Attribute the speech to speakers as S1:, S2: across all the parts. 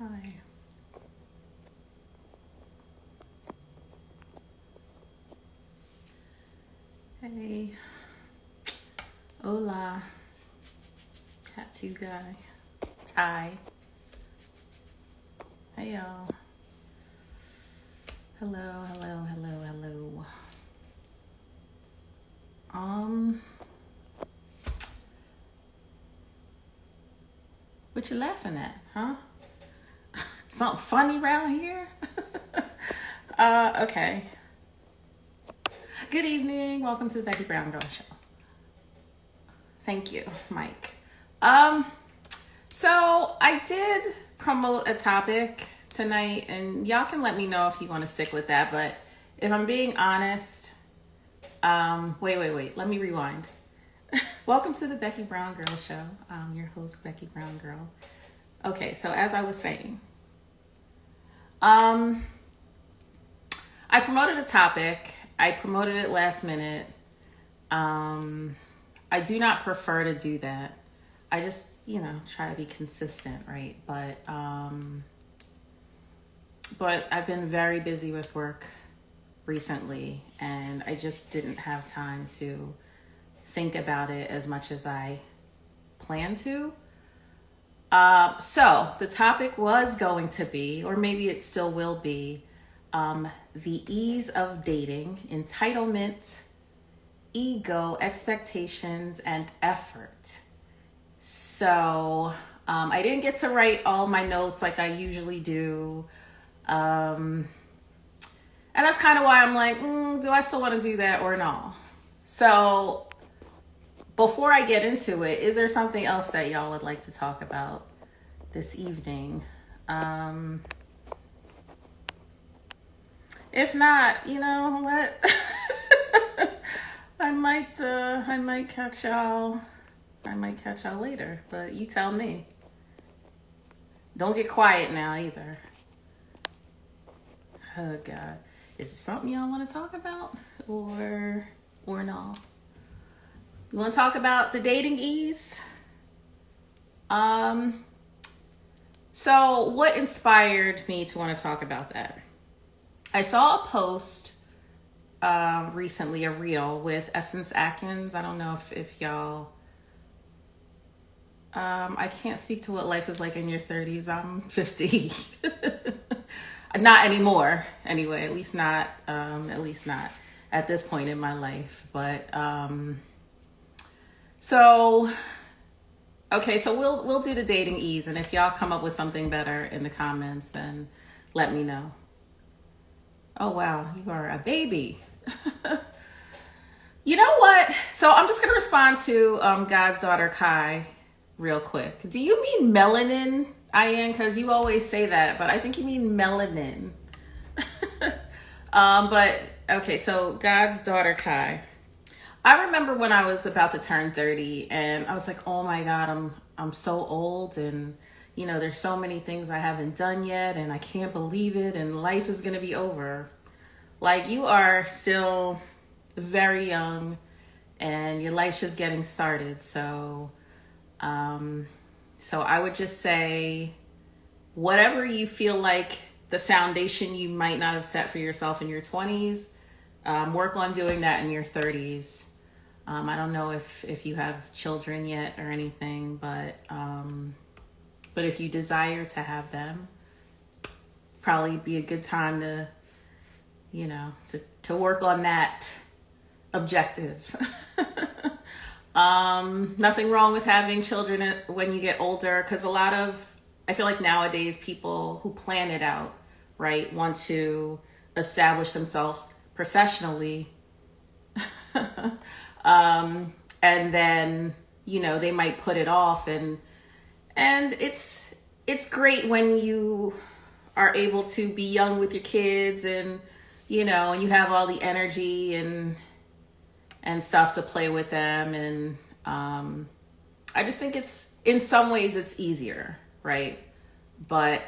S1: Hi. Hey. Hola. Tattoo guy. Ty. Hey y'all. Hello, hello, hello, hello. What you laughing at, huh? Something funny around here? Okay. Good evening. Welcome to the Becky Brown Girl Show. Thank you, Mike. So I did promote a topic tonight, and y'all can let me know if you want to stick with that. But if I'm being honest, wait. Let me rewind. Welcome to the Becky Brown Girl Show. I'm your host, Becky Brown Girl. Okay, so as I was saying, I promoted a topic. I promoted it last minute. I do not prefer to do that. I just, try to be consistent, right? But I've been very busy with work recently, and I just didn't have time to think about it as much as I planned to. So the topic was going to be, or maybe it still will be, the ease of dating, entitlement, ego, expectations, and effort. So I didn't get to write all my notes like I usually do. And that's kind of why I'm like, do I still want to do that or no? So before I get into it, is there something else that y'all would like to talk about this evening? If not, you know what? I might catch y'all later, but you tell me. Don't get quiet now either. Oh God. Is it something y'all want to talk about or no? You want to talk about the dating ease? So what inspired me to want to talk about that? I saw a post recently, a reel with Essence Atkins. I don't know if y'all, I can't speak to what life is like in your 30s. I'm 50. Not anymore, anyway, at least not at this point in my life. But so we'll do the dating ease, and if y'all come up with something better in the comments, then let me know. Oh wow, you are a baby. You know what? So I'm just gonna respond to God's daughter Kai real quick. Do you mean melanin, Ian? Because you always say that, but I think you mean melanin. But okay, so God's daughter Kai. I remember when I was about to turn 30, and I was like, oh my God, I'm so old, and there's so many things I haven't done yet, and I can't believe it, and life is gonna be over. Like, you are still very young, and your life's just getting started. So I would just say, whatever you feel like the foundation you might not have set for yourself in your 20s, work on doing that in your 30s. I don't know if you have children yet or anything, but if you desire to have them, probably be a good time to, to work on that objective. Nothing wrong with having children when you get older, because I feel like nowadays people who plan it out, right, want to establish themselves professionally. And then, they might put it off, and it's great when you are able to be young with your kids, and, and you have all the energy and stuff to play with them. And, I just think in some ways it's easier, right? But,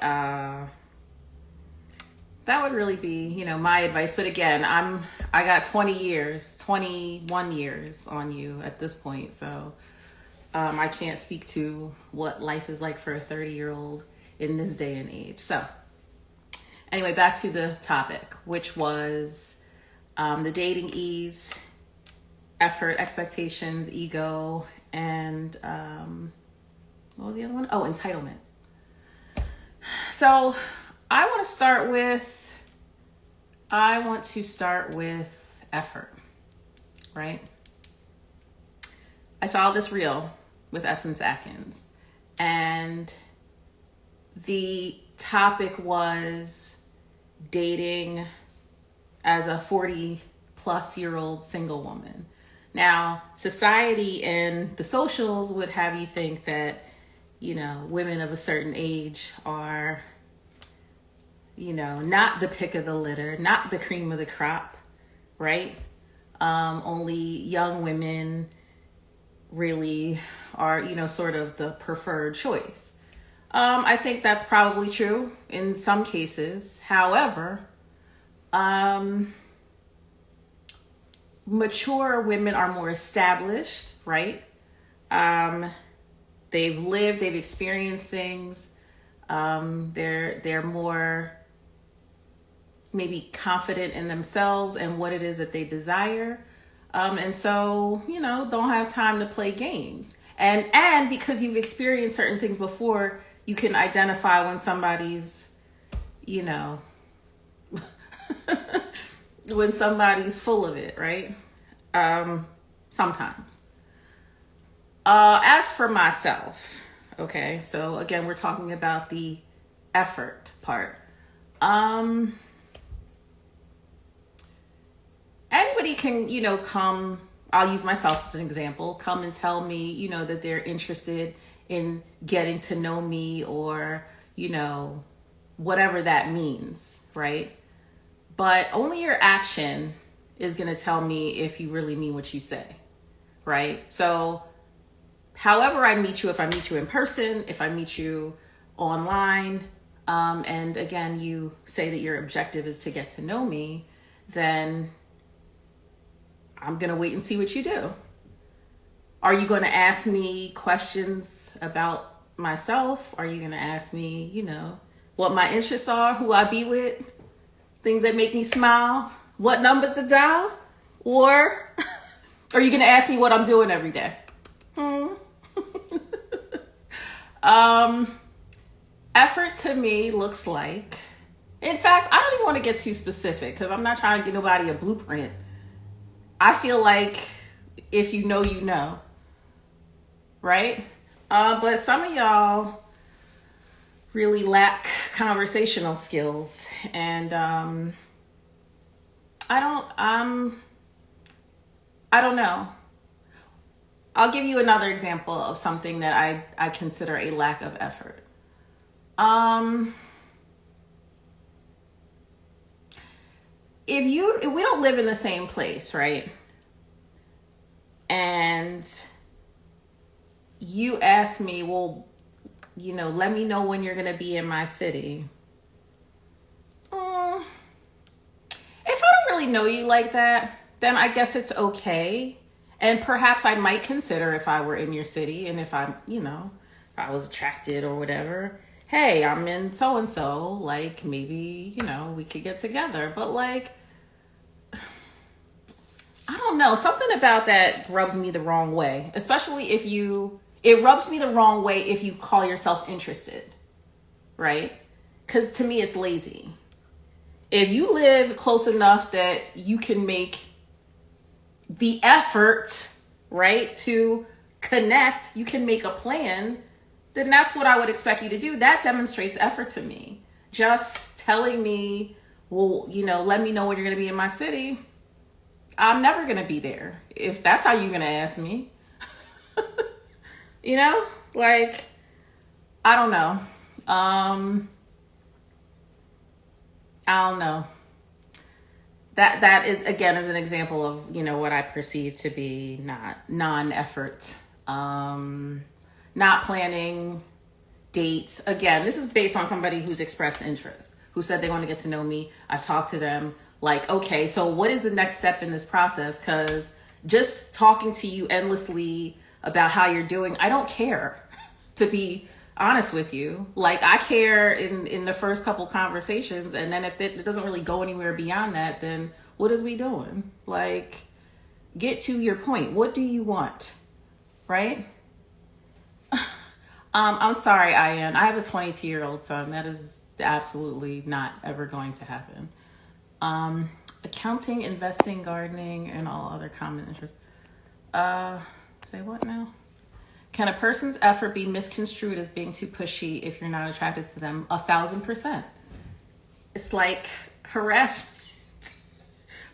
S1: that would really be, my advice. But again, I got 21 years on you at this point. So, I can't speak to what life is like for a 30-year-old in this day and age. So anyway, back to the topic, which was the dating ease, effort, expectations, ego, and what was the other one? Oh, entitlement. So I want to start with effort, right? I saw this reel with Essence Atkins, and the topic was dating as a 40-plus-year-old single woman. Now, society and the socials would have you think that, women of a certain age are, not the pick of the litter, not the cream of the crop, right? Only young women really are, sort of the preferred choice. I think that's probably true in some cases. However, mature women are more established, right? They've experienced things. They're more maybe confident in themselves and what it is that they desire. And so, don't have time to play games. And because you've experienced certain things before, you can identify when somebody's, when somebody's full of it, right? Sometimes. As for myself, okay, so again, we're talking about the effort part. Anybody can, come, I'll use myself as an example, come and tell me, that they're interested in getting to know me or, whatever that means, right? But only your action is going to tell me if you really mean what you say, right? So however I meet you, if I meet you in person, if I meet you online, and again, you say that your objective is to get to know me, then I'm going to wait and see what you do. Are you going to ask me questions about myself? Are you going to ask me, what my interests are, who I be with, things that make me smile, what numbers to dial? Or are you going to ask me what I'm doing every day? Effort to me looks like, in fact, I don't even want to get too specific because I'm not trying to give nobody a blueprint. I feel like if you know, right? But some of y'all really lack conversational skills, and I don't know. I'll give you another example of something that I consider a lack of effort. If we don't live in the same place, right? And you ask me, well, let me know when you're going to be in my city. If I don't really know you like that, then I guess it's okay. And perhaps I might consider if I were in your city and if I'm, if I was attracted or whatever. Hey, I'm in so-and-so, like maybe, we could get together. But like, I don't know, something about that rubs me the wrong way, especially it rubs me the wrong way if you call yourself interested, right? Because to me, it's lazy. If you live close enough that you can make the effort, right, to connect, you can make a plan, then that's what I would expect you to do. That demonstrates effort to me. Just telling me, well, let me know when you're going to be in my city. I'm never going to be there if that's how you're going to ask me. Like, I don't know. I don't know. That is, again, is an example of, what I perceive to be non-effort. Not planning dates. Again, this is based on somebody who's expressed interest, who said they want to get to know me. I've talked to them. Like, okay, so what is the next step in this process? Because just talking to you endlessly about how you're doing, I don't care, to be honest with you. Like, I care in the first couple conversations, and then if it doesn't really go anywhere beyond that, then what is we doing? Like, get to your point. What do you want? Right? I'm sorry, Ian. I have a 22-year-old son. That is absolutely not ever going to happen. Accounting, investing, gardening, and all other common interests. Say what now? Can a person's effort be misconstrued as being too pushy if you're not attracted to them? 1,000%. It's like harassment.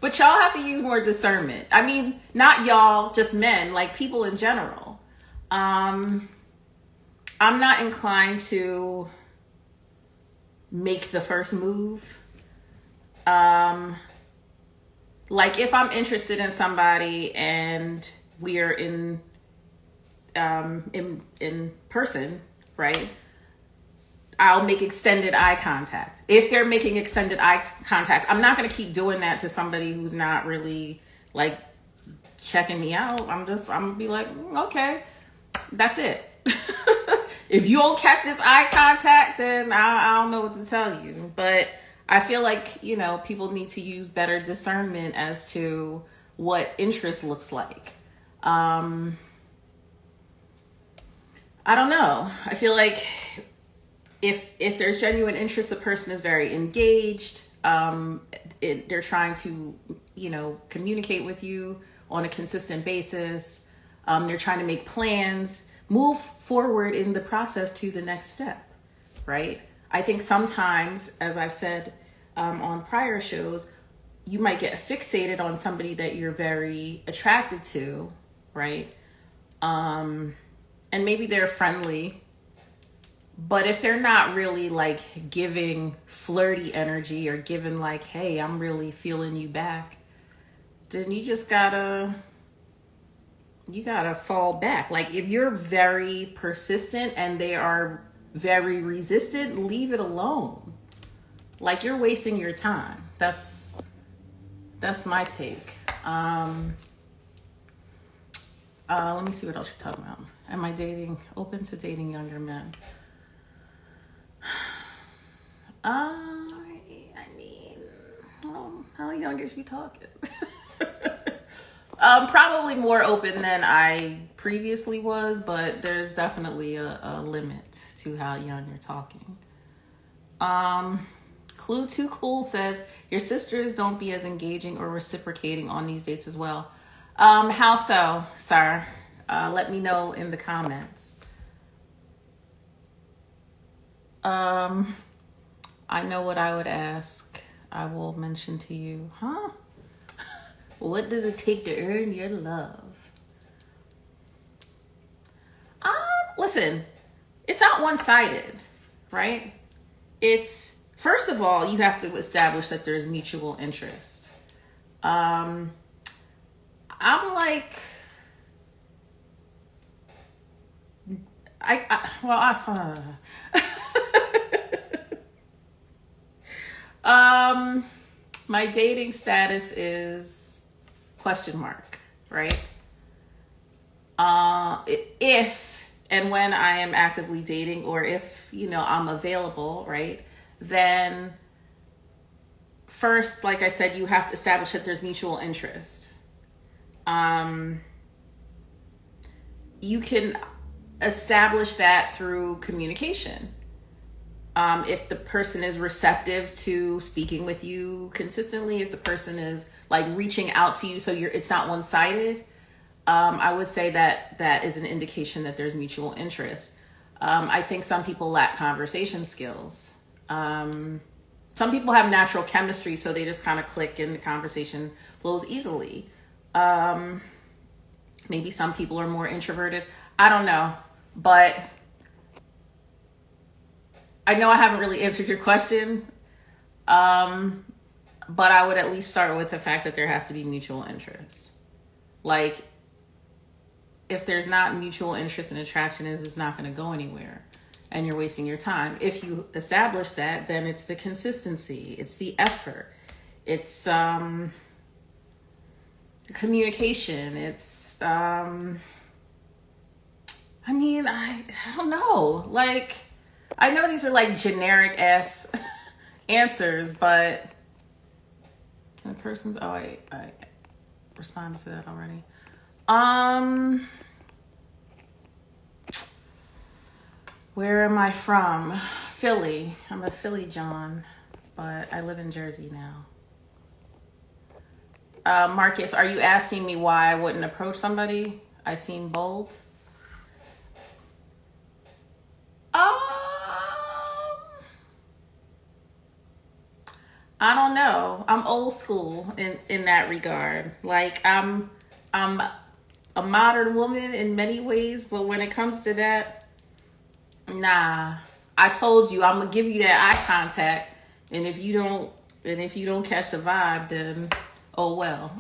S1: But y'all have to use more discernment. I mean, not y'all, just men, like people in general. I'm not inclined to make the first move. Like if I'm interested in somebody and we are in person, right? I'll make extended eye contact. If they're making extended eye contact, I'm not going to keep doing that to somebody who's not really like checking me out. I'm going to be like, okay, that's it. If you don't catch this eye contact, then I don't know what to tell you. But I feel like, you know, people need to use better discernment as to what interest looks like. I don't know. I feel like if there's genuine interest, the person is very engaged. They're trying to, you know, communicate with you on a consistent basis. They're trying to make plans, move forward in the process to the next step, right? I think sometimes, as I've said on prior shows, you might get fixated on somebody that you're very attracted to, right? And maybe they're friendly, but if they're not really like giving flirty energy or giving like, hey, I'm really feeling you back, then you just gotta fall back. Like if you're very persistent and they are very resistant, leave it alone. Like you're wasting your time. That's my take. Let me see what else you're talking about. Am I open to dating younger men? I mean, how young is you talking? Probably more open than I previously was, but there's definitely a limit to how young you're talking. Clue Too Cool says, your sisters don't be as engaging or reciprocating on these dates as well. How so, sir? Let me know in the comments. I know what I would ask. I will mention to you. Huh? What does it take to earn your love? Listen, it's not one-sided, right? It's, first of all, you have to establish that there's mutual interest. I'm like, my dating status is question mark, right? If and when I am actively dating, or if, you know, I'm available, right? Then first, like I said, you have to establish that there's mutual interest. You can establish that through communication. If the person is receptive to speaking with you consistently, if the person is like reaching out to you, so it's not one-sided, I would say that is an indication that there's mutual interest. I think some people lack conversation skills. Some people have natural chemistry, so they just kind of click and the conversation flows easily. Maybe some people are more introverted. I don't know, but I know I haven't really answered your question, but I would at least start with the fact that there has to be mutual interest. Like, if there's not mutual interest and attraction, is just not going to go anywhere, and you're wasting your time. If you establish that, then it's the consistency, it's the effort, it's communication, it's I I mean, I don't know. Like, I know these are like generic ass answers, but the person's, oh, I responded to that already. Where am I from? Philly. I'm a Philly John, but I live in Jersey now. Marcus, are you asking me why I wouldn't approach somebody? I seem bold. I don't know. I'm old school in that regard. Like I'm a modern woman in many ways, but when it comes to that, nah. I told you I'm gonna give you that eye contact, and if you don't catch the vibe, then oh well.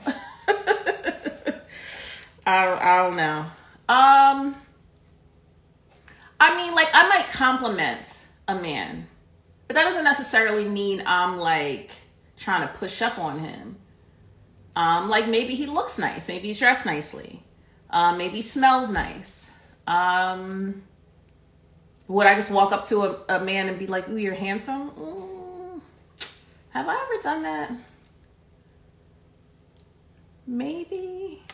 S1: I don't know. I mean, like, I might compliment a man, but that doesn't necessarily mean I'm like trying to push up on him. Like maybe he looks nice, maybe he's dressed nicely, maybe he smells nice. Would I just walk up to a man and be like, "Ooh, you're handsome"? Have I ever done that? Maybe.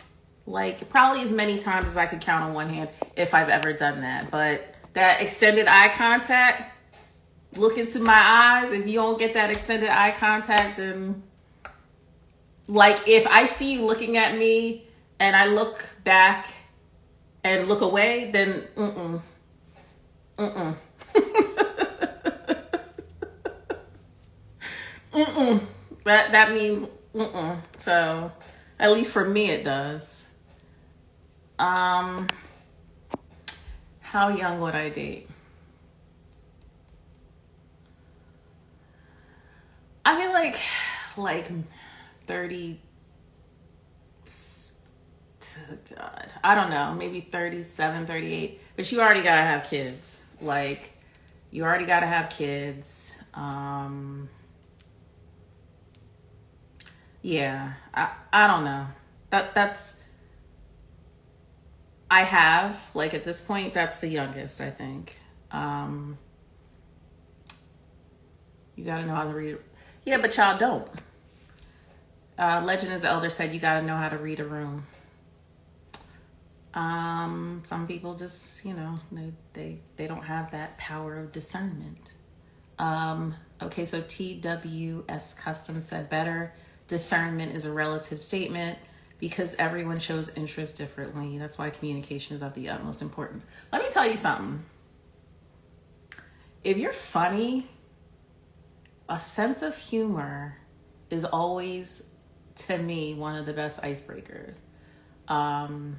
S1: Like, probably as many times as I could count on one hand if I've ever done that. But that extended eye contact, look into my eyes. If you don't get that extended eye contact, then, like, if I see you looking at me and I look back and look away, then that means So, at least for me, it does. How young would I date? I feel like 30. God, I don't know, maybe 37, 38. But you already gotta have kids. Like, you already gotta have kids. Yeah, I don't know. That's I have, like, at this point, that's the youngest, I think. You gotta know how to read. Yeah, but y'all don't. Legend is Elder said you gotta know how to read a room. Some people just, they don't have that power of discernment. Okay, so TWS Custom said better. Discernment is a relative statement because everyone shows interest differently. That's why communication is of the utmost importance. Let me tell you something. If you're funny, a sense of humor is always, to me, one of the best icebreakers. And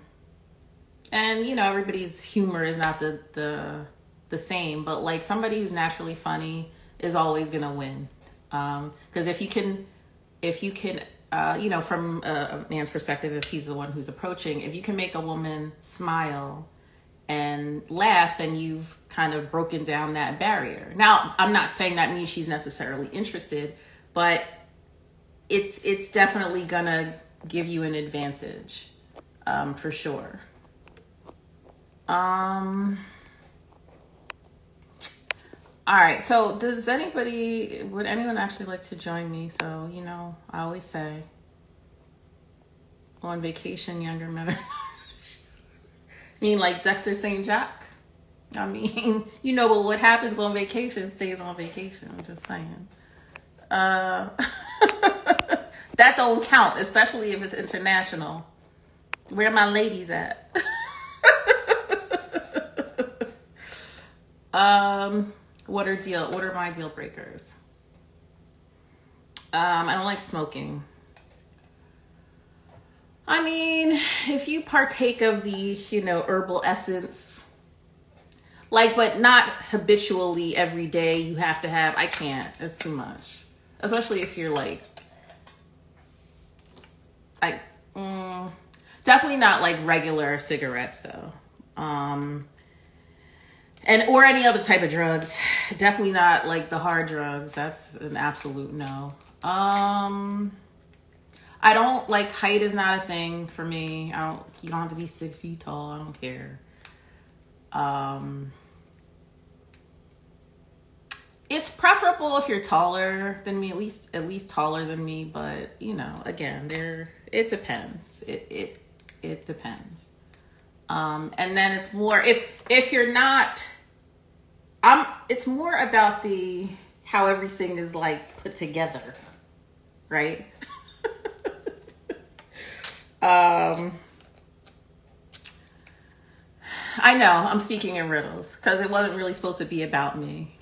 S1: everybody's humor is not the same, but like somebody who's naturally funny is always gonna win. Because if you can, from a man's perspective, if he's the one who's approaching, if you can make a woman smile and laugh, then you've kind of broken down that barrier. Now, I'm not saying that means she's necessarily interested, but it's definitely gonna give you an advantage, for sure. All right. So would anyone actually like to join me? So, I always say on vacation, younger men are, I mean, like Dexter St. Jack. I mean, but what happens on vacation stays on vacation. I'm just saying. That don't count, especially if it's international. Where my ladies at? What are my deal breakers? I don't like smoking. I mean, if you partake of the, herbal essence, but not habitually every day, you have to have, I can't, it's too much. Especially if you're definitely not like regular cigarettes though. Or any other type of drugs. Definitely not like the hard drugs. That's an absolute no. I don't like, height is not a thing for me. You don't have to be 6 feet tall. I don't care. It's preferable if you're taller than me, at least taller than me. But you know, again, it depends. It depends. And then it's more if you're not. It's more about how everything is like put together, right? I know I'm speaking in riddles because it wasn't really supposed to be about me.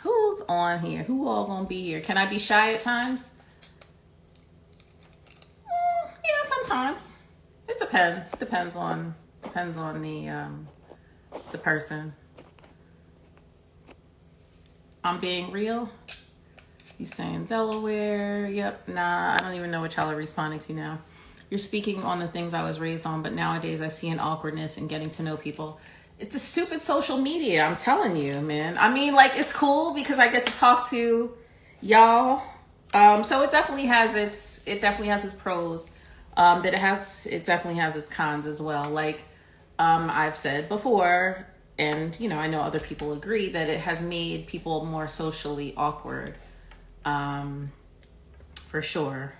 S1: Who's on here? Who all gonna be here? Can I be shy at times? Yeah, sometimes. It depends. Depends on the person. I'm being real. You stay in Delaware. Yep. Nah, I don't even know what y'all are responding to now. You're speaking on the things I was raised on, but nowadays I see an awkwardness in getting to know people. It's a stupid social media, I'm telling you, man. I mean, like, it's cool because I get to talk to y'all. So it definitely has its pros. But it definitely has its cons as well. Like, I've said before, and you know, I know other people agree that it has made people more socially awkward. For sure.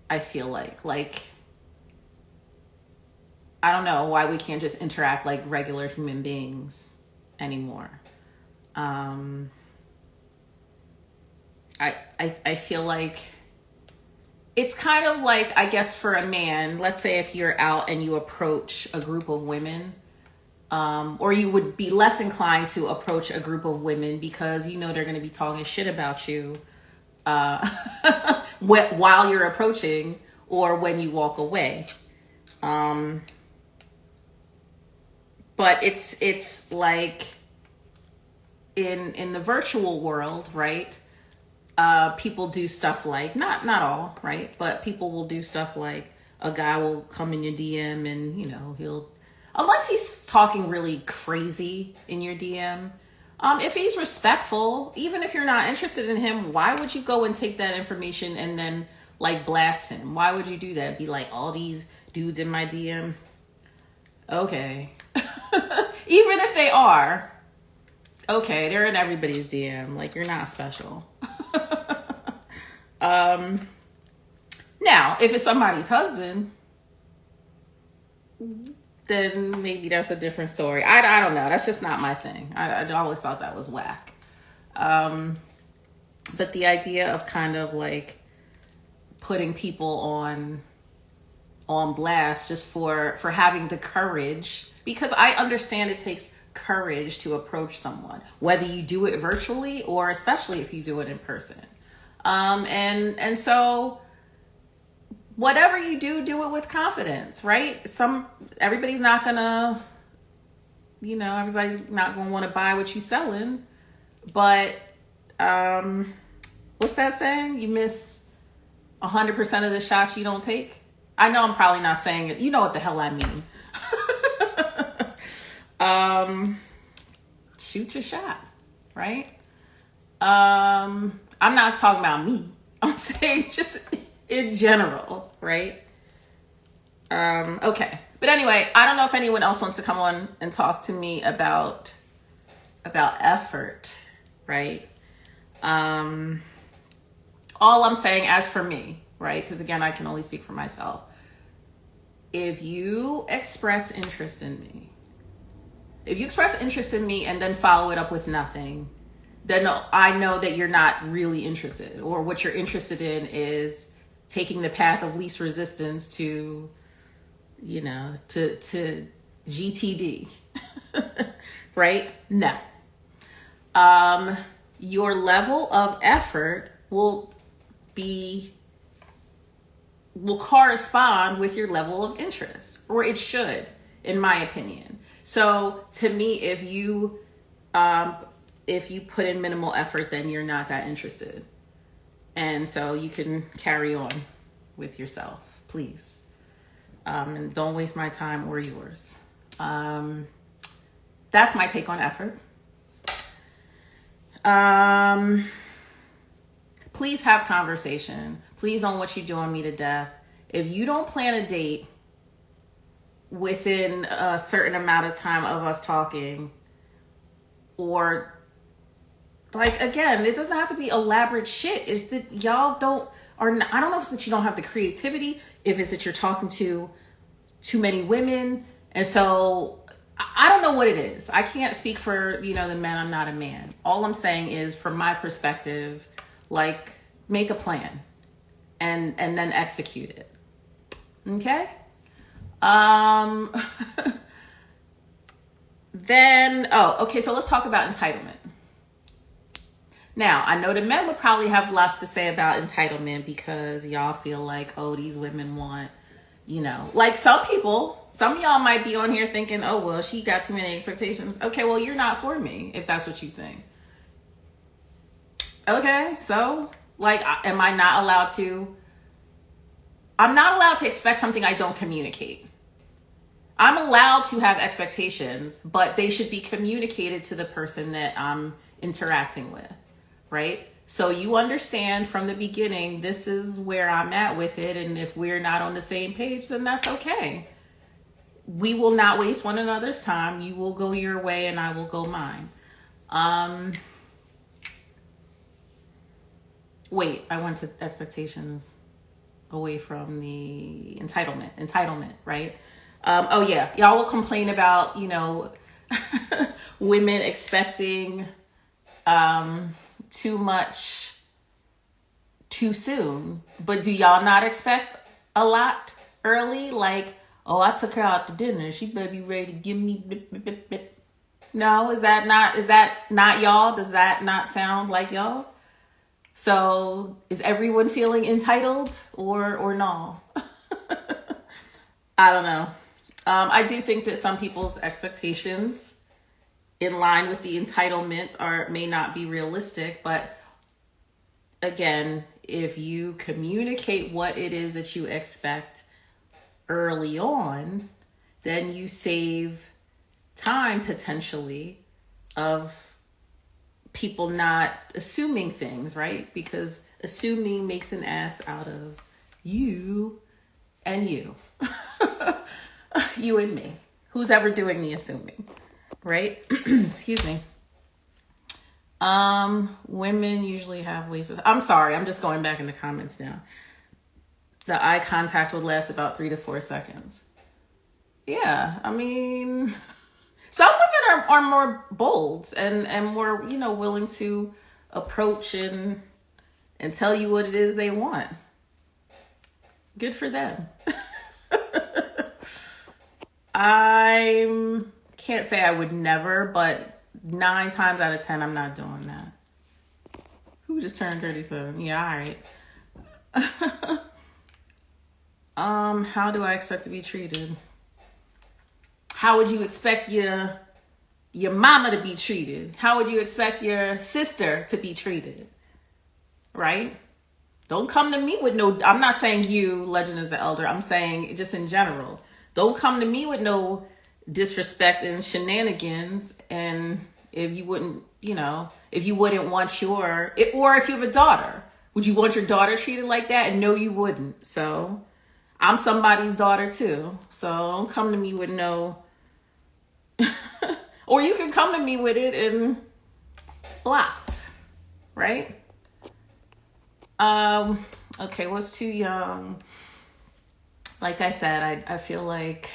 S1: I feel like I don't know why we can't just interact like regular human beings anymore. I feel like it's kind of like, I guess for a man, let's say if you're out and you approach a group of women, or you would be less inclined to approach a group of women because you know they're going to be talking shit about you while you're approaching or when you walk away. But it's like in the virtual world, right? People do stuff like, not all, right? But people will do stuff like a guy will come in your DM and, you know, unless he's talking really crazy in your DM, if he's respectful, even if you're not interested in him, why would you go and take that information and then like blast him? Why would you do that? Be like, all these dudes in my DM? Okay. Even if they are, okay, they're in everybody's DM. Like, you're not special. Now, if it's somebody's husband, then maybe that's a different story. I don't know. That's just not my thing. I always thought that was whack. But the idea of kind of like putting people on blast just for having the courage, because I understand it takes courage to approach someone, whether you do it virtually or especially if you do it in person. And so whatever you do it with confidence, right? Everybody's not gonna, everybody's not gonna want to buy what you selling, but, what's that saying? You miss 100% of the shots you don't take. I know I'm probably not saying it. You know what the hell I mean. Shoot your shot, right? I'm not talking about me. I'm saying just in general, right? Okay. But anyway, I don't know if anyone else wants to come on and talk to me about effort, right? All I'm saying, as for me, right? Because again, I can only speak for myself. If you express interest in me, and then follow it up with nothing, then I know that you're not really interested, or what you're interested in is taking the path of least resistance to GTD, right? No. Your level of effort will correspond with your level of interest, or it should, in my opinion. So to me, if you put in minimal effort, then you're not that interested. And so you can carry on with yourself, please. And don't waste my time or yours. That's my take on effort. Please have conversation. Please don't what you doing me to death. If you don't plan a date within a certain amount of time of us talking, or like, again, it doesn't have to be elaborate shit. It's that y'all don't, or I don't know if it's that you don't have the creativity, if it's that you're talking to too many women. And so I don't know what it is. I can't speak for, the men. I'm not a man. All I'm saying is, from my perspective, like, make a plan and then execute it. Okay? Okay, so let's talk about entitlement. Now, I know the men would probably have lots to say about entitlement because y'all feel like, oh, these women want, like some of y'all might be on here thinking, oh, well, she got too many expectations. Okay, well, you're not for me if that's what you think. Okay, so like, am I not allowed to? I'm not allowed to expect something I don't communicate. I'm allowed to have expectations, but they should be communicated to the person that I'm interacting with, right? So you understand from the beginning, this is where I'm at with it. And if we're not on the same page, then that's okay. We will not waste one another's time. You will go your way and I will go mine. Wait, I went to expectations away from the entitlement, right? Oh yeah, y'all will complain about, women expecting too much too soon. But do y'all not expect a lot early? Like, oh, I took her out to dinner, she better be ready to give me No, is that not y'all? Does that not sound like y'all? So is everyone feeling entitled or no? I don't know. I do think that some people's expectations in line with the entitlement may not be realistic, but again, if you communicate what it is that you expect early on, then you save time potentially of people not assuming things, right? Because assuming makes an ass out of you and you. You and me. Who's ever doing the assuming, right? Excuse me. Women usually have ways of, I'm sorry, I'm just going back in the comments now. The eye contact would last about 3 to 4 seconds. Yeah, I mean, some women are more bold and more, willing to approach and tell you what it is they want. Good for them. I can't say I would never, but 9 times out of 10, I'm not doing that. Who just turned 37? Yeah, all right. How do I expect to be treated? How would you expect your mama to be treated? How would you expect your sister to be treated? Right? Don't come to me with no, I'm not saying you, Legend is the Elder. I'm saying just in general. Don't come to me with no disrespect and shenanigans. And if you wouldn't, if you wouldn't want or if you have a daughter, would you want your daughter treated like that? And no, you wouldn't. So I'm somebody's daughter too. So don't come to me with no, or you can come to me with it and blocked, right? Okay, what's too young? Like I said, I feel like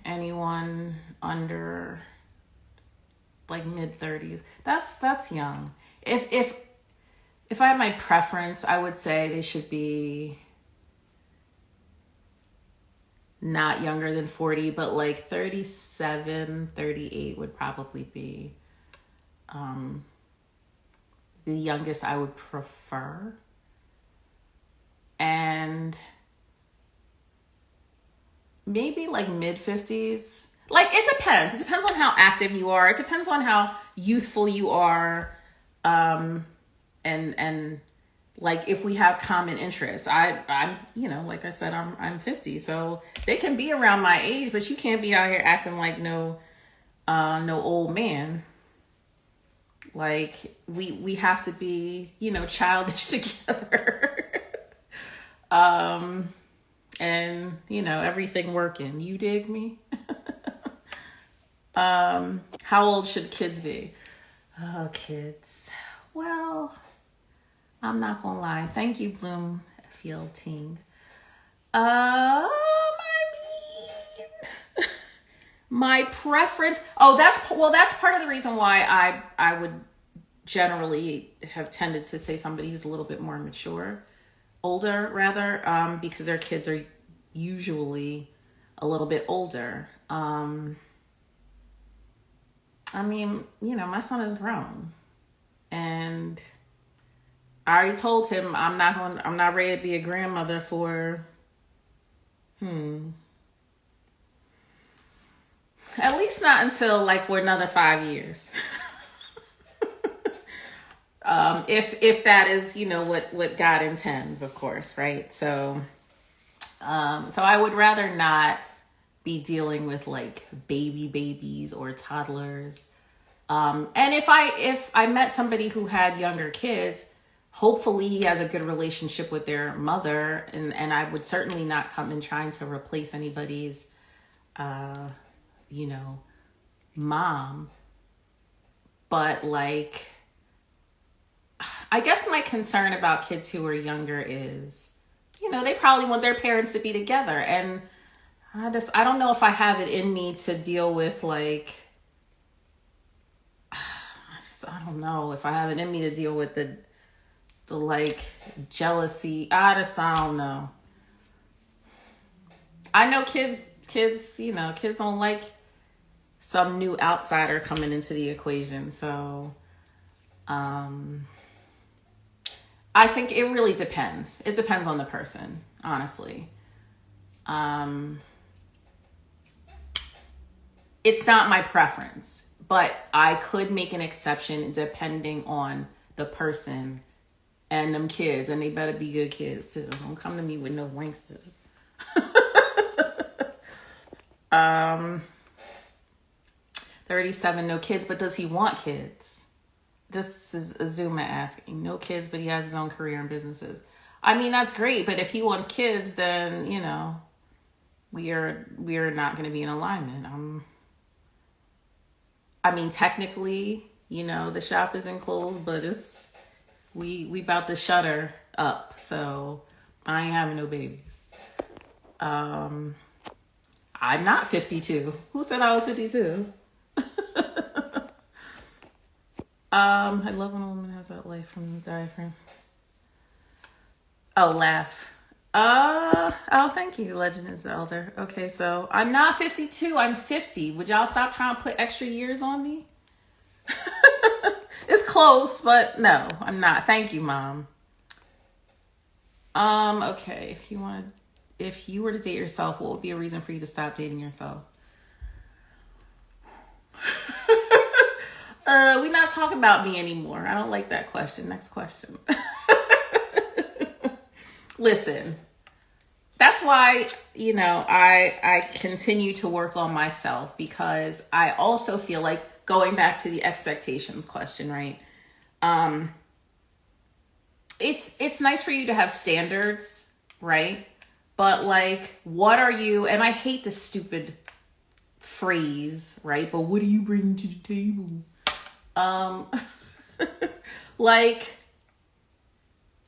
S1: anyone under like mid-30s, that's young. If I had my preference, I would say they should be not younger than 40, but like 37, 38 would probably be the youngest I would prefer. And maybe like mid-50s. Like, it depends. It depends on how active you are. It depends on how youthful you are. And like if we have common interests. I'm like I said, I'm 50. So they can be around my age, but you can't be out here acting like no old man. Like we have to be, childish together. and, everything working. You dig me? How old should kids be? Oh, kids. Well, I'm not gonna lie. Thank you, Bloomfield Ting. I mean, my preference. Oh, that's part of the reason why I would generally have tended to say somebody who's a little bit more mature, older rather, because their kids are usually a little bit older. I mean, my son is grown, and I already told him I'm not ready to be a grandmother for, at least not until like for another 5 years. If that is, what God intends, of course, right? So I would rather not be dealing with like babies or toddlers. And if I met somebody who had younger kids, hopefully he has a good relationship with their mother, and I would certainly not come in trying to replace anybody's, mom. But like, I guess my concern about kids who are younger is, they probably want their parents to be together. And I don't know if I have it in me to deal with like, I don't know if I have it in me to deal with the like jealousy. I don't know. I know kids, kids don't like some new outsider coming into the equation. So, I think it really depends. It depends on the person, honestly. It's not my preference, but I could make an exception depending on the person and them kids, and they better be good kids too. Don't come to me with no wanksters. 37, no kids, but does he want kids? This is Azuma asking. No kids, but he has his own career and businesses. I mean, that's great, but if he wants kids, then, we are not going to be in alignment. I mean, technically, the shop isn't closed, but we about to shutter up, so I ain't having no babies. I'm not 52. Who said I was 52? I love when a woman has that light from the diaphragm. Oh, laugh. Oh, thank you, Legend is the Elder. Okay, so I'm not 52, I'm 50. Would y'all stop trying to put extra years on me? It's close, but no, I'm not. Thank you, Mom. Okay, if you were to date yourself, what would be a reason for you to stop dating yourself? We're not talking about me anymore. I don't like that question. Next question. Listen, that's why, I continue to work on myself, because I also feel like, going back to the expectations question, right? It's nice for you to have standards, right? But like, what are you, and I hate this stupid phrase, right? But what are you bringing to the table? Like,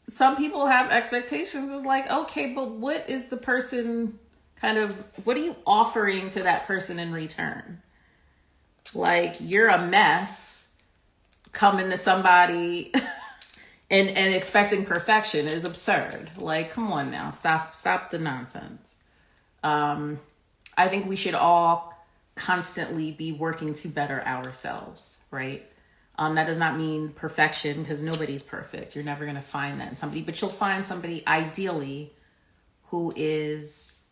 S1: some people have expectations. It's like, okay, but what is the person what are you offering to that person in return? Like, you're a mess coming to somebody and expecting perfection is absurd. Like, come on now, stop the nonsense. I think we should all constantly be working to better ourselves, right? That does not mean perfection, because nobody's perfect. You're never going to find that in somebody, but you'll find somebody ideally who is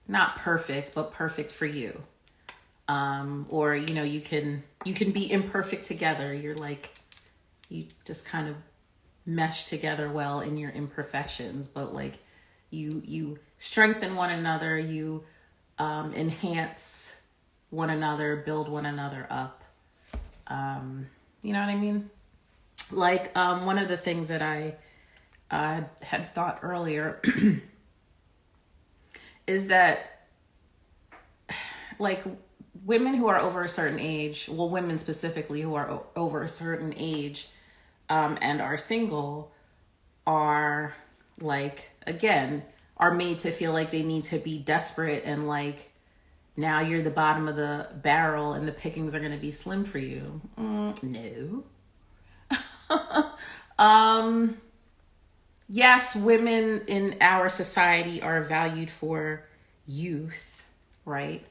S1: not perfect, but perfect for you. Or, you can be imperfect together. You're like, you just kind of mesh together well in your imperfections, but like you strengthen one another, you enhance one another, build one another up. You know what I mean? Like, one of the things that I had thought earlier is that like women who are over a certain age, well, women specifically who are over a certain age and are single are like, again, are made to feel like they need to be desperate and like, now you're the bottom of the barrel and the pickings are going to be slim for you. No. Yes, women in our society are valued for youth, right?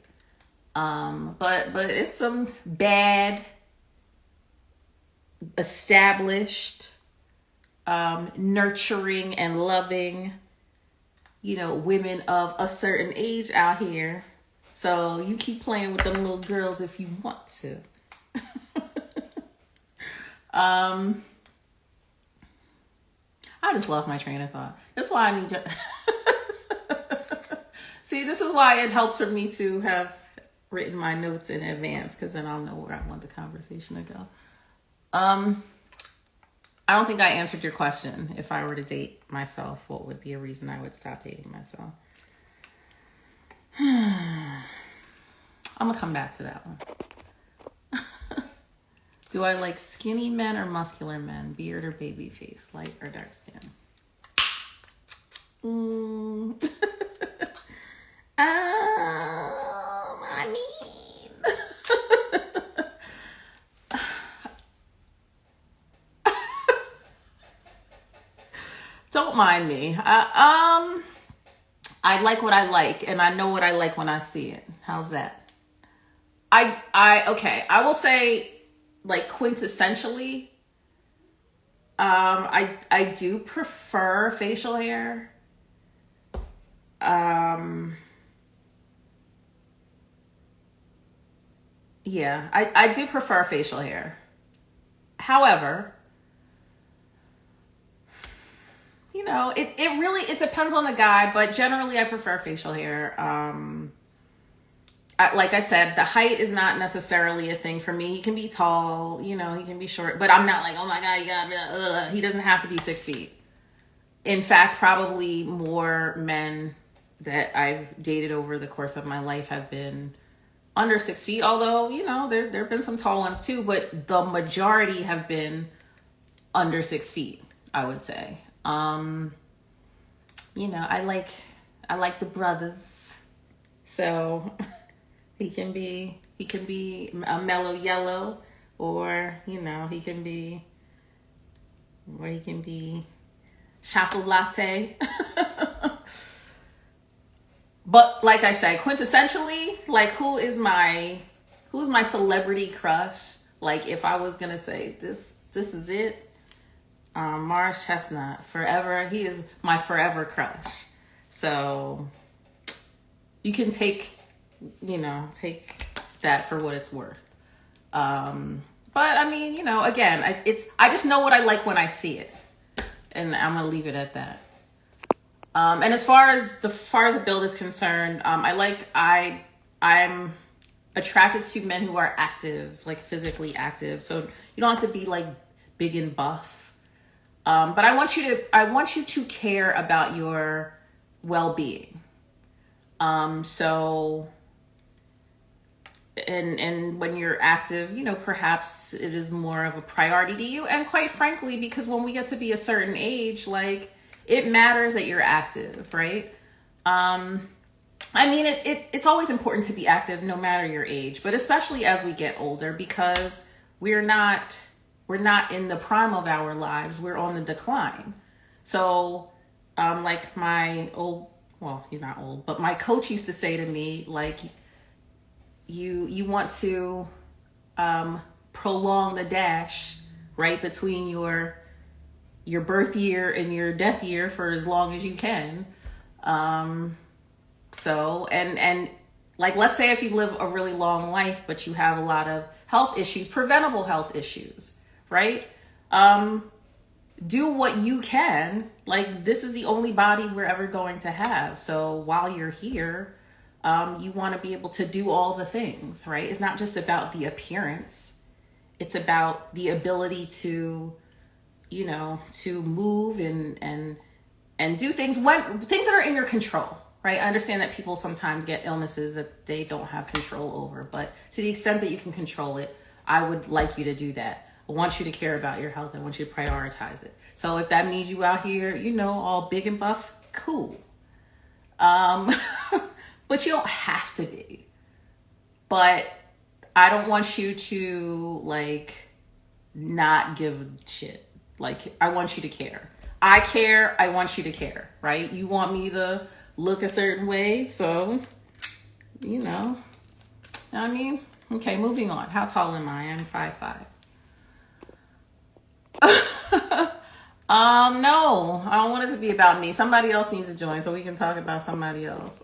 S1: But it's some bad, established, nurturing and loving, women of a certain age out here. So you keep playing with them little girls if you want to. I just lost my train of thought. That's why I need to. See, this is why it helps for me to have written my notes in advance, because then I'll know where I want the conversation to go. I don't think I answered your question. If I were to date myself, what would be a reason I would stop dating myself? I'm gonna come back to that one. Do I like skinny men or muscular men? Beard or baby face? Light or dark skin? I mean... Don't mind me. I like what I like, and I know what I like when I see it. How's that? Okay. I will say, like, quintessentially, I do prefer facial hair. Yeah, I do prefer facial hair. However, it depends on the guy, but generally I prefer facial hair. Like I said, the height is not necessarily a thing for me. He can be tall, he can be short, but I'm not like, oh my God, he doesn't have to be 6 feet. In fact, probably more men that I've dated over the course of my life have been under 6 feet, although, there have been some tall ones too, but the majority have been under 6 feet, I would say. I like the brothers. So he can be a mellow yellow, or, he can be chocolate. But like I said, quintessentially, like, who's my celebrity crush? Like, if I was gonna say this is it, Mars Chestnut, forever. He is my forever crush. So you can take that for what it's worth. But I mean, again, I just know what I like when I see it, and I'm gonna leave it at that. And as far as the build is concerned, I'm attracted to men who are active, like physically active. So you don't have to be like big and buff. But I want you to care about your well-being. So, and when you're active, perhaps it is more of a priority to you. And quite frankly, because when we get to be a certain age, like, it matters that you're active, right? I mean, it's always important to be active no matter your age, but especially as we get older, because we're not in the prime of our lives. We're on the decline. So, like he's not old, but my coach used to say to me, like, you want to prolong the dash, right, between your birth year and your death year for as long as you can. So, and like, let's say if you live a really long life, but you have a lot of health issues, preventable health issues, right? Do what you can. Like, this is the only body we're ever going to have. So while you're here, you want to be able to do all the things, right? It's not just about the appearance. It's about the ability to, to move and do things that are in your control, right? I understand that people sometimes get illnesses that they don't have control over, but to the extent that you can control it, I would like you to do that. I want you to care about your health. I want you to prioritize it. So if that means you out here, all big and buff, cool. Um, but you don't have to be. But I don't want you to like not give a shit. Like, I want you to care. I care. I want you to care, right? You want me to look a certain way, so you know. I mean, okay, moving on. How tall am I? I'm 5'5". No, I don't want it to be about me. Somebody else needs to join so we can talk about somebody else.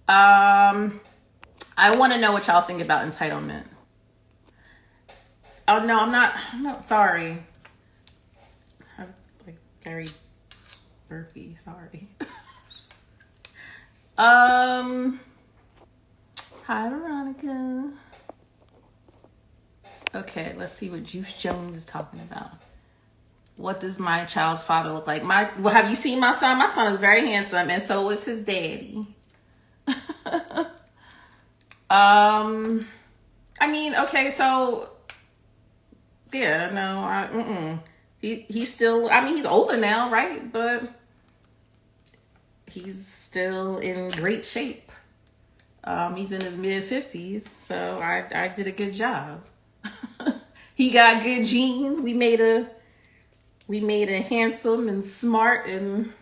S1: I want to know what y'all think about entitlement. Oh no, I'm not. Sorry. I'm like very burpy. Sorry. Hi Veronica. Okay, let's see what Juice Jones is talking about. What does my child's father look like? Well, have you seen my son? My son is very handsome, and so is his daddy. I mean, okay, so yeah, no, he's still. I mean, he's older now, right? But he's still in great shape. He's in his mid-50s, so I did a good job. He got good genes. We made a handsome and smart and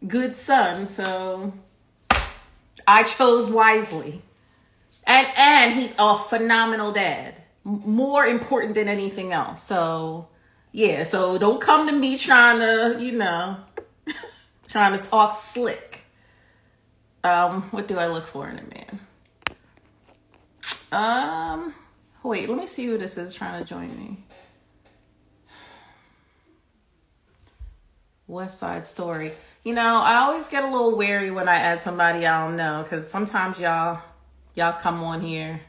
S1: good son, so I chose wisely. And he's a phenomenal dad. More important than anything else. So yeah, so don't come to me trying to talk slick. What do I look for in a man? Wait, let me see who this is trying to join me. West Side Story. I always get a little wary when I add somebody I don't know, because sometimes y'all come on here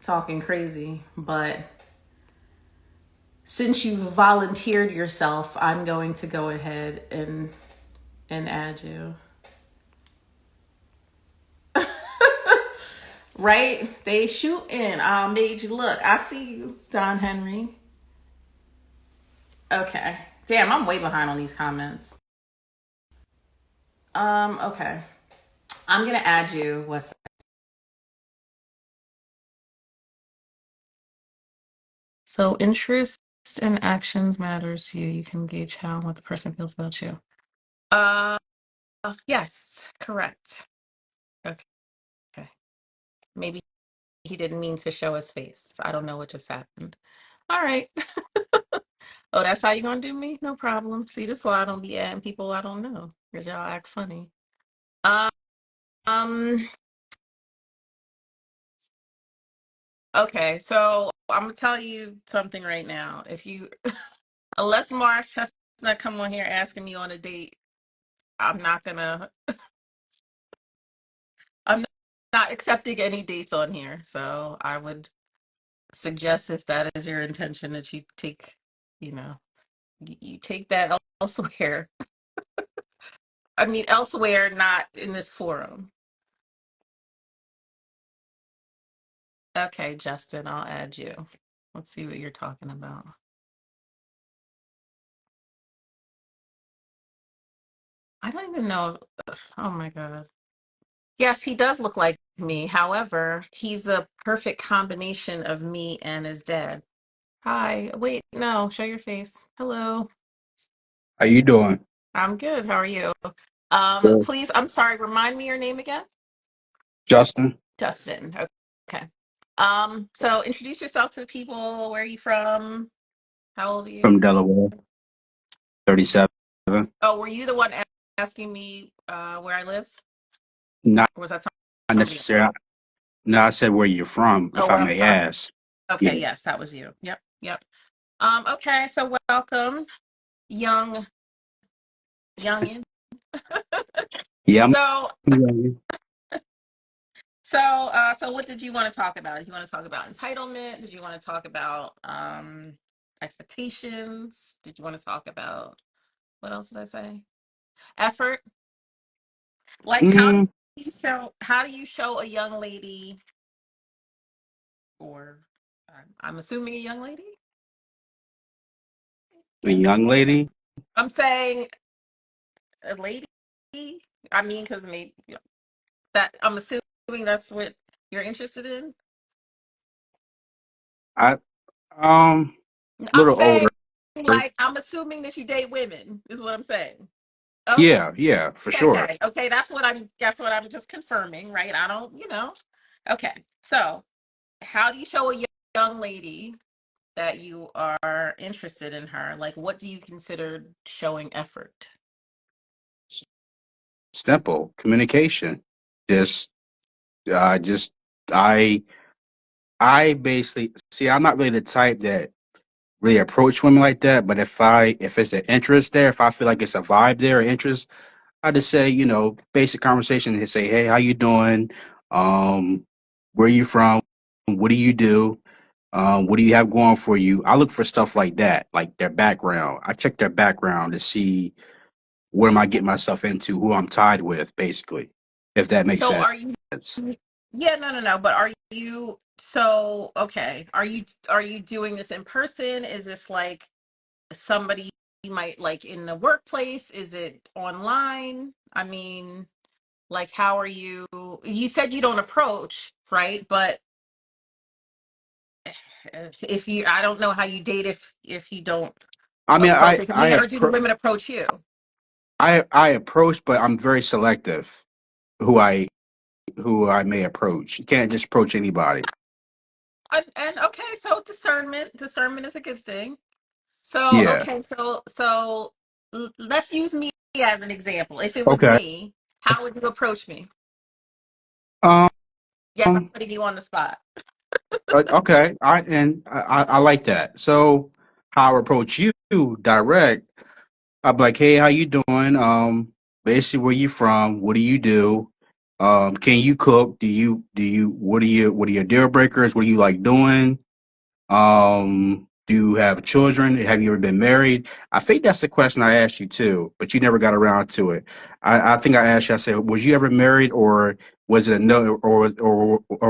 S1: talking crazy, but since you've volunteered yourself, I'm going to go ahead and add you. Right? They shooting. I made you look. I see you, Don Henry. Okay. Damn, I'm way behind on these comments. Okay. I'm gonna add you, West. So interests and actions matters to you. You can gauge how and what the person feels about you. Yes, correct. Okay. Okay. Maybe he didn't mean to show his face. I don't know what just happened. All right. Oh, that's how you gonna do me? No problem. See, this is why I don't be adding people I don't know, because y'all act funny. Um, um, okay, so I'm gonna tell you something right now. Unless Mars Chestnut come on here asking me on a date, I'm not gonna, I'm not accepting any dates on here. So I would suggest, if that is your intention, that you take, you take that elsewhere. I mean, elsewhere, not in this forum. Okay, Justin, I'll add you. Let's see what you're talking about. I don't even know. Oh my God. Yes, he does look like me. However, he's a perfect combination of me and his dad. Hi. Wait, no, show your face. Hello.
S2: How you doing?
S1: I'm good. How are you?
S2: Good.
S1: Please, I'm sorry, remind me your name again.
S2: Justin
S1: Justin. Okay. So introduce yourself to the people. Where are you from? How old are you?
S2: from Delaware, 37.
S1: Oh, were you the one asking me where I live?
S2: Not
S1: Or was that somebody else?
S2: necessarily. No, I said where you're from,
S1: Oh,
S2: if I
S1: where I'm
S2: may
S1: from.
S2: ask.
S1: Okay,
S2: Yeah.
S1: yes, that was you. Yep, yep. Okay, so welcome, young youngin.
S2: Yeah,
S1: So,
S2: I'm
S1: so what did you want to talk about? Did you want to talk about entitlement? Did you want to talk about expectations? Did you want to talk about what else did I say? effort? Like
S2: Mm,
S1: how do you show a young lady, or I'm assuming a young lady?
S2: a young lady.
S1: I'm saying a lady. I mean, because maybe that I'm assuming that's what you're interested in.
S2: I
S1: I'm
S2: little older.
S1: saying, like, I'm assuming that you date women, is what I'm saying. Okay,
S2: Yeah, yeah, for sure.
S1: okay. That's what I'm just confirming, right? I don't, Okay, so how do you show a young lady that you are interested in her? Like, what do you consider showing effort?
S2: Simple communication. Just, just I, I basically see. I'm not really the type that really approach women like that. But if it's an interest there, if I feel like it's a vibe there, or interest, I just say, basic conversation and say, hey, how you doing? Um, where you from? What do you do? What do you have going for you? I look for stuff like that, like their background. I check their background to see what am I getting myself into, who I'm tied with, basically, if that makes
S1: So
S2: sense.
S1: are you? Yeah, no, no, no. But are you? So okay, are you doing this in person? Is this like somebody you might like in the workplace? Is it online? I mean, like, how are you? You said you don't approach, right? But if you, I don't know how you date if you don't
S2: I mean,
S1: approach. I mean, or do the women approach you?
S2: I approach, but I'm very selective who I who I may approach. You can't just approach anybody.
S1: And okay, so discernment is a good thing. So
S2: Yeah.
S1: okay, so let's use me as an example. If it was
S2: Okay.
S1: me, how would you approach me?
S2: Um.
S1: Yes, I'm putting you on the spot.
S2: Okay. I like that. So how I approach you direct. I'm like, hey, how you doing? Basically, where you from? What do you do? Can you cook? What are your deal breakers? What do you like doing? Do you have children? Have you ever been married? I think that's the question I asked you too, but you never got around to it. I think I asked you, I said, was you ever married, or was it a no, or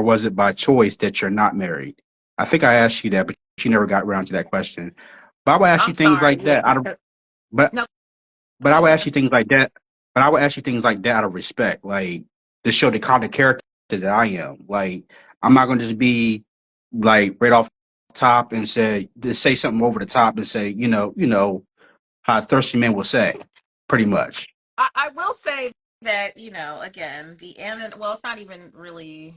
S2: was it by choice that you're not married? I think I asked you that, but you never got around to that question. But I would ask you
S1: I'm
S2: things
S1: sorry.
S2: like
S1: Yeah,
S2: that. I don't, but
S1: no,
S2: but
S1: go
S2: I would
S1: ahead.
S2: ask you things like that. But I would ask you things like that out of respect, like to show the kind of character that I am. Like I'm not going to just be like right off the top and just say something over the top and say, how thirsty men will say, pretty much.
S1: I will say that, again, well, it's not even really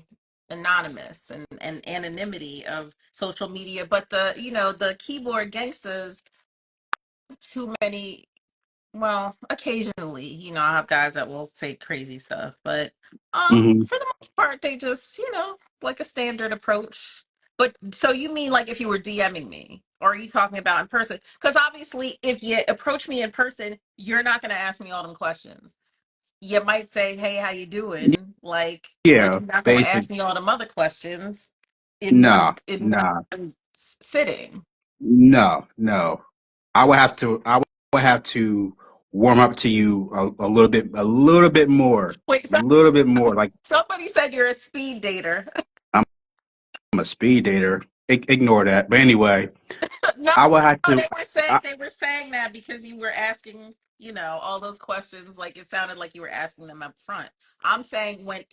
S1: anonymous and anonymity of social media, but the keyboard gangsters, too many. Well, occasionally, I have guys that will say crazy stuff, but
S2: Hmm.
S1: for the most part, they just, like a standard approach. But so you mean like if you were DMing me, or are you talking about in person? Because obviously, if you approach me in person, you're not going to ask me all them questions. You might say, "Hey, how you doing?" Like, but
S2: Yeah,
S1: you're not going to
S2: basic.
S1: ask me all them other questions in one
S2: Nah,
S1: in
S2: nah,
S1: one sitting.
S2: no. I would have to warm up to you
S1: Wait,
S2: a little bit more. Like
S1: somebody said you're a speed dater.
S2: I'm a speed dater. Ignore that. But anyway,
S1: No,
S2: I would have
S1: no,
S2: to. I,
S1: they were saying that because you were asking, all those questions. Like it sounded like you were asking them up front. I'm saying when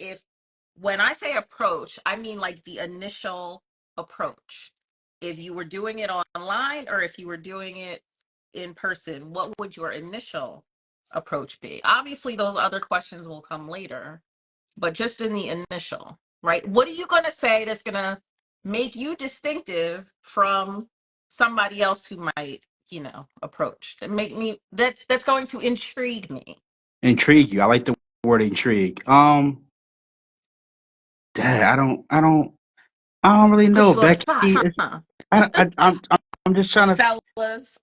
S1: I say approach, I mean like the initial approach. If you were doing it online or if you were doing it in person, what would your initial approach be? Obviously, those other questions will come later, but just in the initial, right? What are you going to say that's going to make you distinctive from somebody else who might, approach and make me that's going to intrigue me.
S2: intrigue you. I like the word intrigue. Dad, I don't really
S1: Put
S2: know,
S1: you on the
S2: Becky.
S1: spot, huh?
S2: I'm
S1: Fellas.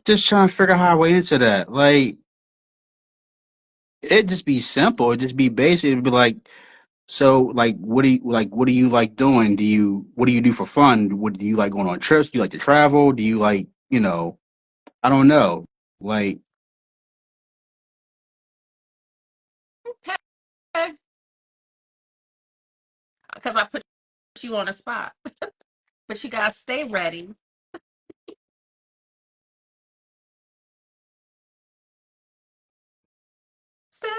S2: just trying to figure out how I way into that. Like, it just be simple. It just be basic. It'd be like, so, like, what do you like doing? What do you do for fun? What do you like going on trips? Do you like to travel? Do you like, I don't know. Like,
S1: because I put you on the spot. But you gotta stay ready. Steph.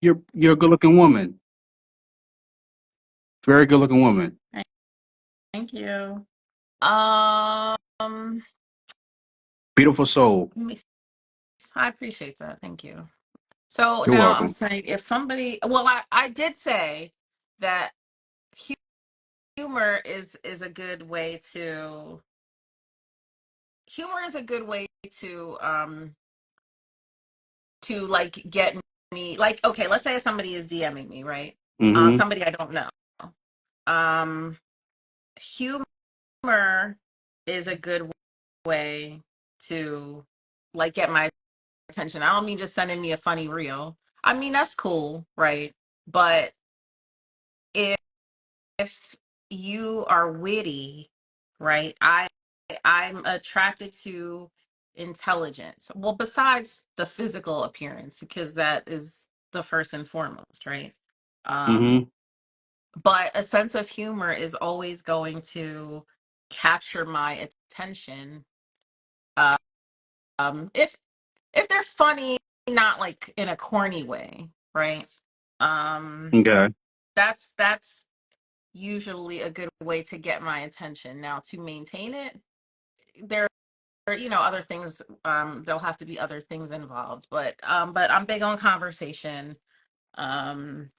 S2: You're a good looking woman. Very good looking woman.
S1: Thank you. Um,
S2: Beautiful soul.
S1: let me, I appreciate that. Thank you. So
S2: You're
S1: now I'm
S2: welcome.
S1: saying if somebody, well, I did say that humor is a good way to humor is a good way to like get me like okay, let's say if somebody is DMing me, right?
S2: Mm-hmm.
S1: Somebody I don't know. Um, humor is a good way to like get my attention. I don't mean just sending me a funny reel. I mean that's cool, right? But if you are witty, right? I'm attracted to intelligence. Well, besides the physical appearance, because that is the first and foremost, right? Um,
S2: Mm-hmm.
S1: but a sense of humor is always going to capture my attention. Uh, if they're funny, not like in a corny way, right? Um,
S2: Okay.
S1: that's usually a good way to get my attention. Now, to maintain it, there are, other things, there'll have to be other things involved, but I'm big on conversation. Um,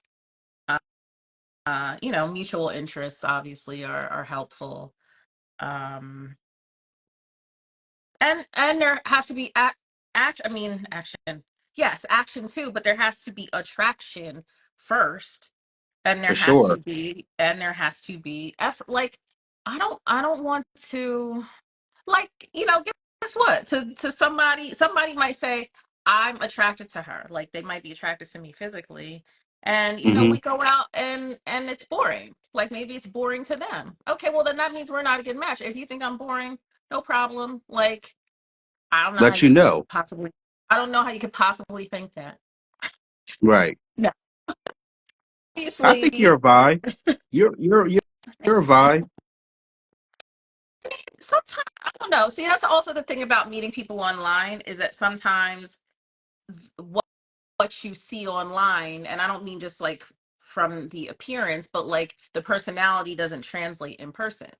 S1: mutual interests obviously are helpful. Um, and there has to be action. Yes, action too, but there has to be attraction first, and
S2: For sure.
S1: there has to be effort. Like I don't want to like guess what to somebody might say I'm attracted to her, like they might be attracted to me physically, and
S2: Mm-hmm.
S1: we go out and it's boring, like maybe it's boring to them. Okay, well then that means we're not a good match. If you think I'm boring, no problem. Like I don't know how
S2: Let
S1: you
S2: you
S1: could
S2: know.
S1: possibly I don't know how you could possibly think that.
S2: Right.
S1: No,
S2: I think you're
S1: obviously.
S2: a vibe. You're a vibe.
S1: Sometimes I don't know. See, that's also the thing about meeting people online, is that sometimes what you see online, and I don't mean just like from the appearance, but like the personality doesn't translate in person.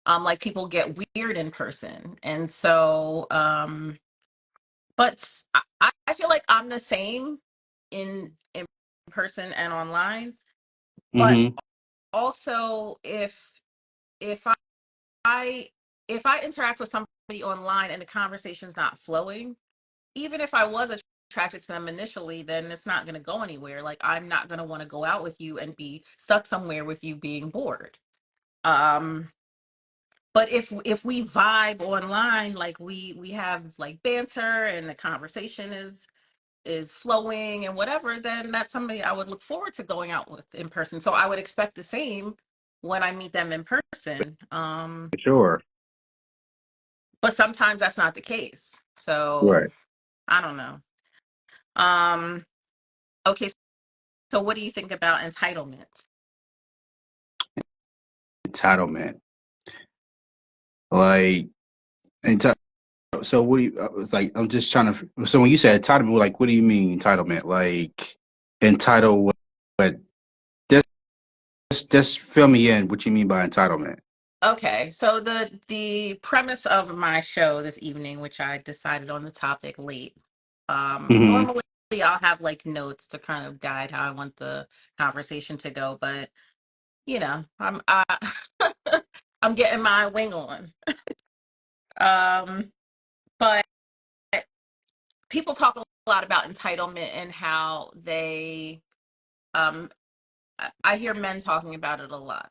S1: Like people get weird in person. And so but I feel like I'm the same in person and online. But
S2: Mm-hmm.
S1: also if I if I interact with somebody online and the conversation's not flowing, even if I was attracted to them initially, then it's not going to go anywhere. Like I'm not going to want to go out with you and be stuck somewhere with you being bored. Um, but if we vibe online, like we have like banter and the conversation is flowing and whatever, then that's somebody I would look forward to going out with in person. So I would expect the same when I meet them in person.
S2: For sure.
S1: But sometimes that's not the case. So
S2: Right.
S1: I don't know. Um, okay, so what do you think about entitlement?
S2: Entitlement. Like, enti- so what do you, it's like, I'm just trying to, so when you said entitlement, like, what do you mean entitlement? Like, entitled, what? Just fill me in what you mean by entitlement.
S1: Okay, so the premise of my show this evening, which I decided on the topic late.
S2: Mm-hmm.
S1: Normally I'll have like notes to kind of guide how I want the conversation to go, but I'm getting my wing on. Um, but people talk a lot about entitlement and how they um I hear men talking about it a lot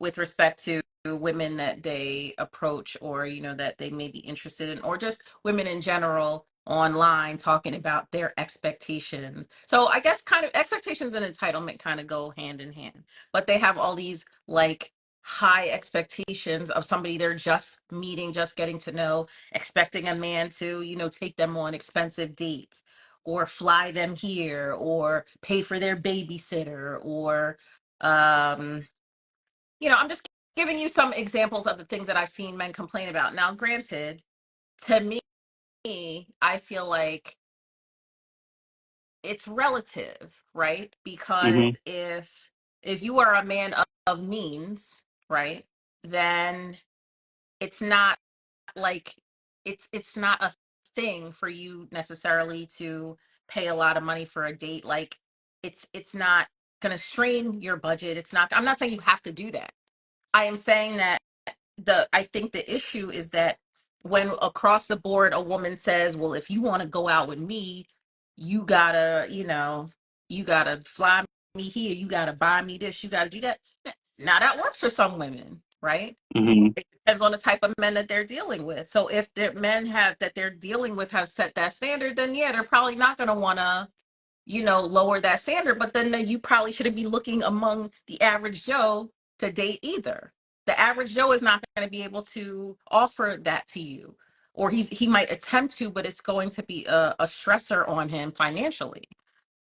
S1: with respect to women that they approach, or that they may be interested in, or just women in general online talking about their expectations. So I guess kind of expectations and entitlement kind of go hand in hand, but they have all these like high expectations of somebody they're just meeting, just getting to know, expecting a man to take them on expensive dates, or fly them here or pay for their babysitter or um I'm just giving you some examples of the things that I've seen men complain about. Now, granted, to me, I feel like it's relative, right?
S2: Hmm.
S1: Because if you are a man of means, right, then it's not like it's not a thing for you necessarily to pay a lot of money for a date. Like it's not going to strain your budget. It's not, I'm not saying you have to do that. I am saying that I think the issue is that when across the board a woman says, well, if you want to go out with me, you gotta, you gotta fly me here, you gotta buy me this, you gotta do that. Now that works for some women, right?
S2: Hmm.
S1: It depends on the type of men that they're dealing with. So if the men have that they're dealing with have set that standard, then yeah, they're probably not gonna wanna, lower that standard. But then you probably shouldn't be looking among the average Joe to date either. The average Joe is not going to be able to offer that to you, or he might attempt to, but it's going to be a stressor on him financially.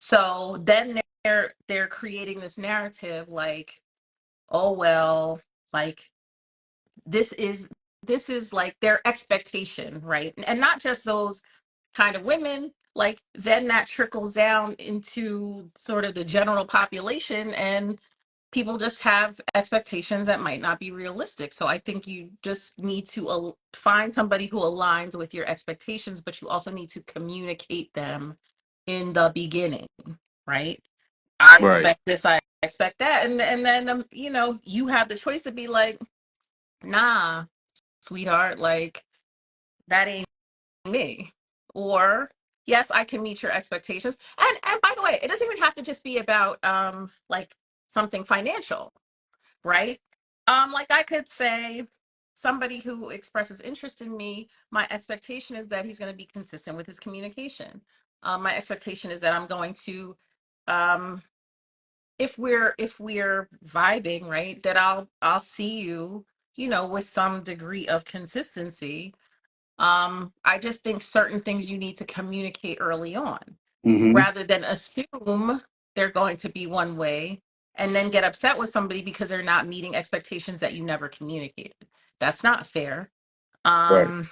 S1: So then they're creating this narrative like, oh well, like this is this is like their expectation, right? And not just those kind of women, like then that trickles down into sort of the general population, and people just have expectations that might not be realistic. So I think you just need to find somebody who aligns with your expectations, but you also need to communicate them in the beginning, right? I
S2: Right.
S1: expect this, I expect that, and then you have the choice to be like, nah, sweetheart, like that ain't me. Or yes, I can meet your expectations. And by the way, it doesn't even have to just be about like something financial, right? Like I could say somebody who expresses interest in me, my expectation is that he's going to be consistent with his communication. My expectation is that I'm going to um if we're vibing, right, that I'll see you, with some degree of consistency. I just think certain things you need to communicate early on
S2: Hmm.
S1: rather than assume they're going to be one way and then get upset with somebody because they're not meeting expectations that you never communicated. That's not fair.
S2: Right.
S1: Um,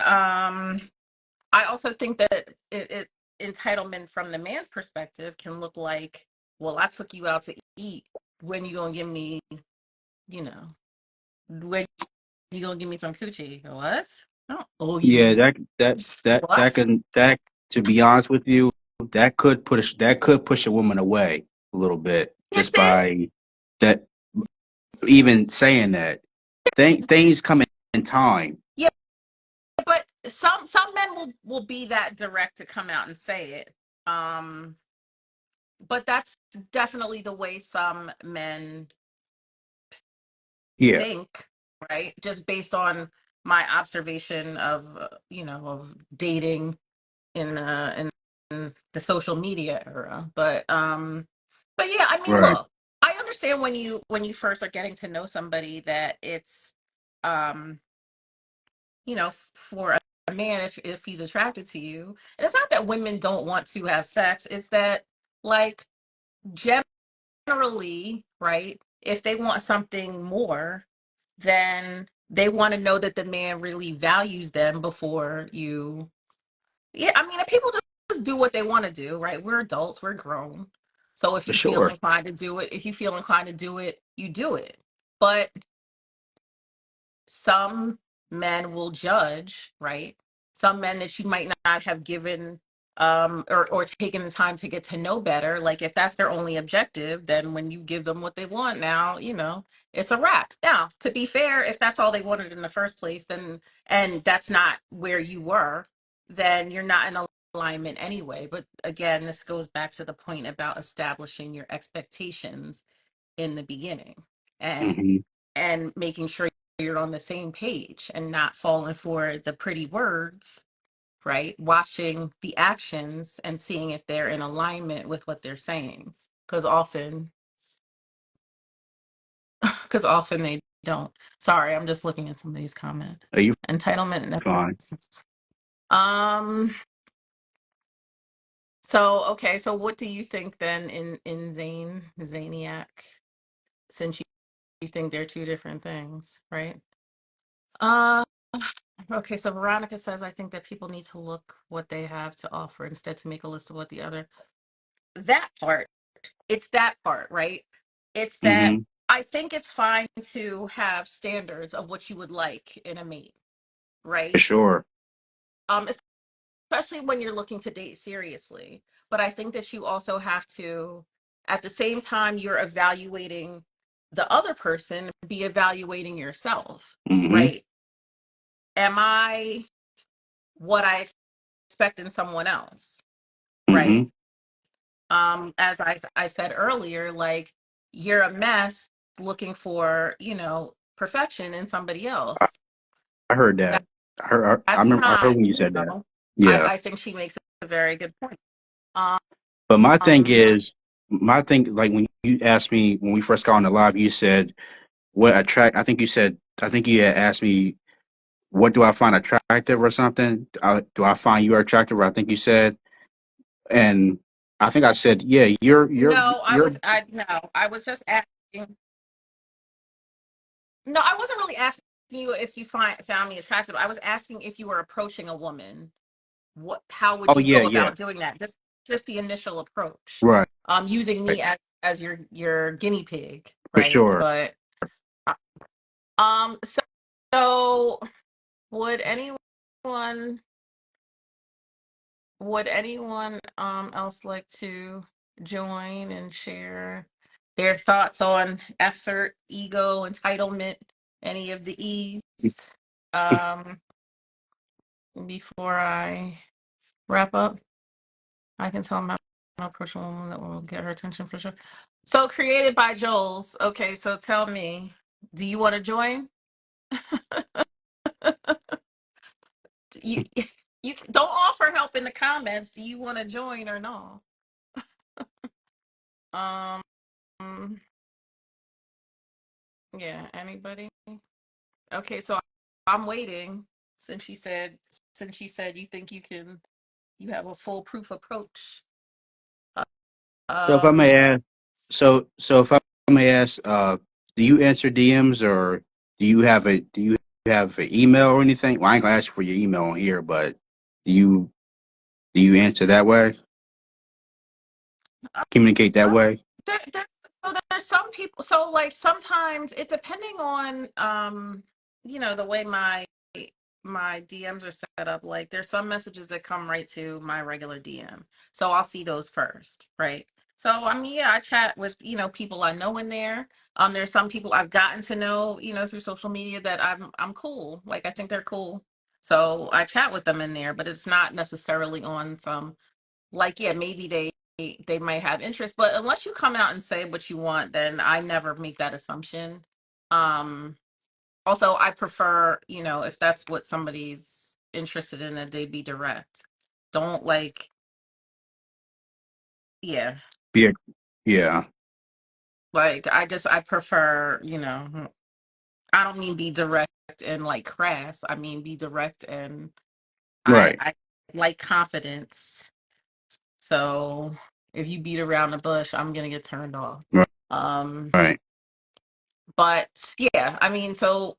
S1: um, I also think that entitlement from the man's perspective can look like, well, I took you out to eat. When you gonna give me, when you gonna give me some coochie? What? I don't owe
S2: Yeah,
S1: you.
S2: that
S1: What?
S2: can that to be honest with you, that could push a woman away a little bit
S1: Yes,
S2: just
S1: it.
S2: by that even saying that. Things come in time.
S1: Yeah, but some men will be that direct to come out and say it. Um, but that's definitely the way some men
S2: Yeah.
S1: think, right? Just based on my observation of of dating in the social media era. But yeah, I mean,
S2: Right.
S1: look, I understand when you first are getting to know somebody that it's um for a man, if he's attracted to you. And it's not that women don't want to have sex, it's that, like, generally, right, if they want something more, then they want to know that the man really values them before you. Yeah, I mean, if people just do what they want to do, right? We're adults, we're grown. So if
S2: For
S1: you feel
S2: sure.
S1: inclined to do it, if you feel inclined to do it, you do it. But some men will judge, right? Some men that you might not have given or taken the time to get to know better. Like if that's their only objective, then when you give them what they want, now, it's a wrap. Now, to be fair, if that's all they wanted in the first place, then and that's not where you were, then you're not in alignment anyway. But again, this goes back to the point about establishing your expectations in the beginning. And
S2: Hmm.
S1: making sure you're on the same page and not falling for the pretty words, right? Watching the actions and seeing if they're in alignment with what they're saying. Because often, because often they don't. Sorry, I'm just looking at some of these comments.
S2: Are you
S1: Entitlement.
S2: fine?
S1: Um, so okay, so what do you think then in Zaniac, since you think they're two different things, right? Uh okay, so Veronica says I think that people need to look what they have to offer instead to make a list of what the other. That part, it's that part, right? It's that
S2: Mm-hmm.
S1: I think it's fine to have standards of what you would like in a mate,
S2: For
S1: right?
S2: sure.
S1: Um, especially when you're looking to date seriously. But I think that you also have to, at the same time you're evaluating the other person, be evaluating yourself,
S2: Mm-hmm.
S1: right? Am I what I expect in someone else,
S2: Mm-hmm.
S1: right? As I said earlier, like you're a mess looking for, perfection in somebody
S2: I,
S1: else.
S2: I heard
S1: That,
S2: that. I
S1: that's
S2: remember. I heard
S1: not,
S2: when you said that.
S1: I,
S2: Yeah.
S1: I think she makes a very good point. Um,
S2: But
S1: um,
S2: my thing, like when you asked me when we first got on the live, you said what attract. I think you had asked me what do I find attractive or something. Do I find you attractive? Or I think you said, and I think I said, yeah,
S1: no,
S2: you're.
S1: no, I was just asking. No, I wasn't really asking you if you found me attractive. I was asking if you were approaching a woman, how would
S2: Oh
S1: you
S2: yeah,
S1: go
S2: yeah,
S1: about doing that? Just the initial approach.
S2: right,
S1: Using
S2: right,
S1: me as your guinea pig,
S2: for
S1: right?
S2: sure.
S1: But so would anyone else like to join and share their thoughts on effort, ego, entitlement, any of the E's? Um, before I wrap up, I can tell my approaching woman that will get her attention for sure. So created by Joel's. Okay, so tell me, do you want to join? You you don't offer help in the comments. Do you want to join or no? Um, yeah, anybody? Okay, so I'm waiting since you said you think you have a foolproof approach. Uh,
S2: So if I may
S1: Um,
S2: ask, if I may ask, do you answer DMs or do you have an email or anything? Well, I ain't gonna ask you for your email on here, but do you do you answer that way? Communicate that
S1: Um,
S2: way?
S1: there's some people. So like sometimes it depending on the way my DMs are set up. Like there's some messages that come right to my regular DM, so I'll see those first, right? So I mean, yeah, I chat with people I know in there. There's some people I've gotten to know through social media that I'm cool. Like I think they're cool, so I chat with them in there. But it's not necessarily on some like yeah maybe they might have interest, but unless you come out and say what you want, then I never make that assumption. um Also I prefer if that's what somebody's interested in, that they be direct. Don't like yeah,
S2: Yeah, yeah,
S1: like I prefer I don't mean be direct and like crass. I mean be direct and
S2: right,
S1: I like confidence. So if you beat around the bush, I'm gonna get turned off.
S2: right,
S1: um
S2: right,
S1: but yeah, I mean, so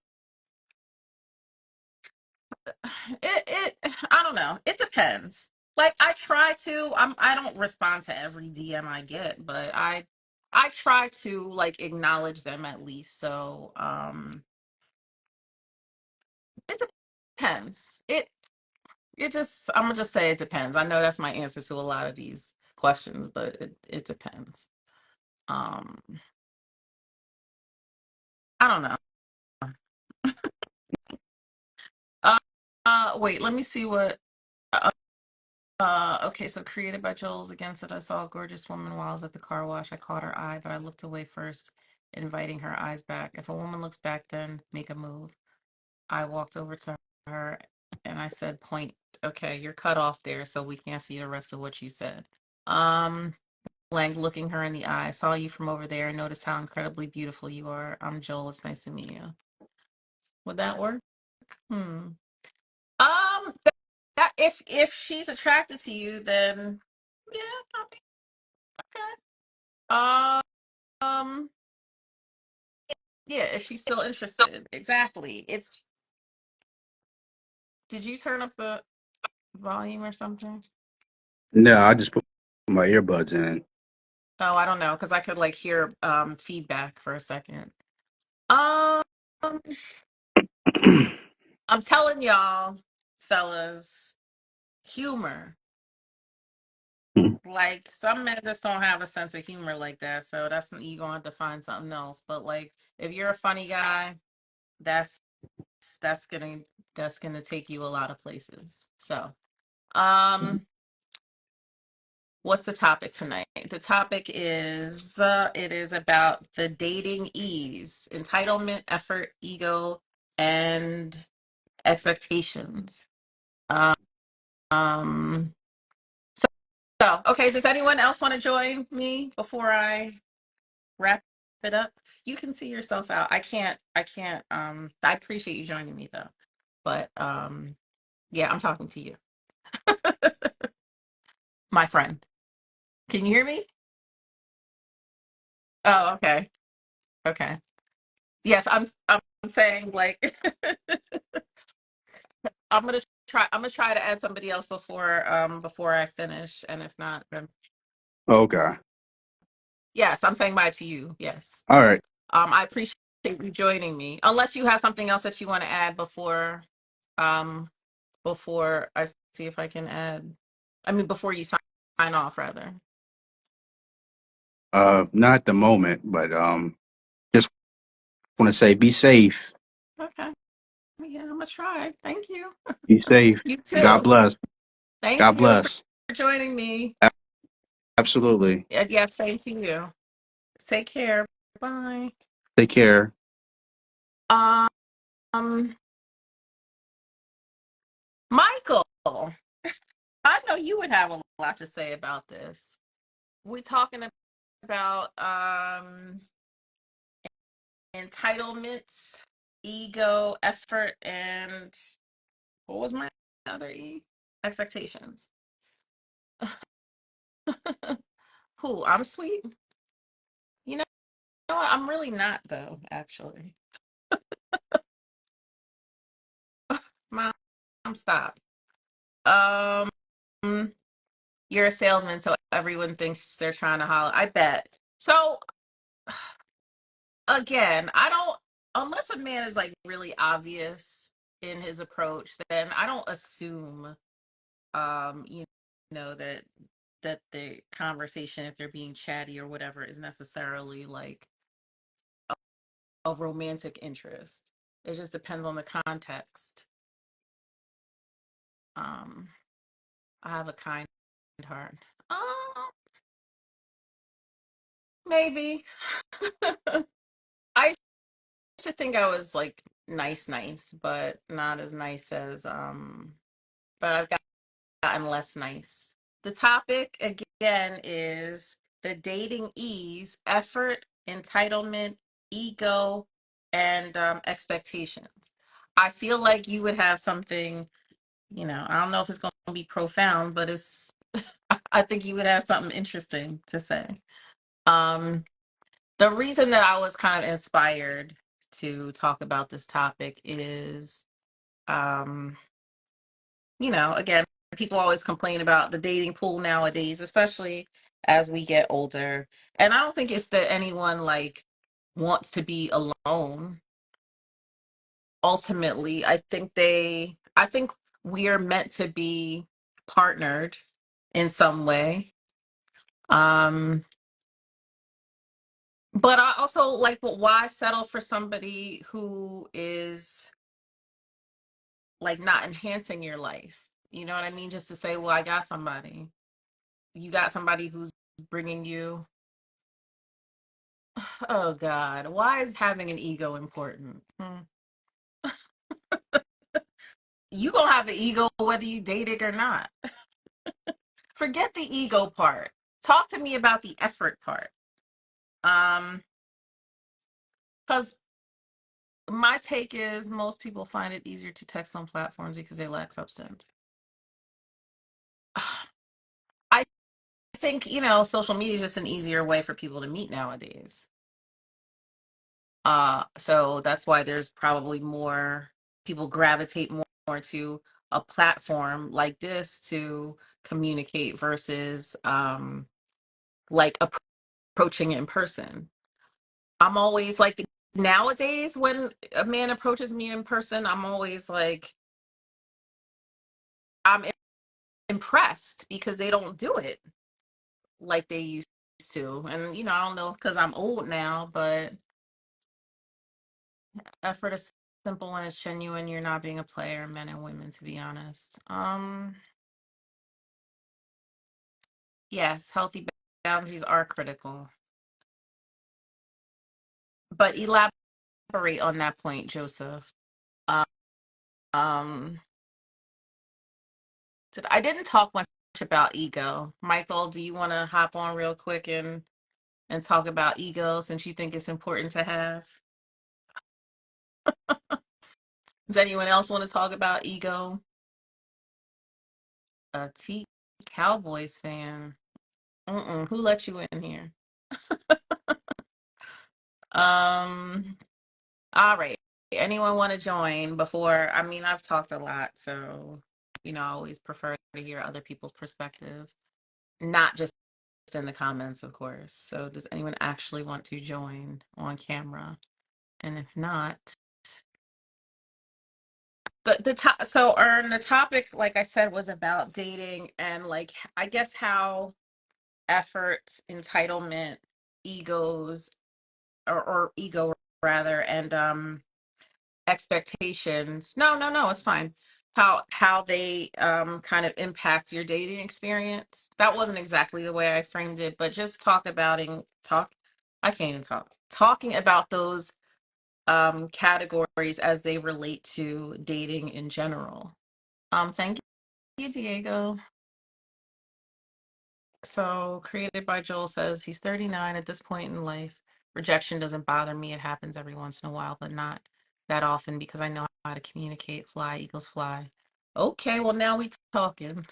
S1: it I don't know, it depends. Like I try to I don't respond to every DM I get, but I try to like acknowledge them at least. So it depends. It just I'm gonna just say it depends. I know that's my answer to a lot of these questions, but it depends. um I don't know. uh, Wait, let me see what okay, so created by Joel's against it. I saw a gorgeous woman while I was at the car wash. I caught her eye, but I looked away first, inviting her eyes back. If a woman looks back, then make a move. I walked over to her and I said, point. Okay, you're cut off there, so we can't see the rest of what you said. Um, Lang looking her in the eye. Saw you from over there and noticed how incredibly beautiful you are. I'm Joel. It's nice to meet you. Would that work? Hmm. Um, if she's attracted to you, then yeah, I mean, okay. Yeah, if she's still interested. Exactly. It's did you turn up the volume or something?
S2: No, I just put my earbuds in.
S1: Oh, I don't know, because I could like hear feedback for a second. Um I'm telling y'all, fellas, humor. Like some men just don't have a sense of humor like that. So that's you gonna have to find something else. But like if you're a funny guy, that's that's gonna that's gonna take you a lot of places. So um what's the topic tonight? The topic is it is about the dating ease, entitlement, effort, ego, and expectations. Um so, okay, does anyone else want to join me before I wrap it up? You can see yourself out. I can't I appreciate you joining me though. But yeah, I'm talking to you, my friend. Can you hear me? Oh, okay. Okay. Yes, I'm saying like I'm gonna try to add somebody else before I finish, and if not then
S2: Okay.
S1: yes, I'm saying bye to you. Yes.
S2: All right.
S1: I appreciate you joining me. Unless you have something else that you want to add um before I see if I can add. I mean, before you sign off, rather.
S2: Not at the moment, but just want to say be safe.
S1: Okay. Yeah, I'm gonna try. Thank you.
S2: Be safe.
S1: You
S2: God
S1: too.
S2: bless.
S1: Thank
S2: God
S1: you for
S2: bless.
S1: joining me.
S2: Absolutely.
S1: Yeah, same to you. Take care. Bye.
S2: Take care.
S1: Um, Michael, I know you would have a lot to say about this. We're talking about entitlements, ego, effort, and what was my other E? Expectations. Who? I'm sweet. You know what? I'm really not though, actually. Mom, stop. Um, you're a salesman, so everyone thinks they're trying to holler. I bet. So again, I don't unless a man is like really obvious in his approach, then I don't assume you know that the conversation, if they're being chatty or whatever, is necessarily like of romantic interest. It just depends on the context. Um, I have a kind heart. Um, maybe. I used to think I was like nice, but not as nice as but I've gotten less nice. The topic again is the dating ease, effort, entitlement, ego, and expectations. I feel like you would have something, I don't know if it's going to be profound, but I think you would have something interesting to say. Um, the reason that I was kind of inspired to talk about this topic is, um, again, people always complain about the dating pool nowadays, especially as we get older. And I don't think it's that anyone like wants to be alone. Ultimately, I think we are meant to be partnered in some way. Um, but I also like, but why settle for somebody who is like not enhancing your life? You know what I mean? Just to say, well, I got somebody. You got somebody who's bringing you. Oh God, why is having an ego important? You gonna have an ego whether you date it or not. Forget the ego part. Talk to me about the effort part. Um, because my take is most people find it easier to text on platforms because they lack substance. think, social media is just an easier way for people to meet nowadays. So that's why there's probably more people gravitate more to a platform like this to communicate versus like approaching in person. I'm always like nowadays when a man approaches me in person, I'm always like I'm impressed because they don't do it like they used to. And I don't know because I'm old now, but effort is simple and it's genuine. You're not being a player, men and women, to be honest. Yes, healthy boundaries are critical. But elaborate on that point, Joseph. Um, um, I didn't talk much about ego. Michael, do you want to hop on real quick and talk about ego since you think it's important to have? Does anyone else want to talk about ego? A T Cowboys fan. Who let you in here? Um, all right. Anyone want to join before? I mean, I've talked a lot, so I always prefer to hear other people's perspective, not just in the comments, of course. So, does anyone actually want to join on camera? And if not, so Ern, the topic, like I said, was about dating and like I guess how effort, entitlement, egos, or ego rather, and expectations. No, no, no, it's fine. How they kind of impact your dating experience. That wasn't exactly the way I framed it, but just talk. I can't even talk. Talking about those categories as they relate to dating in general. Thank you, Diego. So, created by Joel says he's 39 at this point in life. Rejection doesn't bother me. It happens every once in a while, but not that often because I know how to communicate. Fly, Eagles fly. Okay, well now we talking.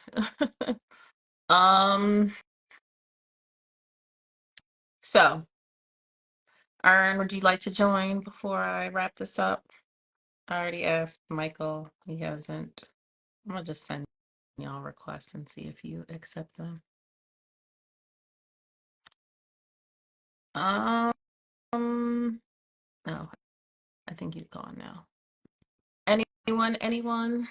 S1: um, so Ern, would you like to join before I wrap this up? I already asked Michael. He hasn't. I'm gonna just send y'all requests and see if you accept them. Um, no, I think he's gone now. Anyone?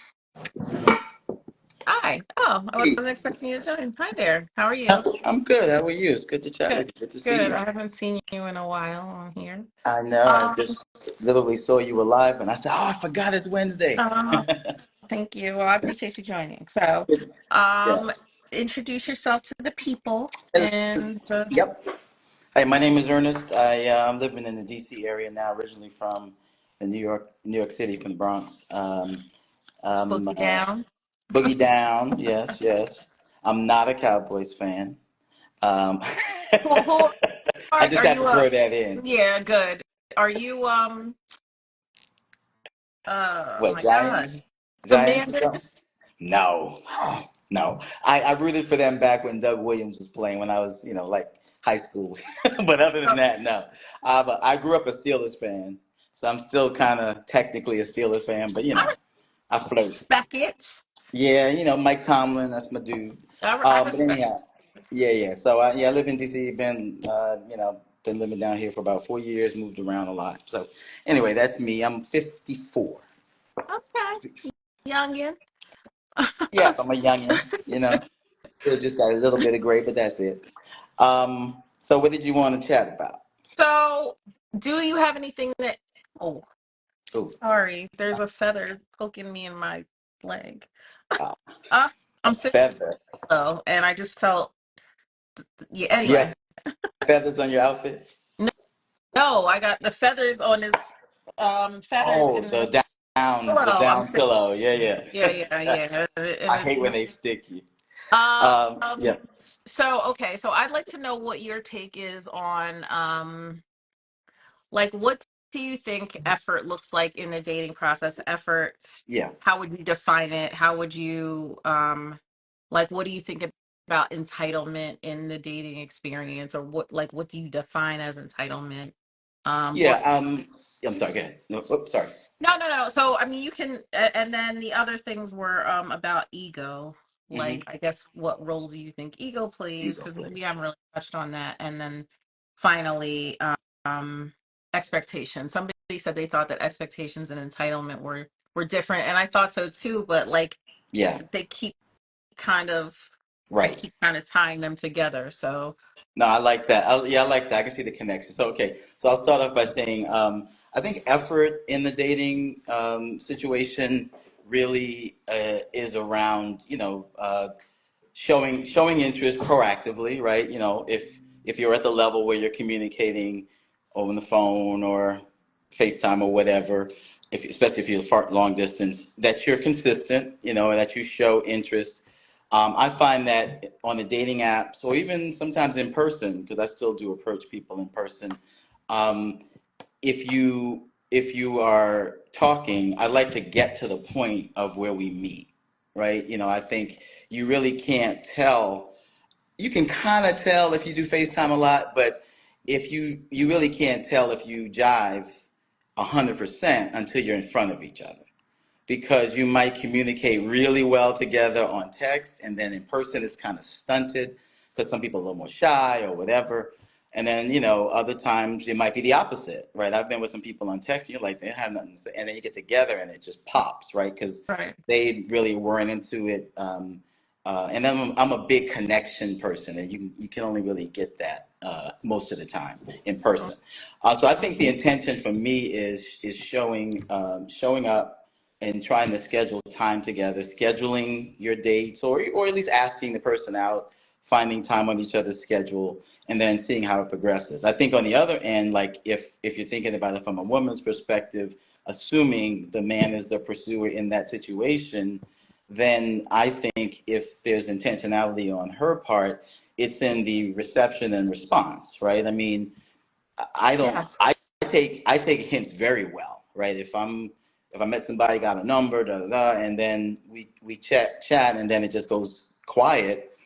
S1: Hi. Oh, I
S3: Hey,
S1: wasn't expecting you to join. Hi there. How are you?
S3: I'm good. How are you? It's good to chat
S1: Good.
S3: with you. Good to see
S1: Good.
S3: you.
S1: I haven't seen you in a while on here.
S3: I know. I
S1: Um,
S3: just literally saw you were live, and I said, "Oh, I forgot it's Wednesday."
S1: uh, Thank you. Well, I appreciate you joining. So, um,
S3: Yes.
S1: introduce yourself to the people and
S3: Yep. Hey, my name is Ernest. I'm living in the D.C. area now. Originally from the New York City, from the Bronx.
S1: book
S3: Um,
S1: you
S3: uh,
S1: down.
S3: Boogie down. Yes, yes. I'm not a Cowboys fan. Um,
S1: Who
S3: I
S1: are
S3: just had
S1: you
S3: to throw that in.
S1: yeah, good. Are you oh
S3: What,
S1: my God.
S3: Giants? Giants or something?
S1: Commanders?
S3: No, no. I rooted for them back when Doug Williams was playing when I was, like high school. But other than
S1: Oh,
S3: that, no. But I grew up a Steelers fan, so I'm still kind of technically a Steelers fan. But
S1: I
S3: I flirt.
S1: respect it.
S3: Yeah, Mike Tomlin, that's my dude.
S1: I
S3: But
S1: respect
S3: anyhow, yeah, yeah. So I live in DC. Been living down here for about 4 years. Moved around a lot. So anyway, that's me. I'm 54.
S1: Okay. Youngin.
S3: Yeah, I'm a youngin. Still just got a little bit of gray, but that's it. So what did you want to chat about?
S1: So, do you have anything that? Oh,
S3: Oh,
S1: sorry. There's a feather poking me in my leg.
S3: uh,
S1: Uh,
S3: a
S1: I'm sitting
S3: feather.
S1: low, and I just felt. Yeah.
S3: Do you
S1: Anyway,
S3: have feathers on your outfit?
S1: no, no, I got the feathers on this. Feathers
S3: Oh,
S1: in this
S3: the
S1: pillow. I'm
S3: down
S1: sitting.
S3: pillow. Yeah,
S1: Yeah, yeah,
S3: yeah.
S1: yeah. And
S3: I hate when they
S1: it's.
S3: stick you.
S1: Um.
S3: Yeah,
S1: So okay. So I'd like to know what your take is on like what do you think effort looks like in the dating process? Effort,
S3: yeah.
S1: how would you define it? How would you like what do you think about entitlement in the dating experience, or what do you define as entitlement?
S3: Yeah.
S1: Or
S3: I'm sorry. Go ahead. No, oops, sorry.
S1: no. So I mean, you can, and then the other things were about ego.
S3: Hmm.
S1: Like, I guess, what role do you think ego plays?
S3: Ego
S1: Because we
S3: plays.
S1: haven't really touched on that. And then finally, expectations. Somebody said they thought that expectations and entitlement were different, and I thought so too. But like,
S3: Yeah.
S1: they keep kind of we
S3: Right.
S1: keep kind of tying them together. So
S3: No, I like that. Yeah, I like that. I can see the connection. So, okay. So I'll start off by saying I think effort in the dating situation really is around, showing interest proactively, right? If you're at the level where you're communicating over the phone or FaceTime or whatever, especially if you're far long distance, that you're consistent, and that you show interest. I find that on the dating apps or even sometimes in person, because I still do approach people in person. Um, if you are talking, I like to get to the point of where we meet, right? I think you really can't tell. You can kind of tell if you do FaceTime a lot, but if you really can't tell if you jive 100% until you're in front of each other, because you might communicate really well together on text, and then in person it's kind of stunted because some people are a little more shy or whatever. And then, other times it might be the opposite, right? I've been with some people on text, and you're like, they have nothing to say. And then you get together and it just pops, right? Because
S1: right.
S3: they really weren't into it. And then I'm a big connection person, and you can only really get that most of the time in person. So I think the intention for me is showing up and trying to schedule time together, scheduling your dates, or at least asking the person out, finding time on each other's schedule, and then seeing how it progresses. I think on the other end, like if you're thinking about it from a woman's perspective, assuming the man is the pursuer in that situation, then I think if there's intentionality on her part, it's in the reception and response, right? I mean, I don't.
S1: Yes.
S3: I take hints very well, right? If I met somebody, got a number, da da da, and then we chat, and then it just goes quiet.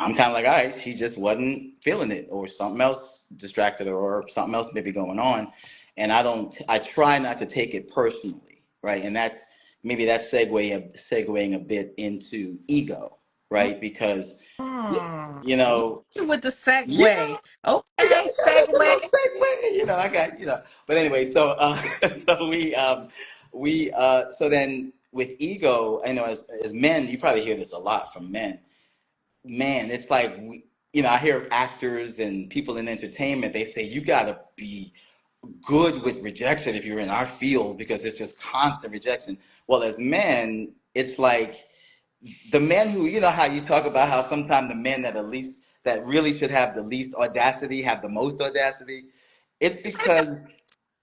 S3: I'm kind of like, all right, she just wasn't feeling it, or something else distracted her, or something else maybe going on, and I don't. I try not to take it personally, right? And that's segueing a bit into ego, right? Because
S1: Hmm.
S3: you know,
S1: With the
S3: yeah,
S1: segue.
S3: I got,
S1: Okay,
S3: I got a little
S1: segue.
S3: segue, I got, but anyway, so, so so then with ego, I know as men, you probably hear this a lot from men. Man, it's like, I hear actors and people in entertainment, they say, you gotta be good with rejection if you're in our field because it's just constant rejection. Well, as men, it's like, the men who, how you talk about how sometimes the men that really should have the least audacity have the most audacity. It's because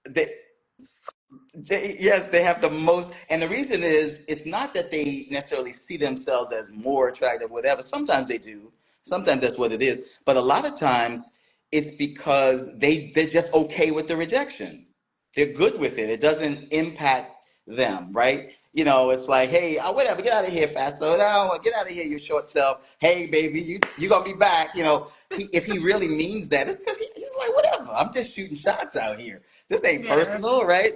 S3: they, yes, they have the most, and the reason is it's not that they necessarily see themselves as more attractive, whatever. Sometimes they do. Sometimes that's what it is. But a lot of times it's because they're just okay with the rejection. They're good with it. It doesn't impact them, right? It's like, hey, whatever, get out of here, fatso. No, get out of here, you short self. Hey, baby, you gonna be back. If he really means that, it's because he's like, whatever. I'm just shooting shots out here. This ain't
S1: Yes.
S3: personal, right?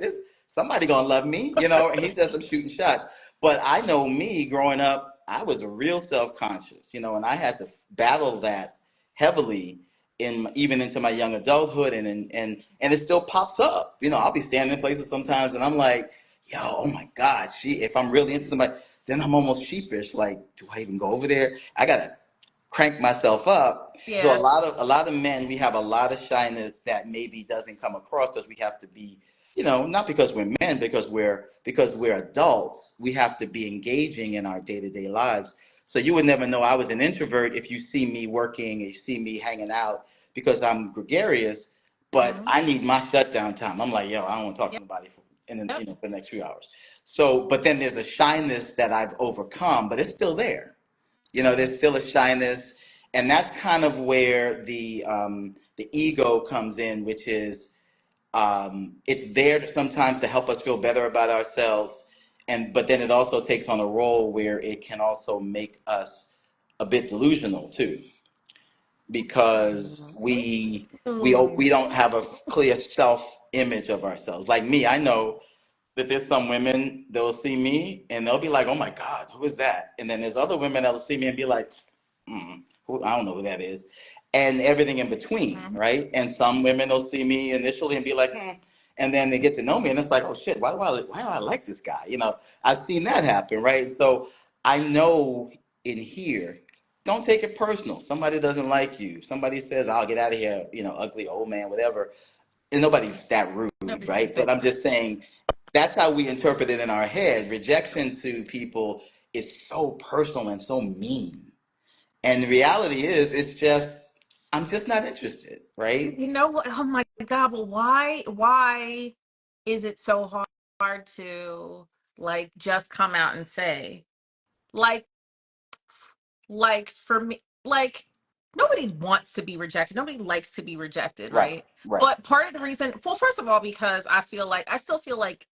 S3: Somebody gonna love me, and he's just shooting shots. But I know me growing up, I was a real self-conscious, and I had to battle that heavily even into my young adulthood, and it still pops up. I'll be standing in places sometimes, and I'm like, yo, oh my God, if I'm really into somebody, then I'm almost sheepish. Like, do I even go over there? I gotta crank myself up. So
S1: Yeah.
S3: a lot of men, we have a lot of shyness that maybe doesn't come across because we have to be, not because we're men, because we're adults. We have to be engaging in our day-to-day lives. So you would never know I was an introvert if you see me working, you see me hanging out because I'm gregarious, but
S1: Mhm.
S3: I need my shutdown time. I'm like, yo, I don't want to talk to
S1: Yep.
S3: nobody
S1: Yep.
S3: for the next few hours. So, but then there's a shyness that I've overcome, but it's still there.
S1: Mhm.
S3: There's still a shyness, and that's kind of where the ego comes in, which is it's there sometimes to help us feel better about ourselves, but then it also takes on a role where it can also make us a bit delusional too, because we don't have a clear self image of ourselves. Like me, I know that there's some women they'll see me and they'll be like, "Oh my God, who is that?" And then there's other women that'll see me and be like, I don't know who that is, and everything in between, right? And some women will see me initially and be like, and then they get to know me, and it's like, oh shit, why do I like this guy? I've seen that happen, right? So I know in here, don't take it personal. Somebody doesn't like you. Somebody says, "I'll get out of here," ugly old man, whatever. And nobody's that rude,
S1: Nobody's gonna
S3: right?
S1: say
S3: But I'm
S1: that.
S3: just saying that's how we interpret it in our head. Rejection to people is so personal and so mean. And the reality is, it's just, I'm just not interested, right?
S1: You know what? Oh my God! Well, why is it so hard to like just come out and say, like, for me, like, nobody wants to be rejected. Nobody likes to be rejected,
S3: Right,
S1: right?
S3: right.
S1: But part of the reason, well, first of all, because I still feel like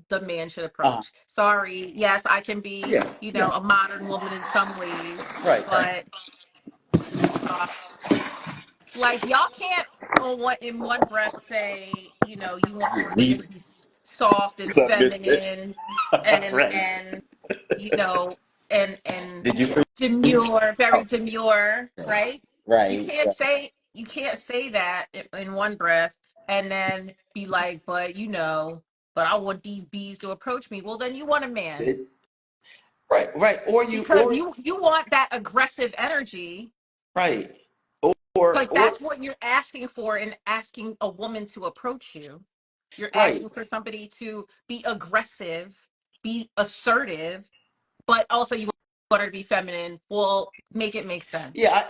S1: the man should
S3: Uh-huh.
S1: approach. Sorry, yes, I can be,
S3: Yeah, yeah.
S1: a modern woman in some ways,
S3: Right, right.
S1: but uh, like y'all can't in one breath say, you want
S3: You
S1: women to
S3: need
S1: be soft and
S3: it.
S1: feminine and
S3: Right.
S1: you know and
S3: Did you freeze?
S1: demure, very
S3: Oh,
S1: demure, right? you
S3: right.
S1: can't say you can't say that in one breath and then be like, but I want these bees to approach me. Well, then you want a man,
S3: Did, right, right.
S1: because you want that aggressive energy,
S3: Right. Or,
S1: because that's what you're asking for in asking a woman to approach you. You're
S3: right.
S1: asking for somebody to be aggressive, be assertive, but also you want her to be feminine. Well, make it make sense.
S3: Yeah,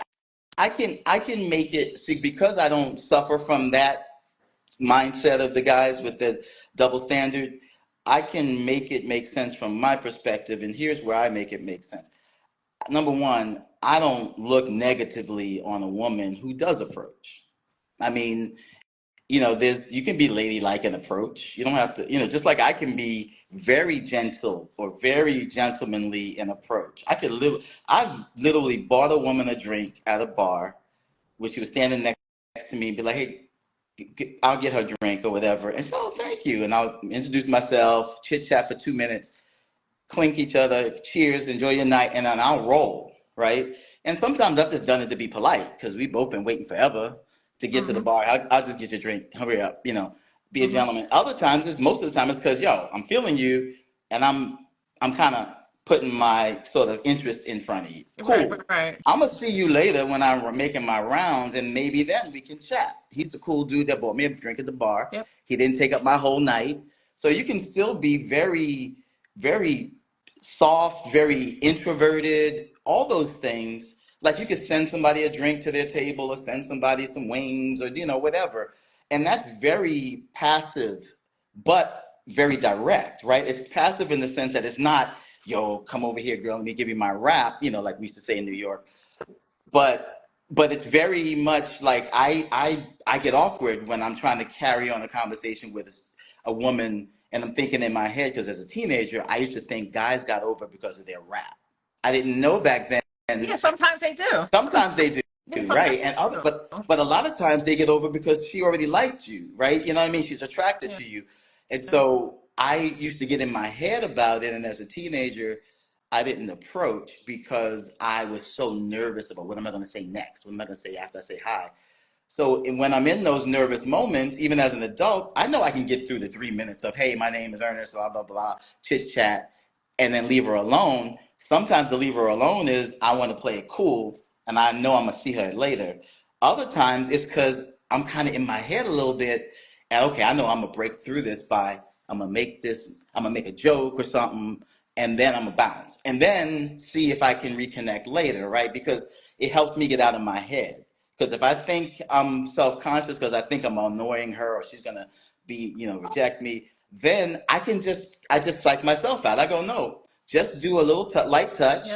S3: I can make it see, because I don't suffer from that mindset of the guys with the double standard. I can make it make sense from my perspective, and here's where I make it make sense. Number one, I don't look negatively on a woman who does approach. I mean, there's you can be ladylike in approach. You don't have to, just like I can be very gentle or very gentlemanly in approach. I've literally bought a woman a drink at a bar where she was standing next to me and be like, "Hey, I'll get her drink or whatever." And so, "Oh, thank you." And I'll introduce myself, chit chat for 2 minutes, clink each other, cheers, enjoy your night, and then I'll roll, right? And sometimes I've just done it to be polite because we've both been waiting forever to get to the
S1: Mm-hmm.
S3: bar. I'll just get your drink, hurry up, be a
S1: Mm-hmm.
S3: gentleman. Other times, most of the time, it's because, yo, I'm feeling you, and I'm kind of putting my sort of interest in front of you.
S1: Right,
S3: Cool.
S1: right.
S3: I'm gonna see you later when I'm making my rounds, and maybe then we can chat. He's the cool dude that bought me a drink at the bar.
S1: Yep.
S3: He didn't take up my whole night, so you can still be very, very soft, very introverted, all those things. Like you could send somebody a drink to their table or send somebody some wings or whatever. And that's very passive, but very direct, right? It's passive in the sense that it's not, "Yo, come over here, girl, let me give you my rap," like we used to say in New York. But it's very much like I get awkward when I'm trying to carry on a conversation with a woman, and I'm thinking in my head, because as a teenager I used to think guys got over because of their rap. I didn't know back
S1: Yeah,
S3: then.
S1: sometimes they do.
S3: Sometimes they
S1: Yeah,
S3: do,
S1: sometimes
S3: right? And
S1: they
S3: other,
S1: do.
S3: but a lot of times they get over because she already liked you, right? You know what I mean? She's attracted
S1: Yeah.
S3: to you. And so I used to get in my head about it, and as a teenager I didn't approach because I was so nervous about what am I going to say next? What am I going to say after I say hi? So when I'm in those nervous moments, even as an adult, I know I can get through the 3 minutes of, "Hey, my name is Ernest," blah, blah, blah, chit chat, and then leave her alone. Sometimes the leave her alone is I want to play it cool and I know I'm going to see her later. Other times it's because I'm kind of in my head a little bit, and okay, I know I'm going to break through this by, I'm going to make a joke or something, and then I'm going to bounce. And then see if I can reconnect later, right? Because it helps me get out of my head. Because if I think I'm self-conscious because I think I'm annoying her or she's gonna be, reject me, then I just psych myself out. I go, no, just do a little light
S1: Yep.
S3: touch,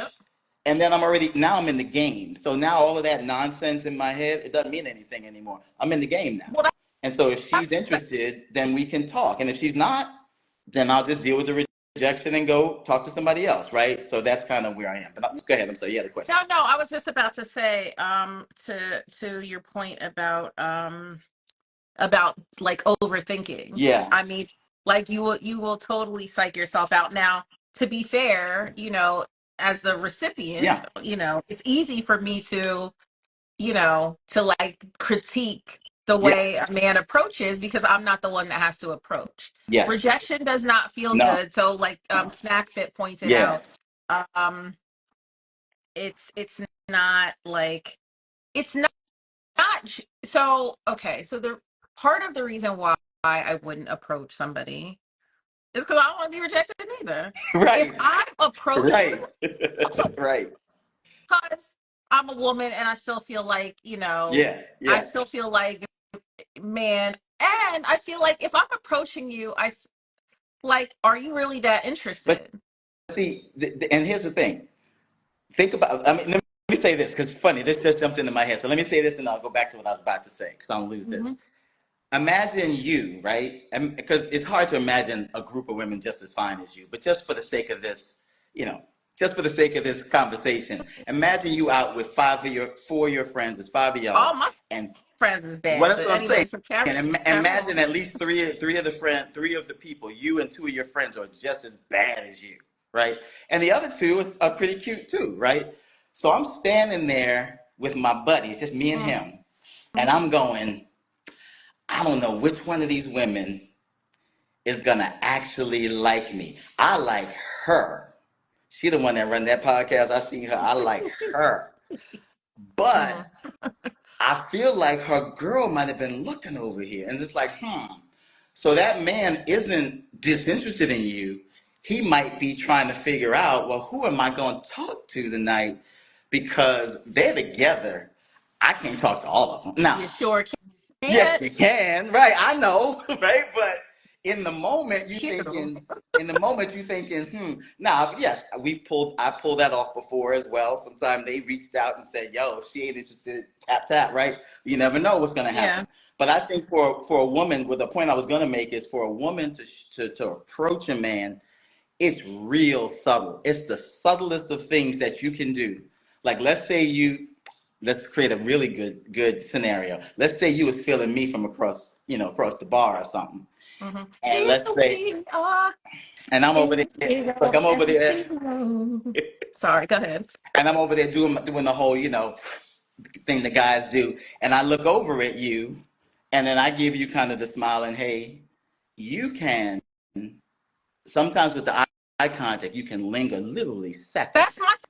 S3: and then now I'm in the game. So now all of that nonsense in my head, it doesn't mean anything anymore. I'm in the game now.
S1: Well,
S3: And so if she's
S1: that's
S3: interested, then we can talk. And if she's not, then I'll just deal with the rejection and go talk to somebody else, right? So that's kind of where I am. But go ahead. I'm sorry. You had a question.
S1: No, I was just about to say, to your point about like overthinking.
S3: Yeah.
S1: I mean, like you will totally psych yourself out. Now, to be fair, as the recipient,
S3: Yeah.
S1: it's easy for me to like critique the
S3: Yeah.
S1: way a man approaches because I'm not the one that has to approach.
S3: Yes.
S1: Rejection does not feel
S3: No.
S1: good. So like Snack Fit pointed
S3: Yeah.
S1: out, um it's not like it's not so okay. So the part of the reason why I wouldn't approach somebody is because I don't want to be rejected either. If
S3: Right.
S1: I'm approaching
S3: Right. Right.
S1: because I'm a woman and I still feel like,
S3: Yeah.
S1: I
S3: Yeah.
S1: still feel like, man, and I feel like if I'm approaching you, like, are you really that
S3: But
S1: interested?
S3: see, and here's the thing. Think about, I mean, let me say this because it's funny. This just jumped into my head. So let me say this and I'll go back to what I was about to say because I don't lose
S1: Hmm.
S3: this. Imagine you, right? Because it's hard to imagine a group of women just as fine as you, but just for the sake of this, you know, just for the sake of this conversation, imagine you out with four of your friends, it's five of
S1: All
S3: y'all,
S1: my
S3: and
S1: friends is
S3: what
S1: bad,
S3: else
S1: but
S3: I'm saying?
S1: anyway, so
S3: And
S1: carry
S3: imagine
S1: on.
S3: at least three of the people, you and two of your friends are just as bad as you, right? And the other two are pretty cute too, right? So I'm standing there with my buddies, just me and
S1: Mm-hmm.
S3: him, and I'm going, I don't know which one of these women is gonna actually like me. I like her. She the one that run that podcast. I see her. I like her. But
S1: Mm-hmm.
S3: I feel like her girl might have been looking over here. And it's like, So that man isn't disinterested in you. He might be trying to figure out, well, who am I going to talk to tonight? Because they're together. I can't talk to all of them. Now,
S1: You sure
S3: yes, you
S1: can't.
S3: can. Right. I know. Right. But in the moment you
S1: Cute.
S3: thinking, now, yes, I pulled that off before as well. Sometimes they reached out and said, yo, if she ain't interested, tap, tap, right? You never know what's going to
S1: Yeah.
S3: happen. But I think for a woman, with the point I was going to make is for a woman to approach a man, it's real subtle. It's the subtlest of things that you can do. Like let's create a really good scenario. Let's say you was feeling me from across the bar or something.
S1: Mm-hmm.
S3: And
S1: Here
S3: let's say,
S1: we are
S3: and I'm over
S1: in
S3: there,
S1: this big
S3: look,
S1: old
S3: I'm over there,
S1: empty room. Sorry, go ahead.
S3: and I'm over there doing the whole, thing the guys do. And I look over at you, and then I give you kind of the smile and hey, you can sometimes with the eye contact, you can linger literally
S1: That's my
S3: seconds,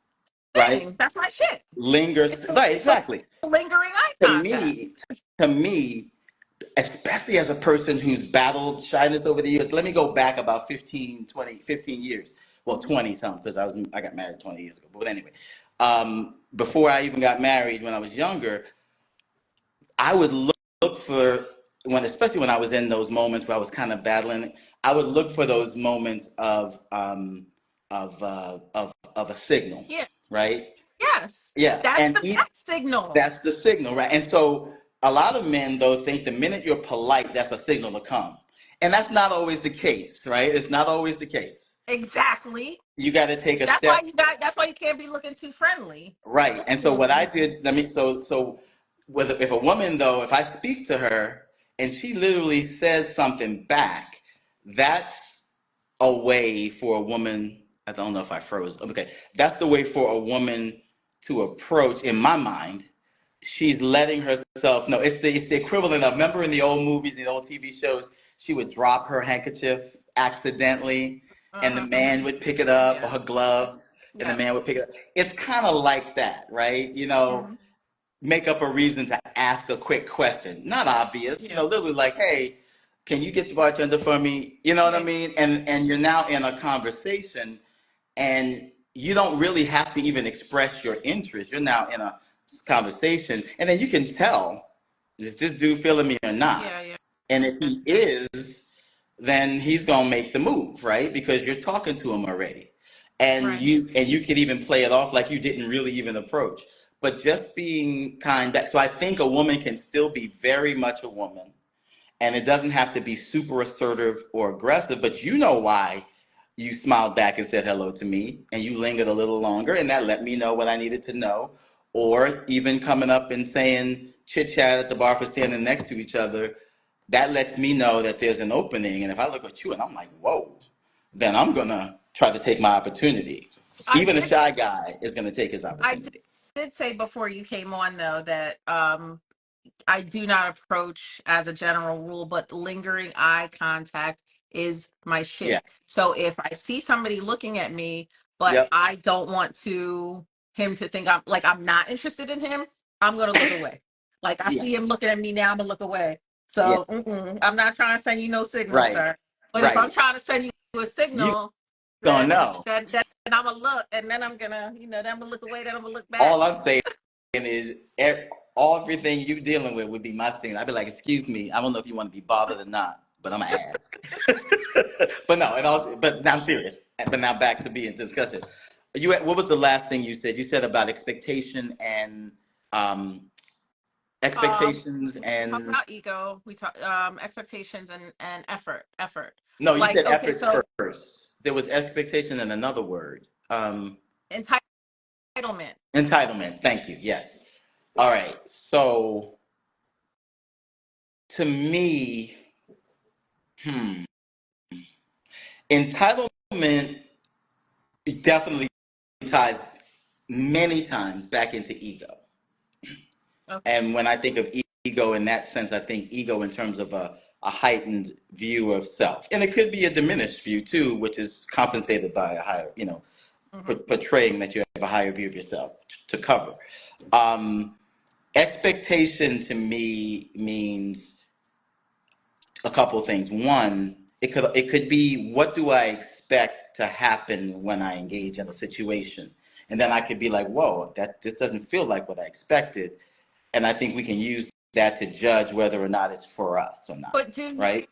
S3: right?
S1: thing. That's my shit.
S3: Linger, right,
S1: It's the
S3: exactly.
S1: lingering eye
S3: To
S1: contact.
S3: me, to me, especially as a person who's battled shyness over the years, let me go back about 15 years. Well,
S1: Mm-hmm.
S3: 20 something, because I got married 20 years ago. But anyway, before I even got married, when I was younger, I would look for especially when I was in those moments where I was kind of battling it, I would look for those moments of a signal,
S1: Yeah.
S3: right?
S1: Yes.
S3: Yeah,
S1: That's
S3: and
S1: the bat signal.
S3: that's the signal, right? And so a lot of men though think the minute you're polite, that's a signal to come, and that's not always the case, right? It's not always the case.
S1: Exactly.
S3: You got to take a
S1: That's
S3: step.
S1: why that's why you can't be looking too friendly.
S3: Right. And so what I
S1: Mm-hmm.
S3: did, so whether if a woman though, if I speak to her and she literally says something back, that's a way for a woman. I don't know if I froze. Okay, that's the way for a woman to approach. In my mind, she's letting herself know. It's the equivalent of, remember in the old movies, the old TV shows, she would drop her handkerchief accidentally, and the
S1: Uh-huh.
S3: man would pick it up, or
S1: Yeah.
S3: her gloves, and the
S1: Yes.
S3: man would pick it up. It's kind of like that, right?
S1: Mm-hmm.
S3: Make up a reason to ask a quick question. Not obvious,
S1: Yeah.
S3: literally like, hey, can you get the bartender for me? You know what I
S1: Yeah.
S3: mean? And you're now in a conversation, and you don't really have to even express your interest. You're now in a conversation, and then you can tell, is this dude feeling me or not?
S1: Yeah. Yeah.
S3: And if he is, then he's gonna make the move, right? Because you're talking to him already, and
S1: Right.
S3: you could even play it off like you didn't really even approach, but just being kind back. So I think a woman can still be very much a woman, and it doesn't have to be super assertive or aggressive. But you know why? you smiled back and said hello to me, and you lingered a little longer, and that let me know what I needed to know. Or even coming up and saying chit chat at the bar for standing next to each other, that lets me know that there's an opening. And if I look at you and I'm like, whoa, then I'm gonna try to take my opportunity.
S1: I
S3: Even a
S1: did
S3: shy guy is gonna take his
S1: I
S3: opportunity.
S1: did say before you came on though that I do not approach as a general rule, but lingering eye contact is my
S3: Yeah.
S1: shit. So if I see somebody looking at me, but
S3: Yep.
S1: I don't want him to think I'm not interested in him, I'm gonna look away. Like I
S3: Yeah.
S1: see him looking at me now, I'm gonna look away.
S3: Yeah.
S1: So I'm not trying to send you no signal,
S3: Right.
S1: sir. But if I'm
S3: Right.
S1: trying to send you a
S3: You
S1: signal,
S3: gonna
S1: then
S3: know.
S1: I'm gonna look, and then I'm gonna, then I'm gonna look away, then I'm gonna look back.
S3: All I'm saying is everything you dealing with would be my thing. I'd be like, excuse me, I don't know if you want to be bothered or not, but I'm gonna ask. But no, but now I'm serious. But now back to being discussion. What was the last thing you said? You said about um, expectations
S1: Talk
S3: and
S1: about ego. We talk expectations and effort.
S3: no, you
S1: Like
S3: said
S1: okay,
S3: effort
S1: so
S3: first. There was expectation and another word.
S1: entitlement.
S3: Entitlement. Thank you. Yes. All right. So to me, hmm, entitlement definitely ties many times back into ego.
S1: Okay.
S3: And when I think of ego in that sense, I think ego in terms of a heightened view of self. And it could be a diminished view too, which is compensated by a higher,
S1: Mm-hmm.
S3: portraying that you have a higher view of yourself to cover. Um, Expectation to me means a couple of things. One, it could be what do I expect to happen when I engage in a situation, and then I could be like, whoa, that this doesn't feel like what I expected, and I think we can use that to judge whether or not it's for us or not,
S1: But
S3: right?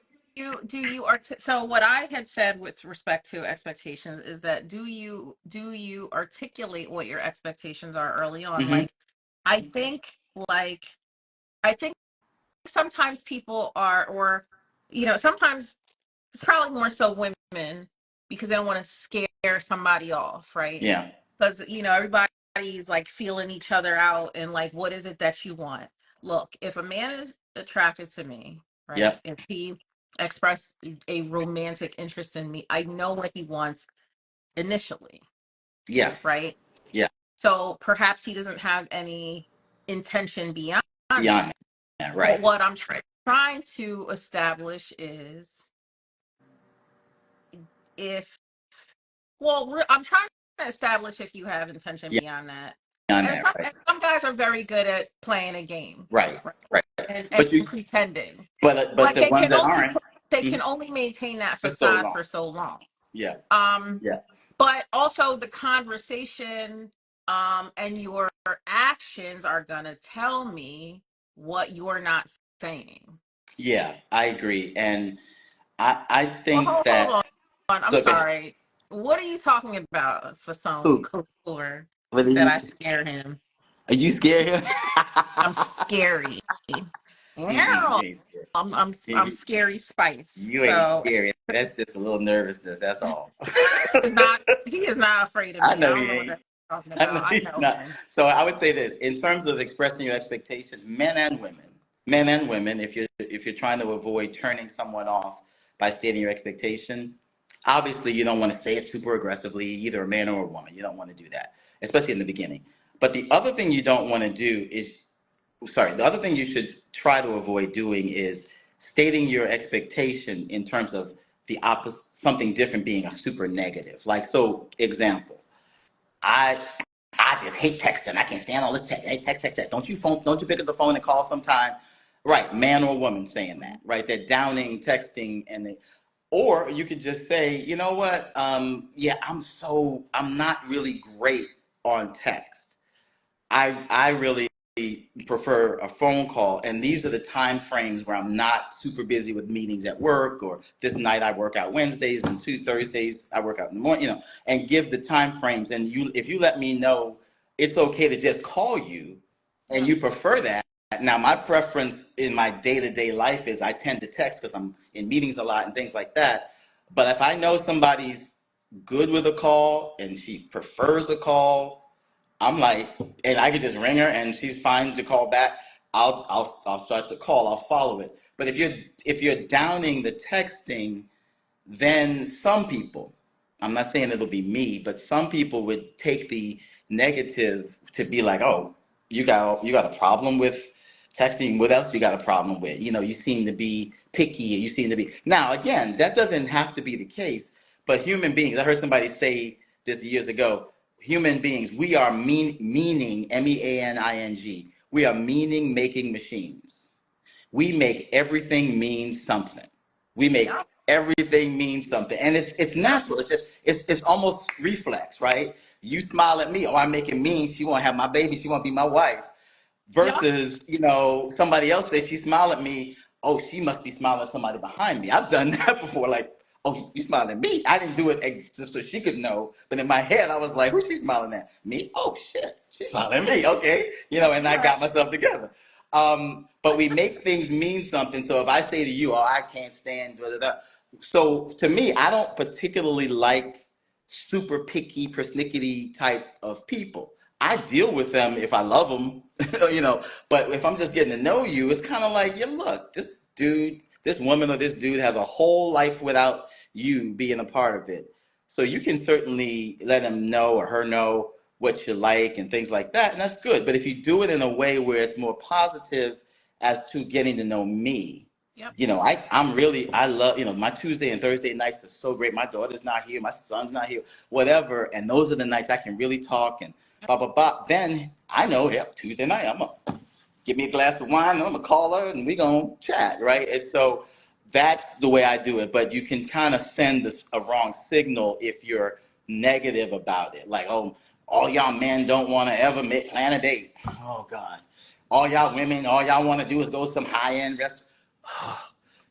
S1: so what I had said with respect to expectations is that do you articulate what your expectations are early on?
S3: Mm-hmm.
S1: I think like I think sometimes people are, or sometimes it's probably more so women because they don't want to scare somebody off, right?
S3: Yeah.
S1: Because everybody's like feeling each other out and like, what is it that you want? Look, if a man is attracted to me, right?
S3: Yep.
S1: If he expressed a romantic interest in me, I know what he wants initially,
S3: Yeah.
S1: right?
S3: Yeah.
S1: So perhaps he doesn't have any intention beyond
S3: Beyond
S1: that.
S3: that.
S1: But
S3: Right.
S1: what I'm
S3: Right.
S1: trying to establish is if I'm trying to establish if you have intention
S3: Yeah.
S1: beyond that.
S3: Beyond
S1: And
S3: that. Right.
S1: some guys are very good at playing a game,
S3: Right.
S1: right?
S3: Right.
S1: And
S3: But you,
S1: pretending.
S3: but
S1: But
S3: the ones that aren't,
S1: they
S3: mhm,
S1: can only maintain that
S3: for so
S1: facade
S3: long.
S1: for so long.
S3: Yeah.
S1: Um,
S3: Yeah.
S1: but also the conversation and your actions are gonna tell me what you're not saying.
S3: Yeah. I agree, and I
S1: Well,
S3: think
S1: hold
S3: that.
S1: on. I'm
S3: So go ahead.
S1: sorry. What are you talking about, Fasone
S3: Who?
S1: Couture?
S3: What
S1: He
S3: are
S1: said
S3: you?
S1: I scare him.
S3: Are you scared him?
S1: I'm scary.
S3: Mm-mm,
S1: Yeah.
S3: you ain't scared.
S1: I'm
S3: You,
S1: scary spice.
S3: you ain't
S1: So
S3: scary. That's just a little nervousness. That's all.
S1: he is not afraid of
S3: I
S1: me. I
S3: know
S1: don't
S3: he
S1: know what
S3: ain't.
S1: that's talking
S3: I know
S1: about. I
S3: he's
S1: know
S3: not.
S1: him.
S3: So I would say this in terms of expressing your expectations, men and women. If you're trying to avoid turning someone off by stating your expectation, obviously you don't want to say it super aggressively, either a man or a woman. You don't want to do that, especially in the beginning. But the other thing you don't want to do is, sorry, the other thing you should try to avoid doing is stating your expectation in terms of the opposite, something different being a super negative. Like, so example, I I just hate texting. I can't stand all this text. Hey, text, text, text. Don't you pick up the phone and call sometime? Right, man or woman saying that. Right, they're downing texting, or you could just say, you know what? Yeah, I'm not really great on text. I really prefer a phone call, and these are the time frames where I'm not super busy with meetings at work, or this night I work out Wednesdays and two Thursdays I work out in the morning, and give the time frames. And if you let me know it's okay to just call you, and
S1: Mhm.
S3: you prefer that. Now, my preference in my day-to-day life is I tend to text because I'm in meetings a lot and things like that. But if I know somebody's good with a call and she prefers a call, I'm like, and I could just ring her and she's fine to call back. I'll start the call. I'll follow it. But if you're downing the texting, then some people, I'm not saying it'll be me, but some people would take the negative to be like, oh, you got a problem with texting. What else you got a problem with? You seem to be picky. You seem to be. Now, again, that doesn't have to be the case. But human beings, I heard somebody say this years ago. Human beings, we are meaning, meaning. We are meaning making machines. We make everything mean something. We make
S1: Yep.
S3: everything mean something, and it's
S1: Yep.
S3: natural. It's almost reflex, right? You smile at me, oh, I make it mean she won't have my baby, she won't be my wife.
S1: Yep.
S3: Versus, somebody else says she smiled at me. Oh, she must be smiling at somebody behind me. I've done that before. Like, oh, you smiling at me? I didn't do it just so she could know. But in my head, I was like, who's she smiling at? Me? Oh shit, she's smiling at me. Okay, and I
S1: Right.
S3: got myself together. But we make things mean something. So if I say to you, oh, I can't stand, blah, blah, blah. So to me, I don't particularly like super picky, persnickety type of people. I deal with them if I love them, you know. But if I'm just getting to know you, it's kind of like, yeah, look, this dude, this woman, or this dude has a whole life without you being a part of it. So you can certainly let him know or her know what you like and things like that, and that's good. But if you do it in a way where it's more positive as to getting to know me,
S1: Yep.
S3: I love, my Tuesday and Thursday nights are so great. My daughter's not here, my son's not here, whatever. And those are the nights I can really talk and blah, blah, blah. Then I know, yep, Tuesday night, I'm going to get me a glass of wine, and I'm going to call her and we're going to chat, right? And so that's the way I do it. But you can kind of send a wrong signal if you're negative about it. Like, oh, all y'all men don't want to ever plan a date. Oh, God. All y'all women, all y'all want to do is go to some high-end restaurant.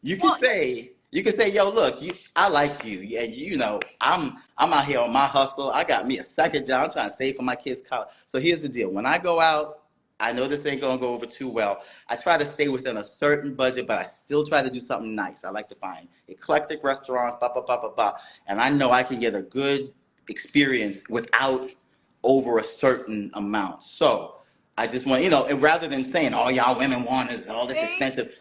S3: You can
S1: Well,
S3: say, yo, look, I like you, and I'm out here on my hustle. I got me a second job. I'm trying to save for my kids' college. So here's the deal: when I go out, I know this ain't gonna go over too well. I try to stay within a certain budget, but I still try to do something nice. I like to find eclectic restaurants, blah blah blah blah blah, and I know I can get a good experience without over a certain amount. So I just want, and rather than saying all y'all women want is all this
S1: see,
S3: expensive,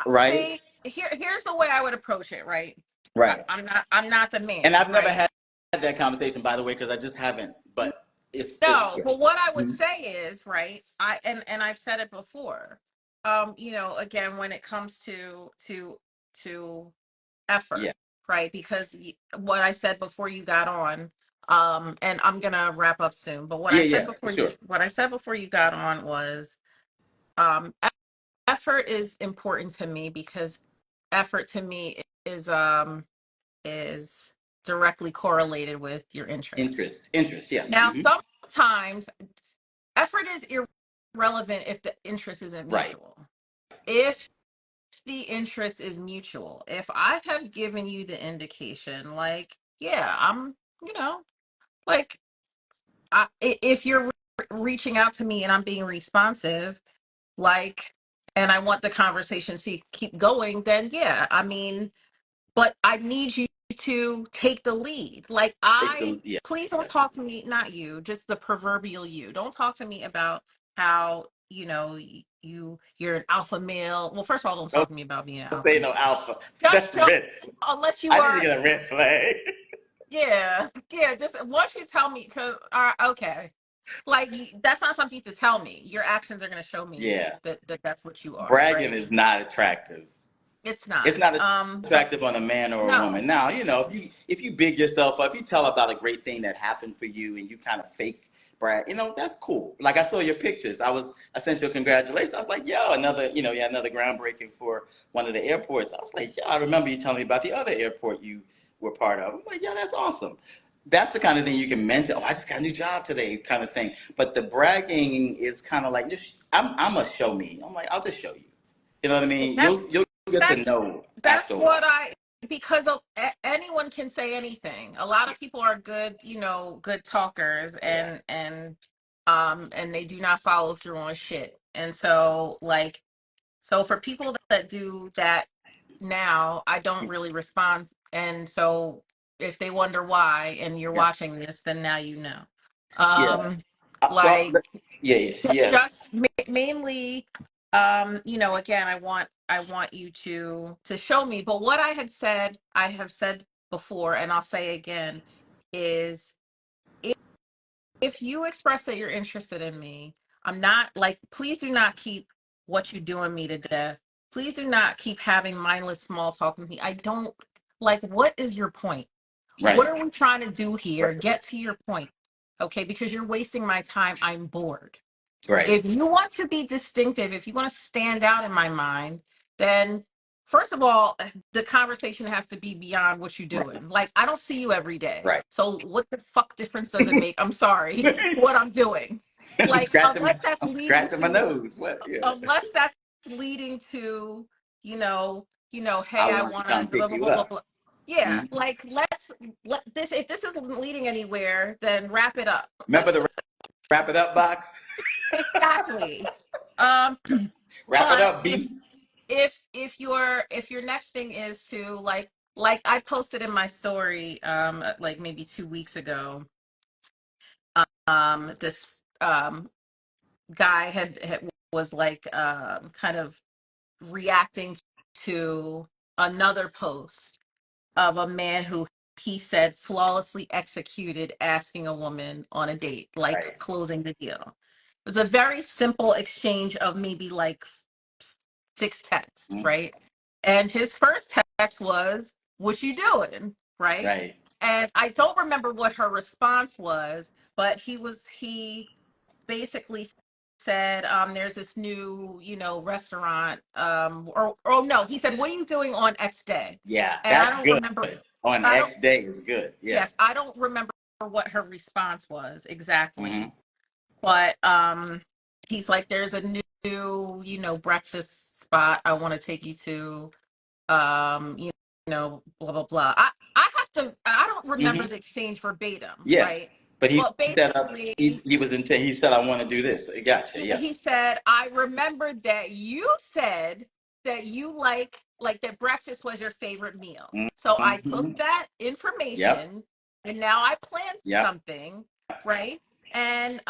S3: right?
S1: here's the way I would approach it, right?
S3: Right.
S1: I'm not the
S3: And
S1: man,
S3: I've never
S1: right?
S3: had that conversation, by the way, because I just haven't. But it's
S1: No,
S3: yeah.
S1: but what I would
S3: Mhm.
S1: say is, right, and I've said it before. Again, when it comes to effort,
S3: Yeah.
S1: right? Because what I said before you got on, and I'm gonna wrap up soon, but
S3: Yeah. Yeah. For sure.
S1: what I said before you got on was, e- effort is important to me because effort to me is directly correlated with your interest.
S3: Interest. Yeah.
S1: Now,
S3: Hmm.
S1: sometimes effort is irrelevant if the interest isn't
S3: Right.
S1: mutual. If the interest is mutual, if I have given you the indication, like, yeah, I'm, you know, like, if you're reaching out to me and I'm being responsive, like, and I want the conversation to keep going, then yeah, I mean, but I need you to take the lead. Like,
S3: Take the yeah.
S1: please don't talk to me, not you, just the proverbial you. Don't talk to me about how, you're an alpha male. Well, first of all, don't talk
S3: Don't
S1: to me about being an alpha
S3: say
S1: male.
S3: no alpha.
S1: Don't,
S3: That's
S1: don't
S3: red.
S1: unless you
S3: I need to
S1: are,
S3: get a red flag.
S1: yeah, yeah, just once you tell me, because, okay. Like, that's not something to tell me. Your actions are going to show me
S3: Yeah.
S1: that that's what you are,
S3: Bragging
S1: right?
S3: is not attractive.
S1: It's not.
S3: It's not
S1: But
S3: attractive on a man or a
S1: no.
S3: woman. Now, if you big yourself up, you tell about a great thing that happened for you, and you kind of fake brag, that's cool. Like I saw your pictures. I sent you a congratulations. I was like, yo, another groundbreaking for one of the airports. I was like, yo, I remember you telling me about the other airport you were part of. I'm like, yeah, that's awesome. That's the kind of thing you can mention. Oh, I just got a new job today, kind of thing. But the bragging is kind of like, I'm a show me. I'm like, I'll just show you. You know what I mean? You'll get to
S1: That's
S3: know
S1: that's
S3: after a
S1: what
S3: while.
S1: I because anyone can say anything. A lot of people are good, good talkers,
S3: Yeah.
S1: and they do not follow through on shit. And so, like, so for people that do that now, I don't really respond. And so if they wonder why and you're
S3: Yeah.
S1: watching this, then now you know.
S3: Yeah. So
S1: Like
S3: yeah.
S1: just mainly, again, I want you to show me. But what I have said before, and I'll say again, is if you express that you're interested in me, I'm not like, please do not keep what you doing me to death. Please do not keep having mindless small talk with me. I don't like, what is your point? What
S3: Right.
S1: are we trying to do here?
S3: Right.
S1: Get to your point. Okay, because you're wasting my time. I'm bored.
S3: Right.
S1: If you want to be distinctive, if you want to stand out in my mind, then first of all, the conversation has to be beyond what you're
S3: Right.
S1: doing. Like, I don't see you every day.
S3: Right.
S1: So what the fuck difference does it make? I'm sorry, what I'm doing. Like,
S3: I'm scratching my nose. What? Yeah.
S1: unless that's leading to,
S3: I
S1: hey, I
S3: want to
S1: want to
S3: come
S1: blah
S3: pick
S1: blah
S3: you
S1: blah blah
S3: up.
S1: blah. Yeah,
S3: Mhm.
S1: like let this, if this isn't leading anywhere, then wrap it up.
S3: Remember the wrap it up box?
S1: Exactly. Um,
S3: Wrap it
S1: but
S3: up, beef.
S1: if your next thing is to like I posted in my story like maybe 2 weeks ago, this guy had was like kind of reacting to another post of a man who he said flawlessly executed asking a woman on a date, like
S3: Right.
S1: closing the deal. It was a very simple exchange of maybe like 6 texts,
S3: Mhm.
S1: right? And his first text was, "What you doing?" Right?
S3: Right.
S1: And I don't remember what her response was, but he basically said, there's this new, restaurant, or oh no, he said, "What are you doing on X day?"
S3: Yeah,
S1: And I
S3: that's
S1: don't
S3: good.
S1: remember,
S3: On
S1: I don't,
S3: X day is good. Yeah.
S1: yes, I don't remember what her response was
S3: Hmm.
S1: exactly, but he's like, "There's a new, breakfast spot I want to take you to, blah blah blah." I don't remember
S3: Hmm.
S1: the exchange verbatim,
S3: Yeah.
S1: right?
S3: But he
S1: But
S3: set up.
S1: basically,
S3: He was intent. He said, "I want to do this." Gotcha.
S1: yeah,
S3: Yeah.
S1: he said, "I remembered that you said that you like that breakfast was your favorite meal. So I took
S3: Hmm.
S1: that
S3: Yep.
S1: information and now I planned
S3: Yep.
S1: something, right? And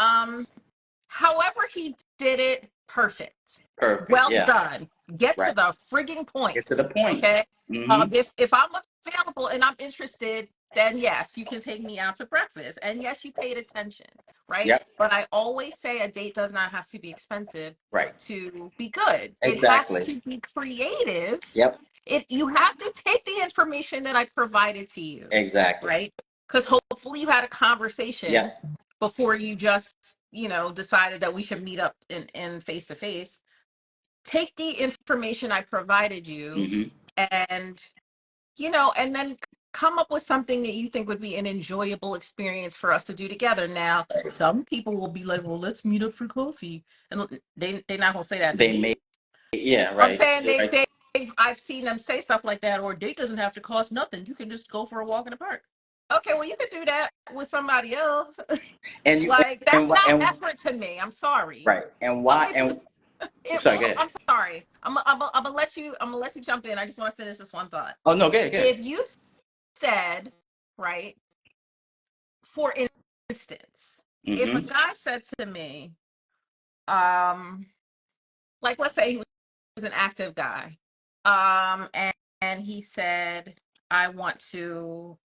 S1: however he did it, perfect.
S3: Perfect.
S1: Well
S3: Yeah.
S1: done. Get to
S3: Right.
S1: the frigging point.
S3: Get to the point.
S1: Okay.
S3: Hmm.
S1: If I'm available and I'm interested, then yes, you can take me out to breakfast. And yes, you paid attention, right?
S3: Yep.
S1: But I always say a date does not have to be expensive
S3: Right.
S1: to be good. It has
S3: Exactly.
S1: to be creative.
S3: Yep.
S1: You have to take the information that I provided to you,
S3: Exactly.
S1: right? Because hopefully you had a conversation
S3: Yep.
S1: before you just, decided that we should meet up in face to face. Take the information I provided you
S3: Hmm.
S1: and, and then come up with something that you think would be an enjoyable experience for us to do together. Now, some people will be like, "Well, let's meet up for coffee." And they're not going to say that to
S3: They
S1: me.
S3: may. Yeah.
S1: I'm
S3: Right.
S1: saying
S3: Right.
S1: I've seen them say stuff like that, or a date doesn't have to cost nothing. You can just go for a walk in the park. Okay, well, you could do that with somebody else.
S3: And you
S1: Like, that's not
S3: and
S1: effort to me. I'm sorry.
S3: right. And
S1: Well,
S3: why? And sorry. Go
S1: well,
S3: ahead.
S1: I'm sorry. I'm gonna let you jump in. I just want to finish this one thought.
S3: Oh no. Go ahead. Go ahead.
S1: If you said, right, for instance, if a
S3: Hmm.
S1: guy said to me, um, like let's say he was an active guy, and he said, "I want to,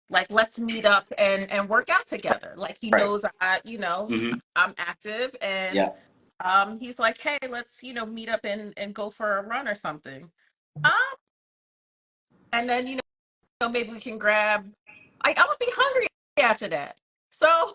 S1: like, let's meet up and work out together." Like, he
S3: Right.
S1: knows
S3: Hmm.
S1: I'm active, and
S3: Yeah.
S1: he's like, "Hey, let's meet up and go for a run or something." Um, and then maybe we can grab. I'm gonna be hungry after that, so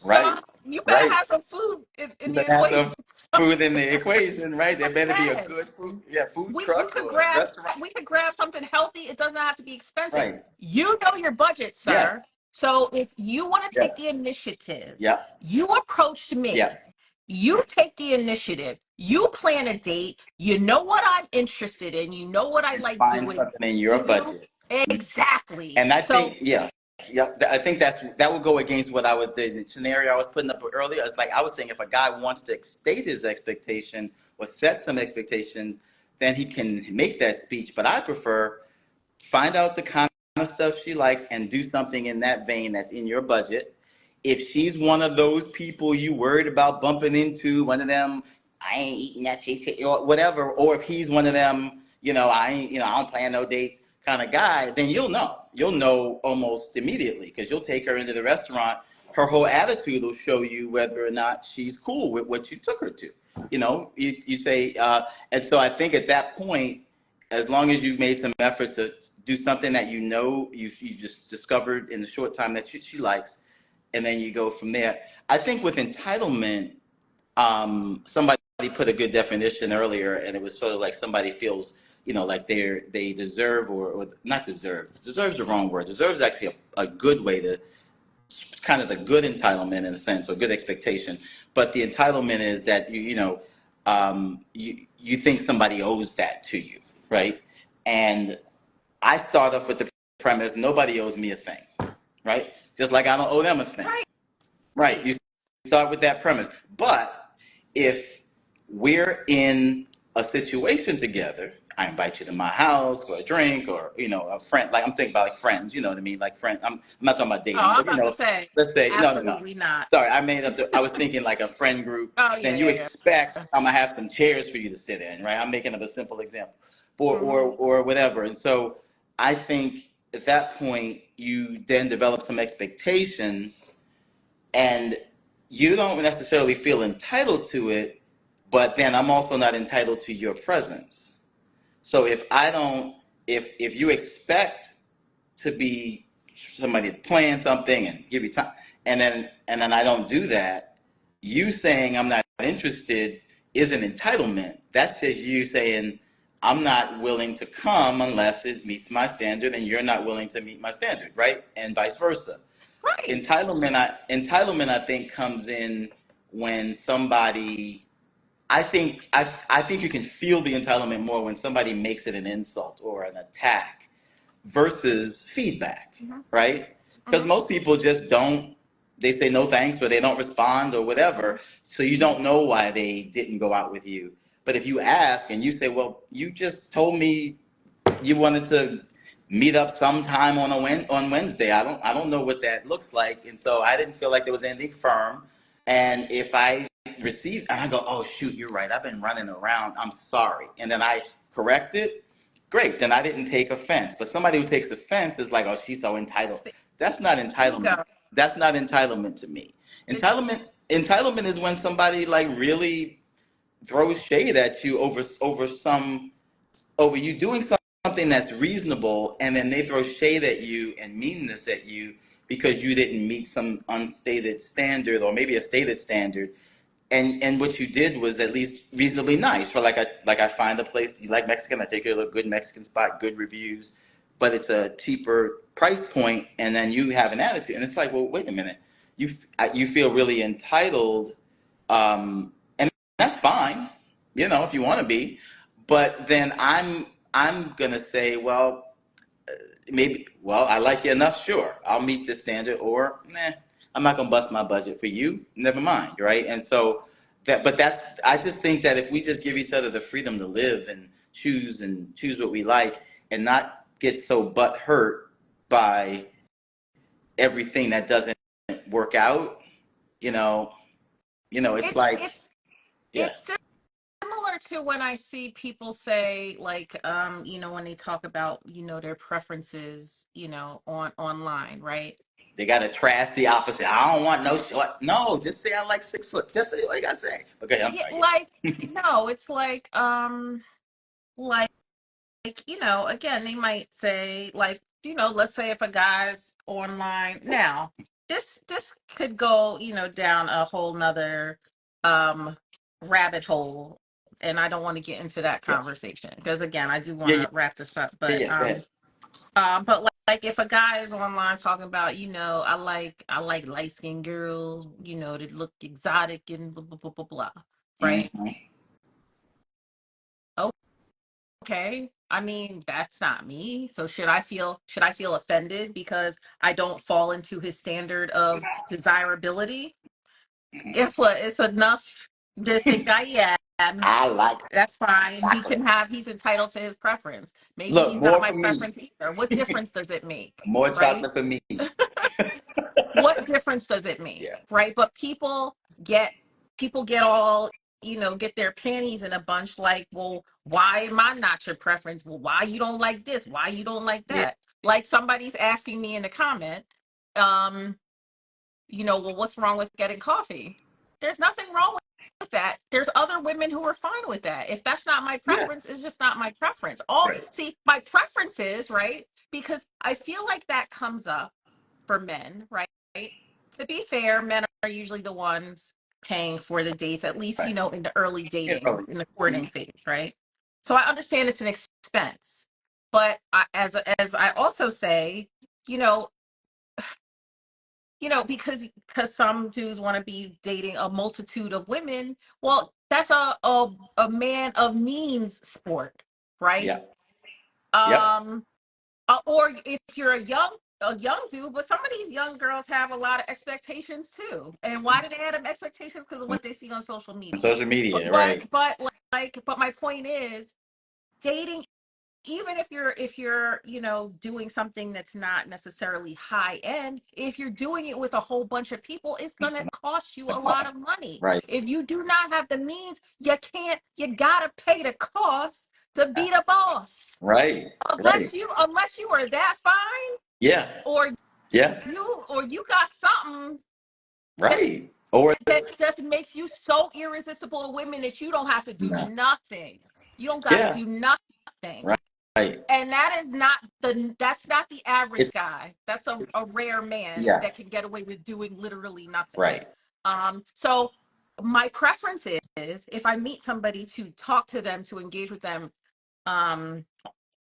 S3: Right.
S1: you better
S3: Right.
S1: have some food in
S3: You
S1: the
S3: better have
S1: equation.
S3: some food in the equation, right? There better be a
S1: Yes.
S3: good food, yeah, food
S1: We
S3: truck
S1: could
S3: or
S1: grab
S3: restaurant.
S1: something healthy. It does not have to be expensive.
S3: Right.
S1: You know your budget,
S3: Yes.
S1: sir. So if you want to take
S3: Yes.
S1: the initiative,
S3: Yep.
S1: you approach me.
S3: Yep.
S1: You take the initiative. You plan a date. You know what I'm interested in. You know what I
S3: And
S1: like
S3: find
S1: doing.
S3: something in your
S1: You
S3: budget.
S1: exactly.
S3: And I
S1: So
S3: think, yeah, yeah, I think that would go against what I would the scenario I was putting up earlier. It's like I was saying, if a guy wants to state his expectation or set some expectations, then he can make that speech. But I prefer find out the kind of stuff she likes and do something in that vein that's in your budget. If she's one of those people you worried about bumping into, one of them, I ain't eating that cheesecake or whatever, or if he's one of them, I ain't, I don't plan no dates kind of guy, then you'll know. You'll know almost immediately because you'll take her into the restaurant. Her whole attitude will show you whether or not she's cool with what you took her to. You say, and so I think at that point, as long as you've made some effort to do something that you just discovered in the short time that she likes, and then you go from there. I think with entitlement, somebody put a good definition earlier, and it was sort of like somebody feels, like they deserve or not deserve. Deserves the wrong word. Deserves is actually a good way to kind of the good entitlement in a sense, or good expectation. But the entitlement is that you think somebody owes that to you, right? And I start off with the premise: nobody owes me a thing, right? Just like I don't owe them a thing, right? You start with that premise. But if we're in a situation together, I invite you to my house for a drink, or a friend. Like I'm thinking about like friends. You know what I mean? Like friends. I'm not talking about dating,
S1: Oh, I'm
S3: but
S1: about to say,
S3: let's say no.
S1: absolutely not.
S3: Sorry, I made up. I was thinking like a friend group.
S1: Oh, yeah,
S3: Then you
S1: yeah,
S3: expect I'm gonna have some chairs for you to sit in, right? I'm making up a simple example, or whatever. And so I think at that point you then develop some expectations, and you don't necessarily feel entitled to it, but then I'm also not entitled to your presence. So if you expect to be somebody to plan something and give you time, and then I don't do that, you saying I'm not interested isn't entitlement. That's just you saying I'm not willing to come unless it meets my standard, and you're not willing to meet my standard, right? And vice versa.
S1: right.
S3: Entitlement, I think, comes in when somebody. I think you can feel the entitlement more when somebody makes it an insult or an attack versus feedback,
S1: Mm-hmm.
S3: right? Because
S1: Mm-hmm.
S3: most people just don't. They say no thanks, or they don't respond, or
S1: Mm-hmm.
S3: whatever. So you don't know why they didn't go out with you. But if you ask and you say, "Well, you just told me you wanted to meet up sometime on Wednesday. I don't know what that looks like, and so I didn't feel like there was anything firm. And if I receive and I go, oh shoot, you're right. I've been running around. I'm sorry. And then I correct it. Great. Then I didn't take offense. But somebody who takes offense is like, oh, she's so entitled.
S1: It's the
S3: That's not entitlement.
S1: ego.
S3: That's not entitlement to me.
S1: It's
S3: Entitlement is when somebody like really throws shade at you over you doing something that's reasonable, and then they throw shade at you and meanness at you because you didn't meet some unstated standard or maybe a stated standard, and what you did was at least reasonably nice. For like I find a place you like Mexican, I take you to a good Mexican spot, good reviews, but it's a cheaper price point, and then you have an attitude, and it's like, well, wait a minute, you feel really entitled, and that's fine, if you want to be, but then I'm gonna say, well, maybe, well, I like you enough, sure, I'll meet the standard, or nah, I'm not gonna bust my budget for you, never mind, right? And so I just think that if we just give each other the freedom to live and choose what we like, and not get so butt hurt by everything that doesn't work out, you know, it's
S1: it's
S3: like,
S1: it's
S3: yeah,
S1: it's similar to when I see people say like when they talk about their preferences on online, right?
S3: they gotta trash the opposite. I don't want no short. No, just say I like 6 foot. Just say what you gotta say. Okay, I'm
S1: Yeah,
S3: sorry.
S1: like no, it's like again, they might say like, let's say if a guy's online now, this could go, down a whole nother um rabbit hole, and I don't want to get into that
S3: Yeah,
S1: conversation because again, I do want
S3: yeah, yeah,
S1: to wrap this up,
S3: yeah,
S1: but
S3: yeah. Go ahead.
S1: like if a guy is online talking about, I like light skinned girls, that look exotic and blah blah blah blah blah, right?
S3: Mm-hmm.
S1: Okay. I mean, that's not me. So should I feel offended because I don't fall into his standard of desirability? Guess what? It's enough to think I am.
S3: I like
S1: That's fine.
S3: chocolate.
S1: He's entitled to his preference. Maybe
S3: Look,
S1: he's not
S3: more
S1: my
S3: for me.
S1: preference either. What difference does it make?
S3: More
S1: Right?
S3: chocolate for me.
S1: What difference does it make?
S3: Yeah.
S1: Right? But get people get all, get their panties in a bunch like, well, why am I not your preference? Well, why you don't like this? Why you don't like
S3: Yeah.
S1: that? Like somebody's asking me in the comment, well, what's wrong with getting coffee? There's nothing wrong with that. There's other women who are fine with that. If that's not my
S3: Yeah.
S1: preference, it's just not my preference.
S3: Right.
S1: See, my preference is, right? Because I feel like that comes up for men, right? To be fair, men are usually the ones paying for the dates, at least,
S3: Right.
S1: in the early
S3: Yeah,
S1: dating,
S3: probably.
S1: in the courting phase, right? So I understand it's an expense. But as I also say, you know, because some dudes want to be dating a multitude of women. Well, that's a man of means sport, right?
S3: Yeah. Yep.
S1: Or if you're a young dude, but some of these young girls have a lot of expectations too. And why do they have them expectations? Because of what they see on social media.
S3: Social
S1: But
S3: media,
S1: but
S3: right?
S1: but but my point is, dating, even if you're doing something that's not necessarily high end, if you're doing it with a whole bunch of people, it's
S3: It's
S1: going to
S3: gonna
S1: cost you a lot
S3: cost.
S1: of money.
S3: Right.
S1: If you do not have the means, you gotta pay the cost to be the boss.
S3: Right. Right.
S1: Unless you are that fine,
S3: Yeah.
S1: or
S3: Yeah.
S1: you got something that
S3: Right. Or
S1: just makes you so irresistible to women that you don't have to do
S3: no.
S1: nothing. You don't got to
S3: Yeah.
S1: do nothing.
S3: Right. Right.
S1: And that's not the average
S3: It's
S1: guy. That's a rare man
S3: yeah.
S1: that can get away with doing literally nothing.
S3: Right.
S1: So my preference is, if I meet somebody, to talk to them, to engage with them um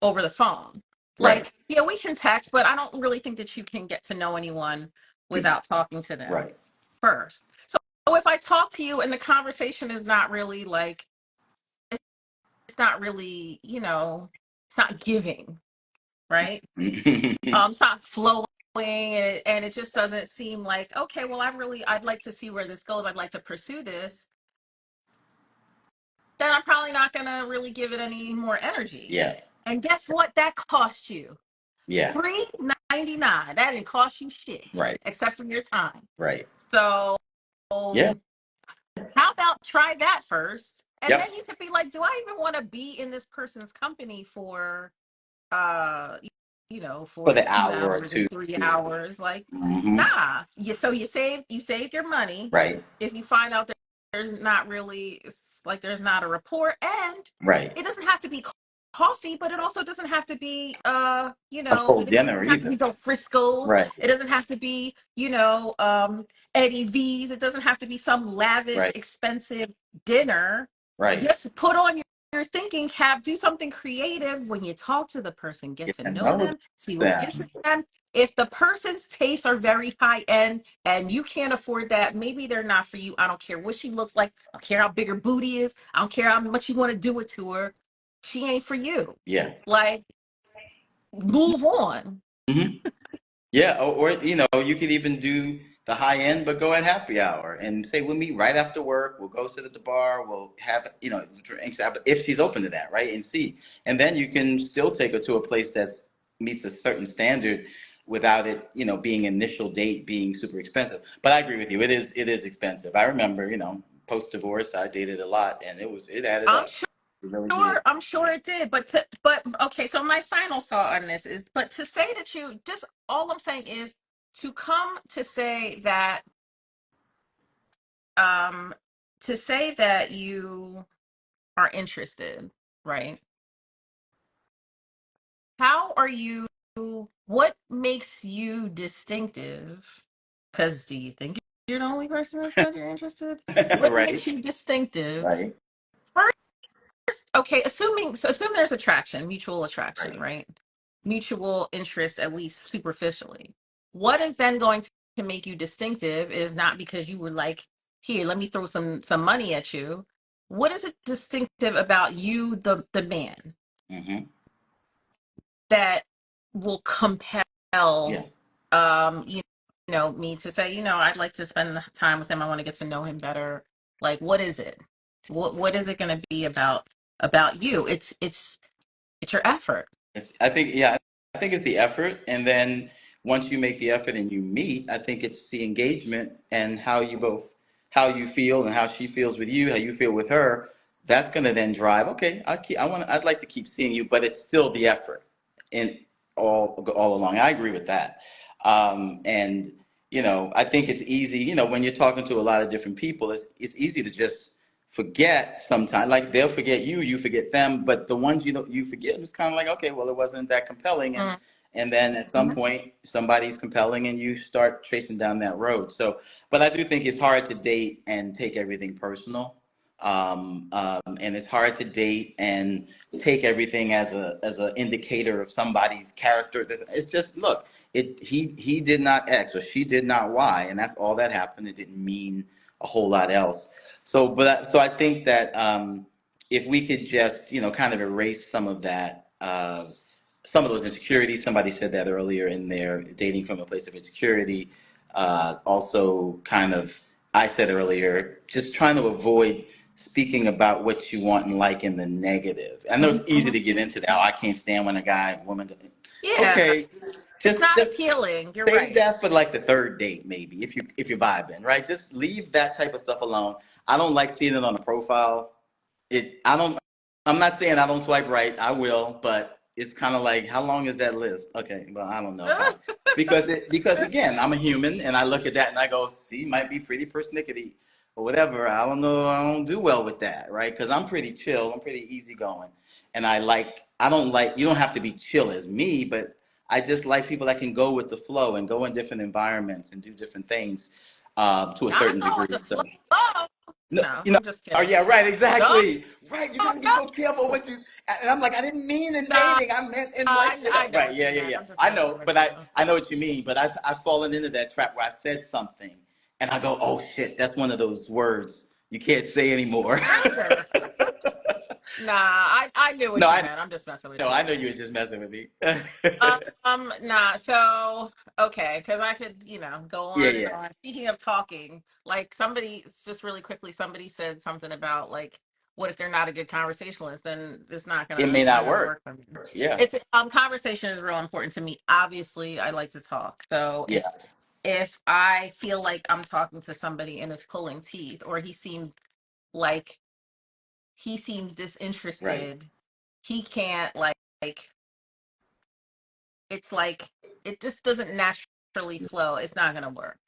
S1: over the phone.
S3: Right.
S1: Like, yeah, we can text, but I don't really think that you can get to know anyone without talking to them
S3: Right.
S1: first. So if I talk to you and the conversation is not really like, it's not really, it's not giving, right? It's not flowing, and it just doesn't seem like, okay, well, I'd like to see where this goes. I'd like to pursue this. Then I'm probably not gonna really give it any more energy.
S3: Yeah.
S1: And guess what? That costs you
S3: Yeah.
S1: $3.99. That didn't cost you shit
S3: Right.
S1: except for your time.
S3: Right.
S1: So
S3: Yeah.
S1: how about try that first? And
S3: Yep.
S1: then you could be like, do I even want to be in this person's company for uh
S3: For
S1: for
S3: the
S1: 2
S3: hour or
S1: hours
S3: two.
S1: and 3 hours? Like,
S3: Mm-hmm.
S1: nah. So you save your money
S3: Right.
S1: if you find out that there's not really, it's like there's not a rapport. And
S3: Right.
S1: it doesn't have to be coffee, but it also doesn't have to be
S3: A whole
S1: it
S3: dinner
S1: doesn't have to
S3: either.
S1: be Del Frisco's.
S3: Right.
S1: It doesn't have to be Eddie V's. It doesn't have to be some lavish
S3: Right.
S1: expensive dinner.
S3: Right.
S1: Just put on your thinking cap, do something creative when you talk to the person, get
S3: Get
S1: to
S3: to
S1: know
S3: know
S1: them, see what
S3: them.
S1: interests them. If the person's tastes are very high end and you can't afford that, maybe they're not for you. I don't care what she looks like. I don't care how big her booty is. I don't care how much you want to do it to her. She ain't for you.
S3: Yeah.
S1: Like, move on.
S3: Mm-hmm. Yeah, or you could even do the high end, but go at happy hour and say we'll meet right after work. We'll go sit at the bar. We'll have drinks if she's open to that, right? And see, and then you can still take her to a place that meets a certain standard without it, being initial date being super expensive. But I agree with you. It is expensive. I remember, post divorce, I dated a lot, and it added
S1: I'm
S3: up. It really did.
S1: sure it did. But okay, so my final thought on this is, but to say that you just, all I'm saying is, to come um to say that you are interested, right? How are you, what makes you distinctive? Because do you think you're the only person that said you're interested? What
S3: Right.
S1: makes you distinctive?
S3: Right.
S1: Okay, assume there's attraction, mutual attraction,
S3: Right.
S1: right? Mutual interest, at least superficially. What is then going to make you distinctive is not because you were like, here, let me throw some money at you. What is it distinctive about you, the man,
S3: Mm-hmm.
S1: that will compel
S3: Yeah.
S1: um you me to say, I'd like to spend time with him. I want to get to know him better. Like, what is it? What is it going to be about you? It's your effort.
S3: I think, yeah, I think it's the effort, and then once you make the effort and you meet, I think it's the engagement and how you feel and how she feels with you, how you feel with her. That's gonna then drive. Okay, I'd like to keep seeing you, but it's still the effort, in all along. I agree with that, and I think it's easy. When you're talking to a lot of different people, it's easy to just forget sometimes. Like they'll forget you, you forget them, but the ones you forget, it's kind of like, okay, well, it wasn't that compelling, and then at some
S1: Mhm.
S3: point somebody's compelling and you start tracing down that road. So, but I do think it's hard to date and take everything personal. And it's hard to date and take everything as an indicator of somebody's character. It's just, look, he did not X or she did not Y, and that's all that happened. It didn't mean a whole lot else. So I think that if we could just kind of erase some of those insecurities. Somebody said that earlier in their dating from a place of insecurity. Also, kind of, I said earlier, just trying to avoid speaking about what you want and like in the negative. I know it's easy
S1: Mhm.
S3: to get into that. Oh, I can't stand when a guy, woman.
S1: Yeah,
S3: Okay,
S1: it's
S3: just
S1: not
S3: just
S1: appealing. You're
S3: save
S1: right.
S3: that for like the third date, maybe if you're vibing, right? Just leave that type of stuff alone. I don't like seeing it on a profile. I don't. I'm not saying I don't swipe right. I will, but it's kind of like, how long is that list? Okay, well, I don't know if I because again, I'm a human and I look at that and I go, see, might be pretty persnickety or whatever. I don't know. I don't do well with that, right? Because I'm pretty chill. I'm pretty easygoing, and I don't like. You don't have to be chill as me, but I just like people that can go with the flow and go in different environments and do different things to a
S1: Gotta
S3: certain
S1: go
S3: degree.
S1: with the
S3: So.
S1: flow.
S3: No,
S1: No, I'm just
S3: oh
S1: kidding.
S3: yeah, right,
S1: Go,
S3: exactly. Right, you gotta be so careful
S1: go.
S3: what you. And I'm like, I didn't mean in
S1: Nah,
S3: dating. I meant in like,
S1: I know
S3: right,
S1: what you
S3: yeah, yeah,
S1: meant.
S3: yeah.
S1: I'm just
S3: I
S1: messing
S3: know,
S1: with
S3: but
S1: you.
S3: I know what you mean. But I've fallen into that trap where I've said something, and I go, oh shit, that's one of those words you can't say anymore.
S1: Trigger. Nah, I knew
S3: No,
S1: what you meant. I'm just messing with
S3: I
S1: you.
S3: know you were just messing with me.
S1: Nah. So, okay, because I could, go
S3: Yeah,
S1: on and
S3: yeah.
S1: on. Speaking of talking, like somebody, just really quickly, somebody said something about like, what if they're not a good conversationalist? Then
S3: It may
S1: it's not
S3: not
S1: gonna
S3: work.
S1: work for me.
S3: Yeah,
S1: It's conversation is real important to me. Obviously, I like to talk. So
S3: yeah,
S1: if I feel like I'm talking to somebody and it's pulling teeth, or like he seems
S3: right.
S1: disinterested, he can't like it's like it just doesn't naturally flow. It's not gonna work.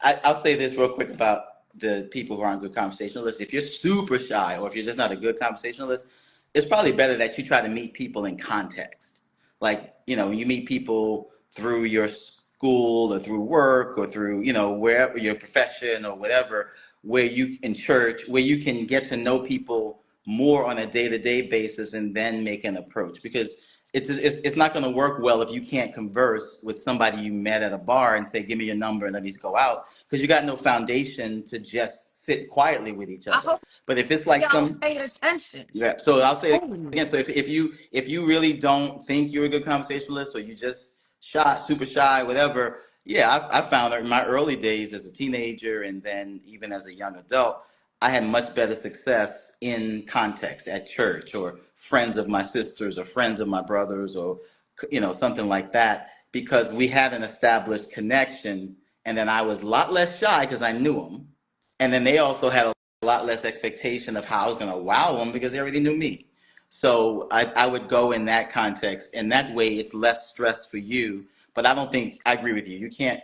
S3: I'll say this real quick about the people who aren't good conversationalists. If you're super shy or if you're just not a good conversationalist, it's probably better that you try to meet people in context. Like, you meet people through your school or through work or through, wherever your profession or whatever, where you in church, where you can get to know people more on a day-to-day basis and then make an approach. Because it's not going to work well if you can't converse with somebody you met at a bar and say, give me your number and let me go out, because you got no foundation to just sit quietly with each
S1: I
S3: other.
S1: hope
S3: But if it's like
S1: y'all
S3: some,
S1: paying attention.
S3: yeah, so I'll say it
S1: Holy
S3: again. So if you really don't think you're a good conversationalist or you just shy, super shy, whatever, yeah, I found that in my early days as a teenager and then even as a young adult, I had much better success in context at church or friends of my sisters or friends of my brothers or something like that, because we had an established connection, and then I was a lot less shy because I knew them, and then they also had a lot less expectation of how I was going to wow them because they already knew me. So I would go in that context, and that way it's less stress for you. But I don't think I agree with you. You can't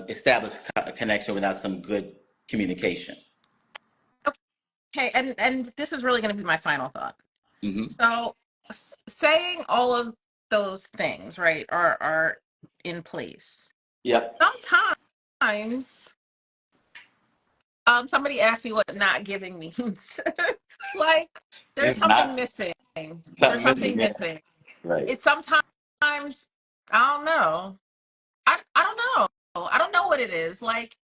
S3: establish a connection without some good communication.
S1: Okay, and this is really going to be my final thought.
S3: Hmm.
S1: So, saying all of those things, right, are in place.
S3: Yep.
S1: Sometimes, somebody asked me what not giving means. Like, there's
S3: It's
S1: something
S3: not
S1: missing. There's
S3: something missing.
S1: something
S3: Yeah.
S1: missing.
S3: Right.
S1: It's sometimes I don't know. I don't know. I don't know what it is. Like,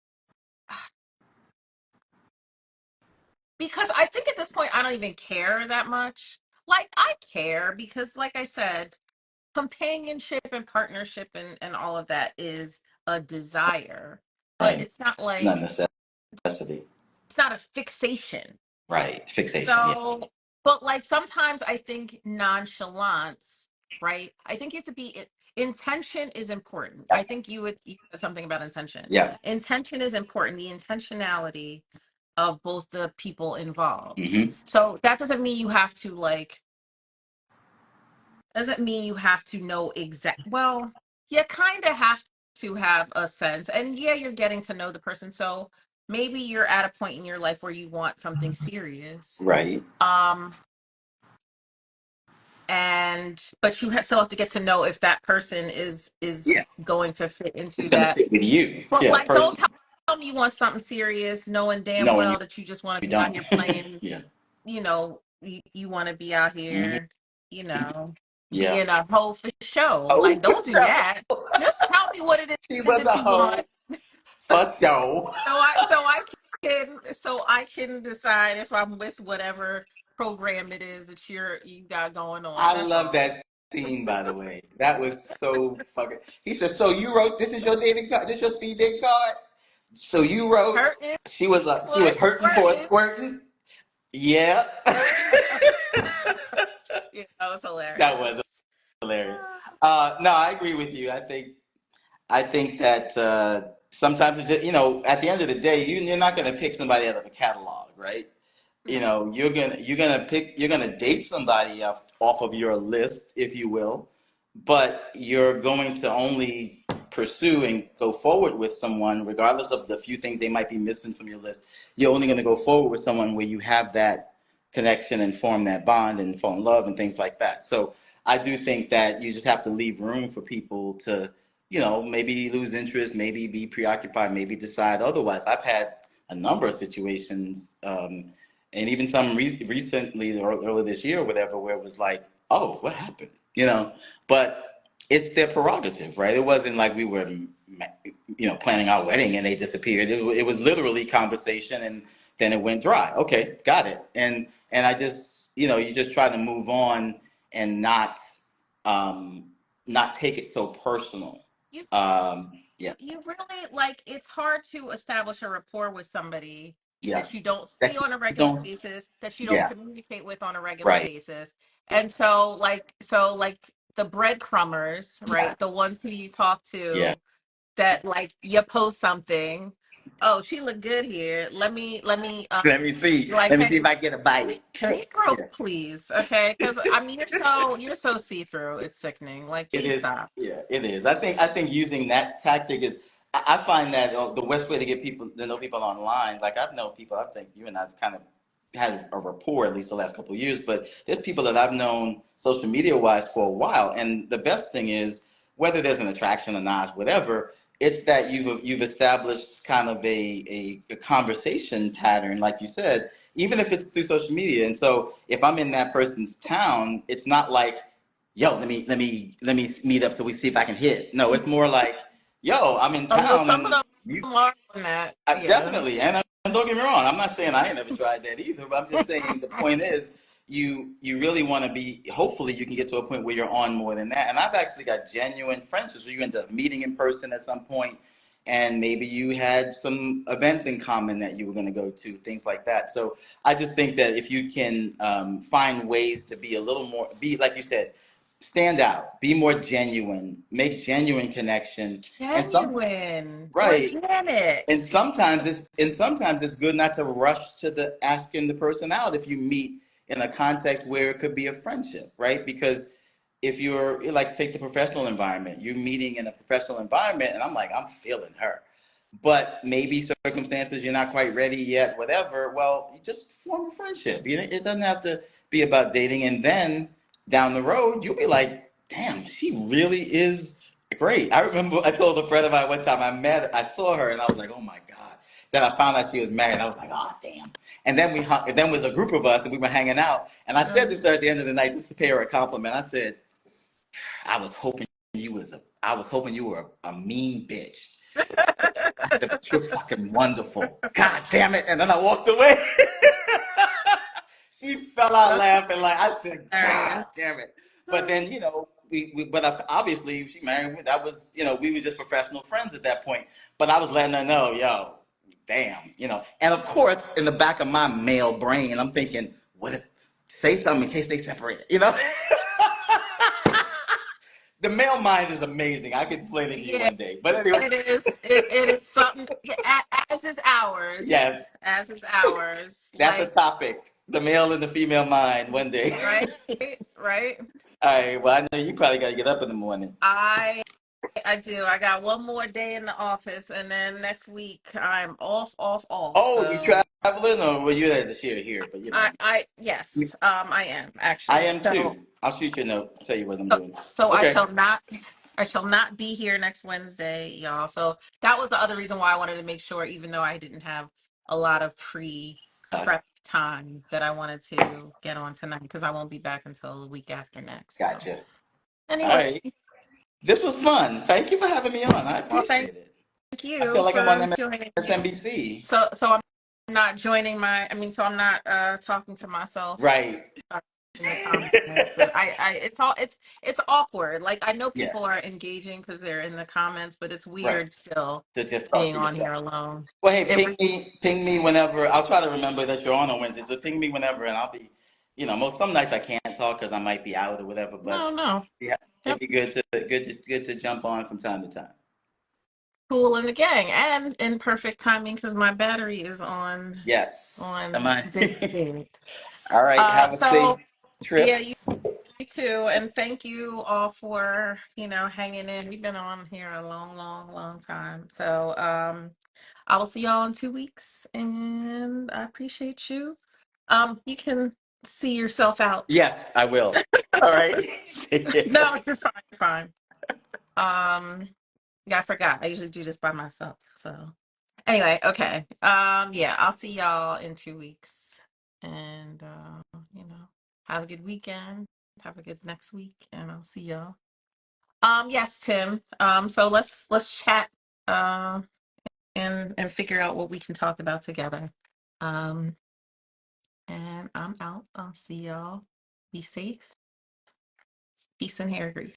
S1: because I think at this point I don't even care that much. Like, I care because, like I said, companionship and partnership and all of that is a desire, but
S3: Right.
S1: it's not
S3: Not
S1: like
S3: necessity.
S1: it's not a fixation.
S3: Right. Fixation. Yeah.
S1: So, but like sometimes I think nonchalance, right? I think you have to be intention is important. I think you said something about intention.
S3: Yeah.
S1: Intention is important. The intentionality of both the people involved.
S3: Mm-hmm.
S1: So that doesn't mean you have to like doesn't mean you have to know exact well, you kind of have to have a sense. And yeah, you're getting to know the person. So maybe you're at a point in your life where you want something serious.
S3: Right.
S1: Um and but you still have to get to know if that person is
S3: Yeah.
S1: going to fit
S3: It's
S1: into
S3: gonna
S1: that.
S3: fit with you.
S1: But
S3: Yeah.
S1: like don't
S3: Personally,
S1: tell me you want something serious knowing damn
S3: knowing
S1: well that you just want
S3: you
S1: to be out
S3: don't.
S1: here playing,
S3: Yeah.
S1: you want to be out
S3: Mm-hmm.
S1: here,
S3: Yeah.
S1: being a hoe for show.
S3: Oh,
S1: Like
S3: for
S1: don't do
S3: sure.
S1: that. Just tell me what it
S3: She
S1: is
S3: was
S1: that
S3: a
S1: you want,
S3: hoe for sure.
S1: so I can decide if I'm with whatever program it is that you got going on.
S3: I
S1: That's
S3: love
S1: all.
S3: that scene, by the way. That was so fucking. He said, "So you wrote this is your dating card. This is your speed date card. So you wrote."
S1: Hurting
S3: She was
S1: for
S3: hurting for a
S1: squirting.
S3: squirting. Yeah.
S1: Yeah, that was
S3: That was
S1: hilarious.
S3: hilarious. No, I agree with you. I think that sometimes it's just, at the end of the day, you're not going to pick somebody out of a catalog, right?
S1: No.
S3: You're gonna date somebody off of your list, if you will, but you're going to only pursue and go forward with someone, regardless of the few things they might be missing from your list. You're only going to go forward with someone where you have that connection and form that bond and fall in love and things like that. So I do think that you just have to leave room for people to, maybe lose interest, maybe be preoccupied, maybe decide otherwise. I've had a number of situations, and even some recently or earlier this year or whatever, where it was like, oh, what happened? But it's their prerogative, right? It wasn't like we were, planning our wedding and they disappeared. It was literally conversation, and then it went dry. Okay, got it. And I just, you just try to move on and um, not take it so personal.
S1: You
S3: Yeah,
S1: you really like it's hard to establish a rapport with somebody
S3: yeah.
S1: that you don't see
S3: That's
S1: on a regular
S3: don't.
S1: basis, that you don't
S3: Yeah,
S1: communicate with on a regular
S3: right.
S1: basis. And so like the breadcrumbers,
S3: Yeah,
S1: right? The ones who you talk
S3: yeah.
S1: to that like you post something, oh, she look good here. Let me
S3: Let me see.
S1: like
S3: Let me
S1: hey,
S3: see if I get a bite.
S1: can you throw
S3: Yeah.
S1: please? Okay? Because I mean you're so see-through, it's sickening. Like
S3: It
S1: please
S3: is,
S1: stop.
S3: yeah, it is. I think using that tactic is. I find that the best way to get people to know people online. Like I've known people. I think you and I've kind of had a rapport at least the last couple of years. But there's people that I've known social media wise for a while, and the best thing is whether there's an attraction or not, whatever. It's that you've established kind of a conversation pattern, like you said, even if it's through social media. And so if I'm in that person's town, it's not like yo, let me meet up so we see if I can hit. No, it's more like, yo, I'm in
S1: Well,
S3: town
S1: some of
S3: and
S1: them
S3: you
S1: are on that. Yeah.
S3: definitely. And don't get me wrong, I'm not saying I ain't never tried that either, but I'm just saying the point is you really want to be. Hopefully, you can get to a point where you're on more than that. And I've actually got genuine friendships where you end up meeting in person at some point, and maybe you had some events in common that you were going to go to, things like that. So I just think that if you can find ways to be a little more, be like you said, stand out, be more genuine, make genuine connection, and some
S1: Genuine,
S3: right.
S1: organic.
S3: And sometimes it's good not to rush to the asking the person out if you meet in a context where it could be a friendship, right? Because if you're like take the professional environment, you're meeting in a professional environment, and I'm like, I'm feeling her. But maybe circumstances you're not quite ready yet, whatever. Well, you just form a friendship. It doesn't have to be about dating. And then down the road, you'll be like, damn, she really is great. I remember I told a friend of mine one time I saw her and I was like, oh my God. Then I found out she was married. And I was like, oh damn. And then and then was a group of us and we were hanging out. And I said this to her at the end of the night just to pay her a compliment. I said, I was hoping you were a mean bitch. I said, but you're fucking wonderful. God damn it. And then I walked away. She fell out
S1: That's
S3: laughing. Like I said, God damn
S1: hilarious.
S3: it. But then, but obviously she married me. That was, we were just professional friends at that point. But I was letting her know, yo, damn, And of course, in the back of my male brain, I'm thinking, what if say something in case they separate. The male mind is amazing. I could explain it to you
S1: Yeah,
S3: one day. But anyway,
S1: it is. It is something. Yeah, as is ours.
S3: yes,
S1: As is ours.
S3: that's a
S1: Like,
S3: topic. The male and the female mind one day.
S1: right, right.
S3: All right. Well, I know you probably got to get up in the morning.
S1: I do. I got one more day in the office, and then next week I'm off.
S3: Oh, you
S1: So
S3: traveling, or were you there this year here? But
S1: yes, I am
S3: I
S1: actually.
S3: am
S1: So
S3: too. I'll shoot you a note. Tell you what I'm
S1: so,
S3: doing.
S1: so
S3: Okay.
S1: I shall not be here next Wednesday, y'all. So that was the other reason why I wanted to make sure, even though I didn't have a lot of prep time, that I wanted to get on tonight because I won't be back until the week after next. So
S3: Gotcha. All
S1: anyway,
S3: right. This was fun. Thank you for having me on. I
S1: well, thank
S3: appreciate it. I
S1: you
S3: feel like I'm on
S1: for joining me.
S3: MSNBC.
S1: So I'm not joining so I'm not talking to myself
S3: Right.
S1: in the comments, but it's awkward. Like, I know
S3: Yeah.
S1: people are engaging because they're in the comments, but it's
S3: Right.
S1: weird still
S3: To just talk
S1: being
S3: to
S1: on
S3: yourself.
S1: here alone.
S3: Well, hey,
S1: It
S3: ping me whenever. I'll try to remember that you're on Wednesdays, but ping me whenever, and I'll be, some nights I can't talk because I might be out or whatever. But
S1: no.
S3: yeah, it'd
S1: Yep.
S3: be good to jump on from time to time.
S1: Cool in the gang and in perfect timing because my battery is
S3: Yes. Am
S1: on
S3: I?
S1: dead.
S3: All right. Have a safe
S1: So
S3: trip.
S1: yeah, you too, and thank you all for hanging in. We've been on here a long time. So I will see y'all in 2 weeks, and I appreciate you. You can see yourself out.
S3: Yes, I will. All right. Take care.
S1: No, you're fine. You're fine. Yeah, I forgot. I usually do this by myself. So anyway, okay. Yeah, I'll see y'all in 2 weeks, and have a good weekend. Have a good next week, and I'll see y'all. Yes, Tim. So let's chat. And figure out what we can talk about together. Um, and I'm out. I'll see y'all. Be safe. Peace and hair grease.